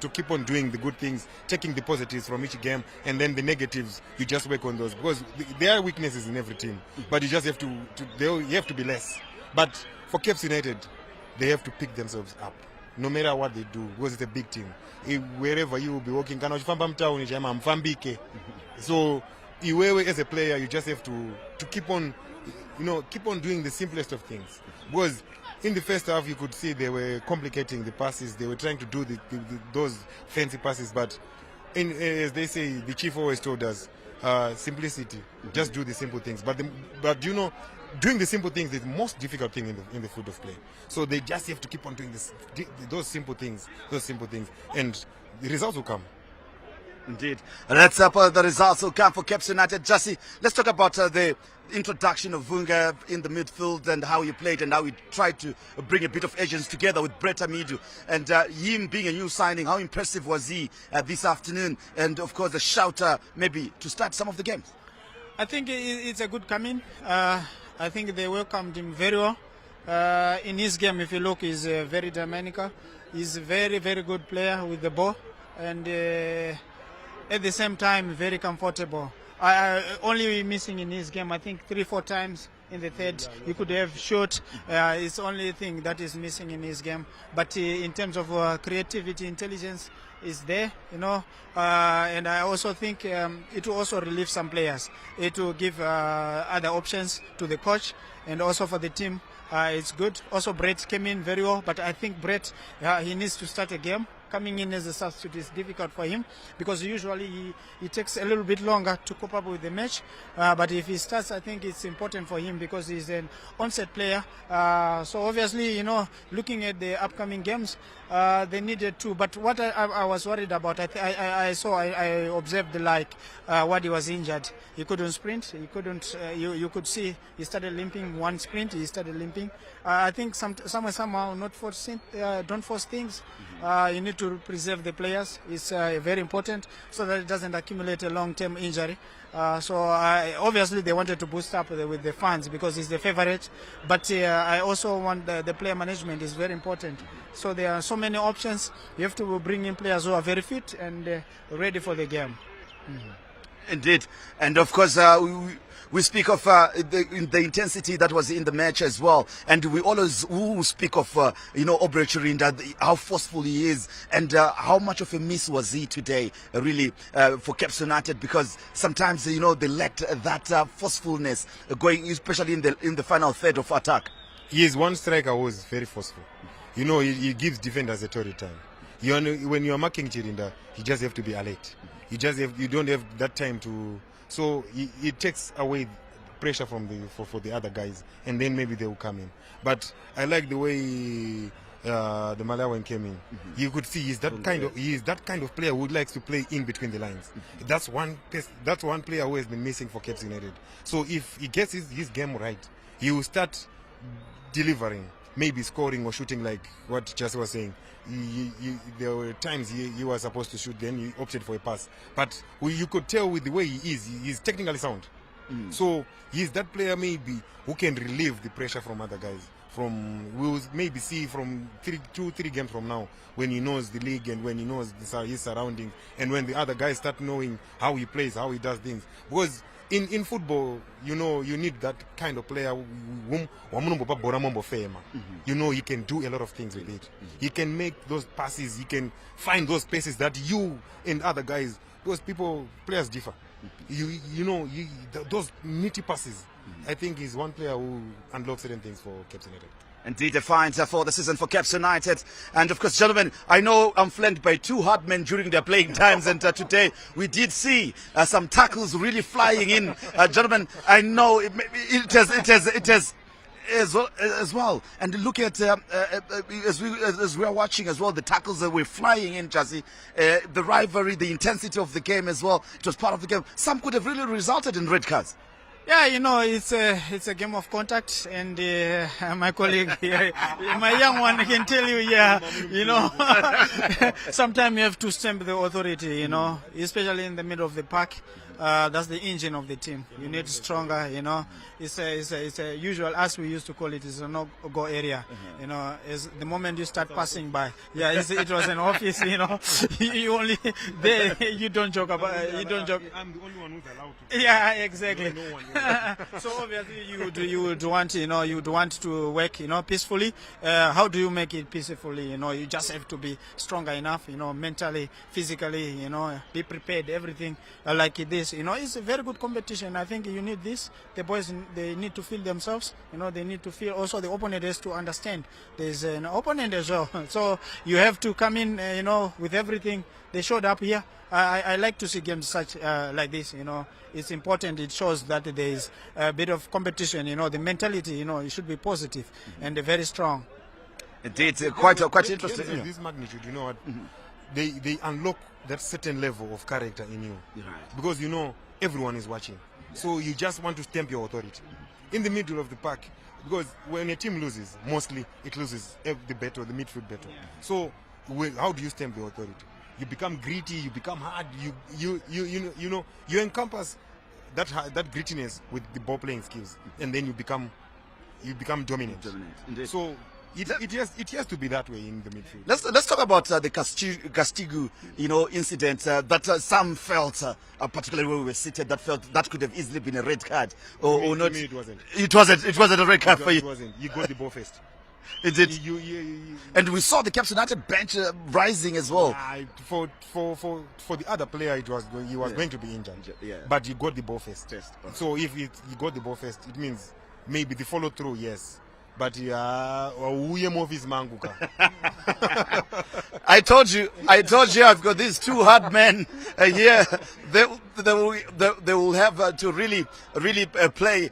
keep on doing the good things, taking the positives from each game, and then the negatives you just work on those, because there are weaknesses in every team, but you just have you have to be less. But for Caps United, they have to pick themselves up, no matter what they do, because it's a big team. Wherever you will be working, so as a player, you just have to keep on, keep on doing the simplest of things. Because in the first half, you could see they were complicating the passes. They were trying to do those fancy passes, but as they say, the chief always told us, simplicity. Just do the simple things. But doing the simple things is the most difficult thing in the field of play. So they just have to keep on doing those simple things, and the results will come. Indeed. Let's the results will come for Caps United. Jussie, let's talk about the introduction of Vunga in the midfield and how he played and how he tried to bring a bit of agents together with Brett Amidu. And him being a new signing, how impressive was he this afternoon? And of course, the shouter maybe to start some of the games. I think it's a good coming. I think they welcomed him very well. In his game, if you look, he's very dynamic. He's a very, very good player with the ball. And at the same time, very comfortable. Only missing in his game, I think 3-4 times in the third. He could have shot. It's the only thing that is missing in his game. But in terms of creativity, intelligence is there, and I also think it will also relieve some players. It will give other options to the coach and also for the team. It's good. Also, Brett came in very well, but I think Brett, he needs to start a game. Coming in as a substitute is difficult for him because usually he takes a little bit longer to cope up with the match. But if he starts, I think it's important for him because he's an onset player. So obviously, looking at the upcoming games, they needed to. But what I was worried about, I observed what he was injured. He couldn't sprint. He couldn't. You could see he started limping. One sprint, he started limping. I think somehow don't force things. You need to preserve the players. It's very important so that it doesn't accumulate a long-term injury. Obviously they wanted to boost up with the fans because he's the favorite. But I also want the player management is very important. So there are so many options. You have to bring in players who are very fit and ready for the game. Indeed. And of course, we speak of the intensity that was in the match as well. And we always speak of, Aubrey Chirinda, how forceful he is and how much of a miss was he today, really, for Caps United, because sometimes, they lacked that forcefulness going, especially in the final third of attack. He is one striker who is very forceful. He gives defenders a torrid time. When you are marking Chirinda, you just have to be alert. You don't have that time to. So it takes away pressure from for the other guys, and then maybe they will come in. But I like the way the Malawian came in. You could see he is that kind of player who likes to play in between the lines. That's one player who has been missing for Caps United. So if he gets his game right, he will start delivering. maybe scoring or shooting, like what Jesse was saying. There were times he was supposed to shoot, then he opted for a pass. But you could tell with the way he is, he's technically sound. So he's that player maybe who can relieve the pressure from other guys. We'll maybe see from 2-3 games from now, when he knows the league and when he knows his surroundings, and when the other guys start knowing how he plays, how he does things. Because in football, you know, you need that kind of player you know, he can do a lot of things with it. He can make those passes, he can find those spaces that you and other guys, because players differ. You know, those nitty passes, I think he's one player who unlocks certain things for Caps United. Indeed, a find for the season for Caps United. And of course, gentlemen, I know I'm flanked by two hard men during their playing times, and today we did see some tackles really flying in. Gentlemen, I know it has as well. And look at as we are watching as well, the tackles that were flying in, Jazzy, the rivalry, the intensity of the game as well. It was part of the game. Some could have really resulted in red cards. Yeah, you know, it's a game of contact, and my colleague here, my young one, can tell you, yeah, you know, sometimes you have to stamp the authority, you know, especially in the middle of the park. That's the engine of the team. You need stronger, you know. It's a usual, as we used to call it, it's a no-go area. You know, is the moment you start passing by. Yeah, it was an office, you know. You only there. You don't joke about. You don't joke. I'm the only one who's allowed to. Yeah, exactly. No one. So obviously you would want, you know, you'd want to work, you know, peacefully. How do you make it peacefully? You know, you just have to be stronger enough, you know, mentally, physically, you know, be prepared. Everything like this. You know, it's a very good competition. I think you need this. The boys, they need to feel themselves. You know, they need to feel. Also, the opponent has to understand there's an opponent as well. So you have to come in, you know, with everything. They showed up here. I like to see games such like this. You know, it's important. It shows that there is a bit of competition. You know, the mentality. You know, it should be positive and very strong. Indeed, quite interesting. This magnitude, you know what? They unlock that certain level of character in you, because you know everyone is watching, so you just want to stamp your authority in the middle of the park, because when a team loses, mostly it loses the battle, the midfield battle. So how do you stamp your authority? You become gritty, you become hard, you know, you encompass that grittiness with the ball playing skills, and then you become dominant. Indeed. So it has to be that way in the midfield. Let's talk about the Castigu, you know, incident that some felt, particularly when we were seated, that could have easily been a red card or not. To me, it wasn't. It wasn't a red card for you. It wasn't. You got the ball first. It did. And we saw the Caps United bench rising as well. For the other player, he was going to be injured. Yeah. But you got the ball first. So if you got the ball first, it means maybe the follow through, yes. But I told you I've got these two hard men here. They will have to really play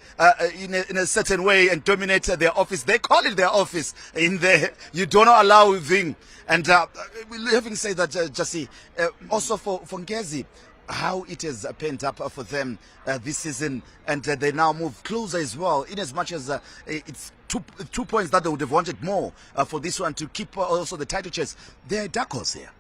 in a certain way and dominate their office. They call it their office in there. You don't allow a thing. And having said that, Jesse, also for Ngezi, how it has pent up for them this season, and they now move closer as well, in as much as it's 2 points that they would have wanted more for this one to keep also the title chase. They're dark horse here.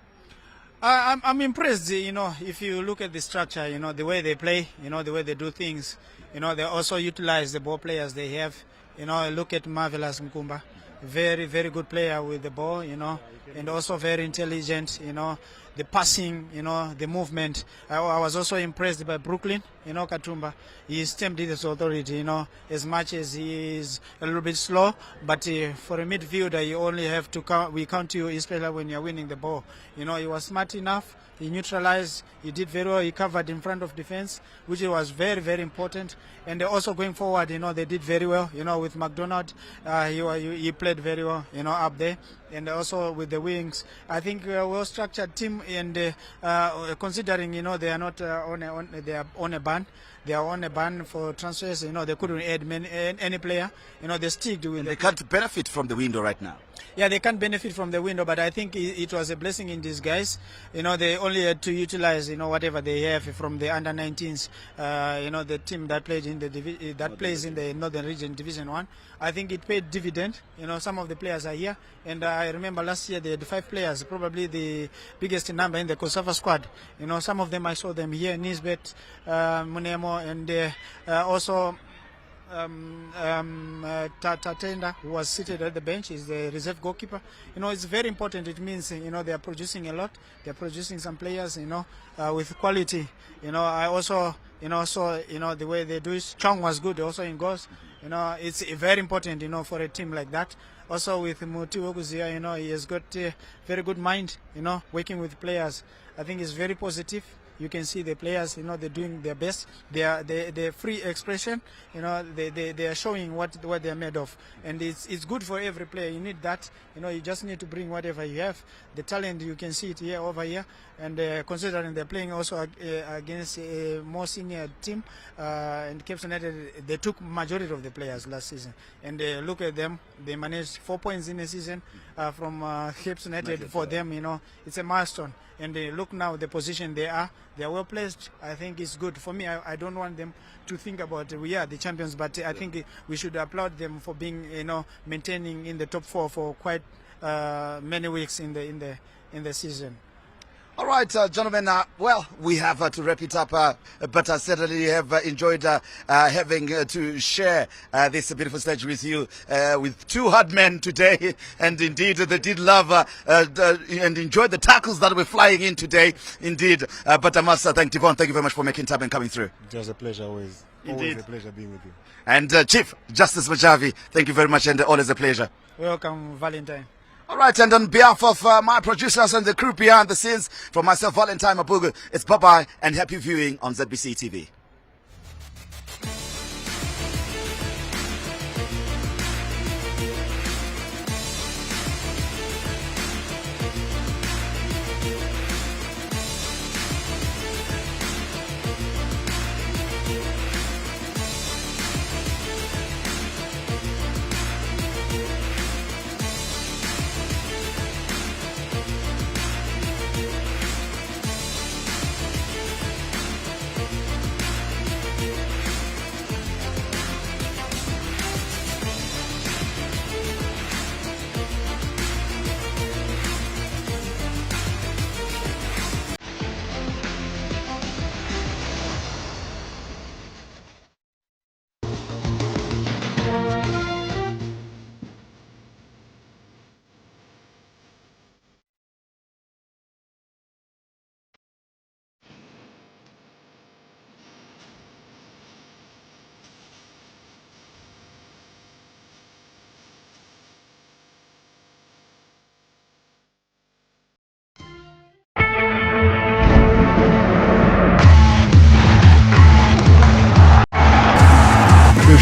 I'm impressed, you know, if you look at the structure, you know, the way they play, you know, the way they do things, you know, they also utilize the ball players they have. You know, look at Marvelous Mkumba, very, very good player with the ball, you know, and also very intelligent, you know, the passing, you know, the movement. I was also impressed by Brooklyn, you know, Katumba. He stamped his authority, you know, as much as he is a little bit slow, but for a midfielder, you only have to count you, especially when you're winning the ball. You know, he was smart enough. He neutralized. He did very well. He covered in front of defense, which was very, very important. And also going forward, you know, they did very well. You know, with McDonald, he played very well, you know, up there. And also with the wings, I think a well-structured team. And considering, you know, they are not they are on a ban, they are on a ban for transfers. They couldn't add any player. They stick to win. They can't benefit from the window right now. Yeah, they can't benefit from the window, but I think it was a blessing in disguise. They only had to utilize, whatever they have from the under-19s. The team that played in plays in the Northern Region Division 1. I think it paid dividend. Some of the players are here, and I remember last year they had 5 players, probably the biggest number in the Kosafa squad. Some of them I saw them here, Nisbet, Munemo, and also. Tatenda, who was seated at the bench, is the reserve goalkeeper. It's very important. It means they are producing a lot. They are producing some players, with quality. I also saw the way they do it. Chong was good also in goals. It's very important for a team like that. Also with Muti Woguzia, he has got a very good mind. Working with players. I think it's very positive. You can see the players, they're doing their best. They're free expression. They are showing what they are made of, and it's good for every player. You need that. You just need to bring whatever you have. The talent, you can see it here, over here, and considering they're playing also against a more senior team, and Cape United, they took majority of the players last season, and look at them. They managed 4 points in a season from Cape United. For them, it's a milestone. And look now the position they are well placed. I think it's good for me. I don't want them to think about we are the champions, but I think we should applaud them for being maintaining in the top 4 for quite many weeks in the season. All right, gentlemen, well, we have to wrap it up, but I certainly have enjoyed having to share this beautiful stage with you, with 2 hard men today, and indeed they did love and enjoy the tackles that were flying in today, indeed. But I must thank Devon. Thank you very much for making time and coming through. It was a pleasure always. Indeed. Always a pleasure being with you. And Chief Justice Majavi, thank you very much, and always a pleasure. Welcome, Valentine. All right, and on behalf of my producers and the crew behind the scenes, from myself, Valentine Mabugu, it's bye-bye and happy viewing on ZBC TV.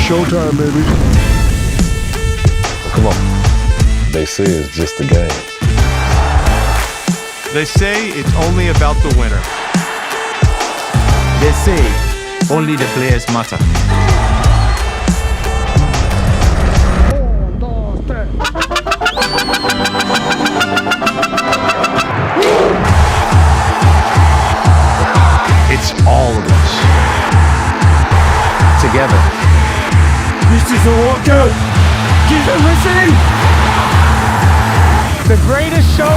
Showtime, baby. Come on. They say it's just a game. They say it's only about the winner. They say only the players matter. It's all of us. Together. This is a walkout. Keep it listening. The greatest show